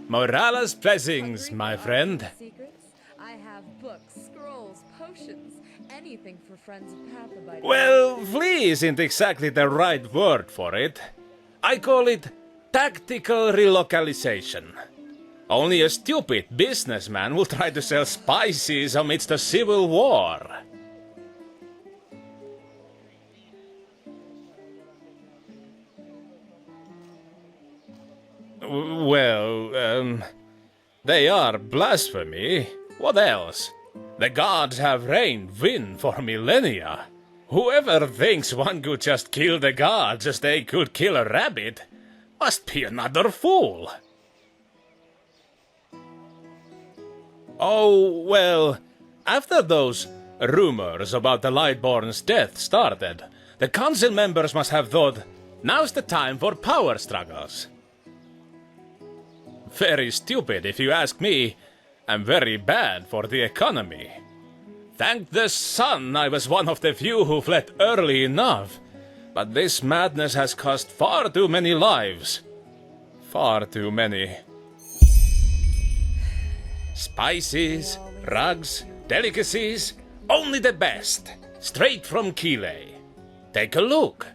Morala's blessings, my friend. Secrets? I have books, scrolls, potions, anything for friends of path abiding. Well, flee isn't exactly the right word for it. I call it tactical relocalization. Only a stupid businessman will try to sell spices amidst a civil war. Well, they are blasphemy. What else? The gods have reigned win for millennia. Whoever thinks one could just kill the gods as they could kill a rabbit must be another fool. Oh, well, after those rumors about the Lightborn's death started, the council members must have thought, now's the time for power struggles. Very stupid, if you ask me, and very bad for the economy. Thank the sun I was one of the few who fled early enough, but this madness has cost far too many lives. Far too many. Spices, rugs, delicacies, only the best, straight from Kile. Take a look.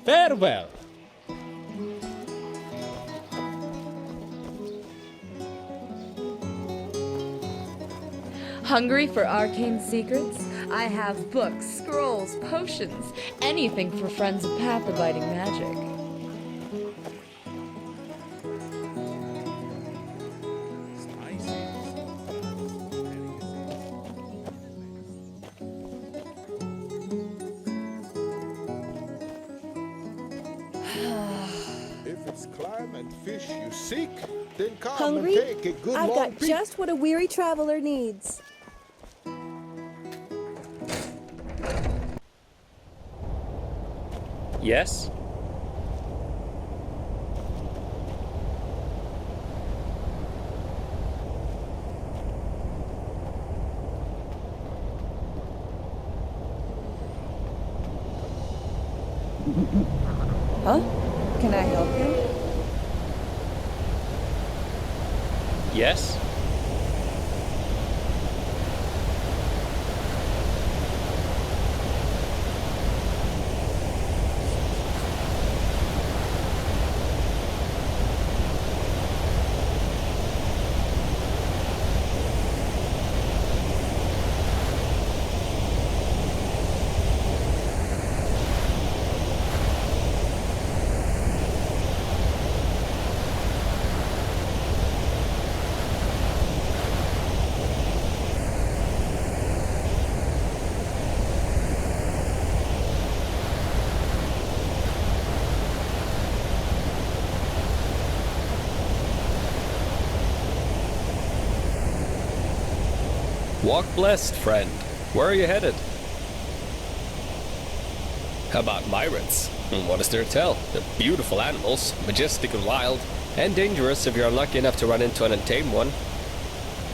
Farewell. Hungry for arcane secrets? I have books, scrolls, potions, anything for friends of path abiding magic. If it's climb and fish you seek, then come Hungry? and take a good I've long got peek. just what a weary traveler needs. Yes? Huh? Can I help you? Yes? Walk blessed, friend. Where are you headed? How about myrids? What is there to tell? They're beautiful animals, majestic and wild, and dangerous if you're unlucky enough to run into an untamed one.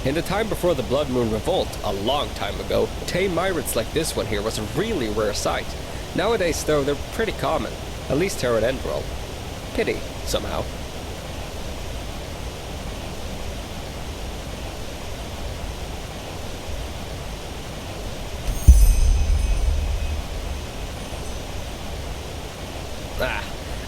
In the time before the Blood Moon Revolt, a long time ago, tame myrids like this one here was a really rare sight. Nowadays, though, they're pretty common, at least here at Enderal. Pity, somehow.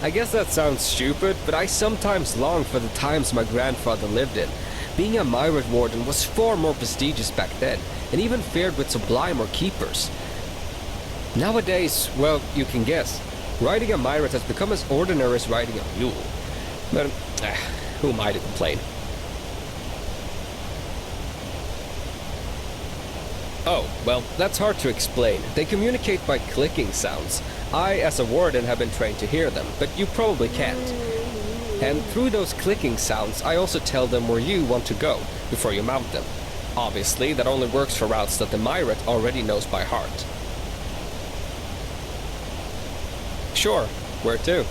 I guess that sounds stupid, but I sometimes long for the times my grandfather lived in. Being a Myrat Warden was far more prestigious back then, and even fared with Sublime or Keepers. Nowadays, well, you can guess. Riding a Myrat has become as ordinary as riding a mule. But, who am I to complain? Oh, well, that's hard to explain. They communicate by clicking sounds. I, as a warden, have been trained to hear them, but you probably can't. And through those clicking sounds, I also tell them where you want to go before you mount them. Obviously, that only works for routes that the Myrat already knows by heart. Sure, where to?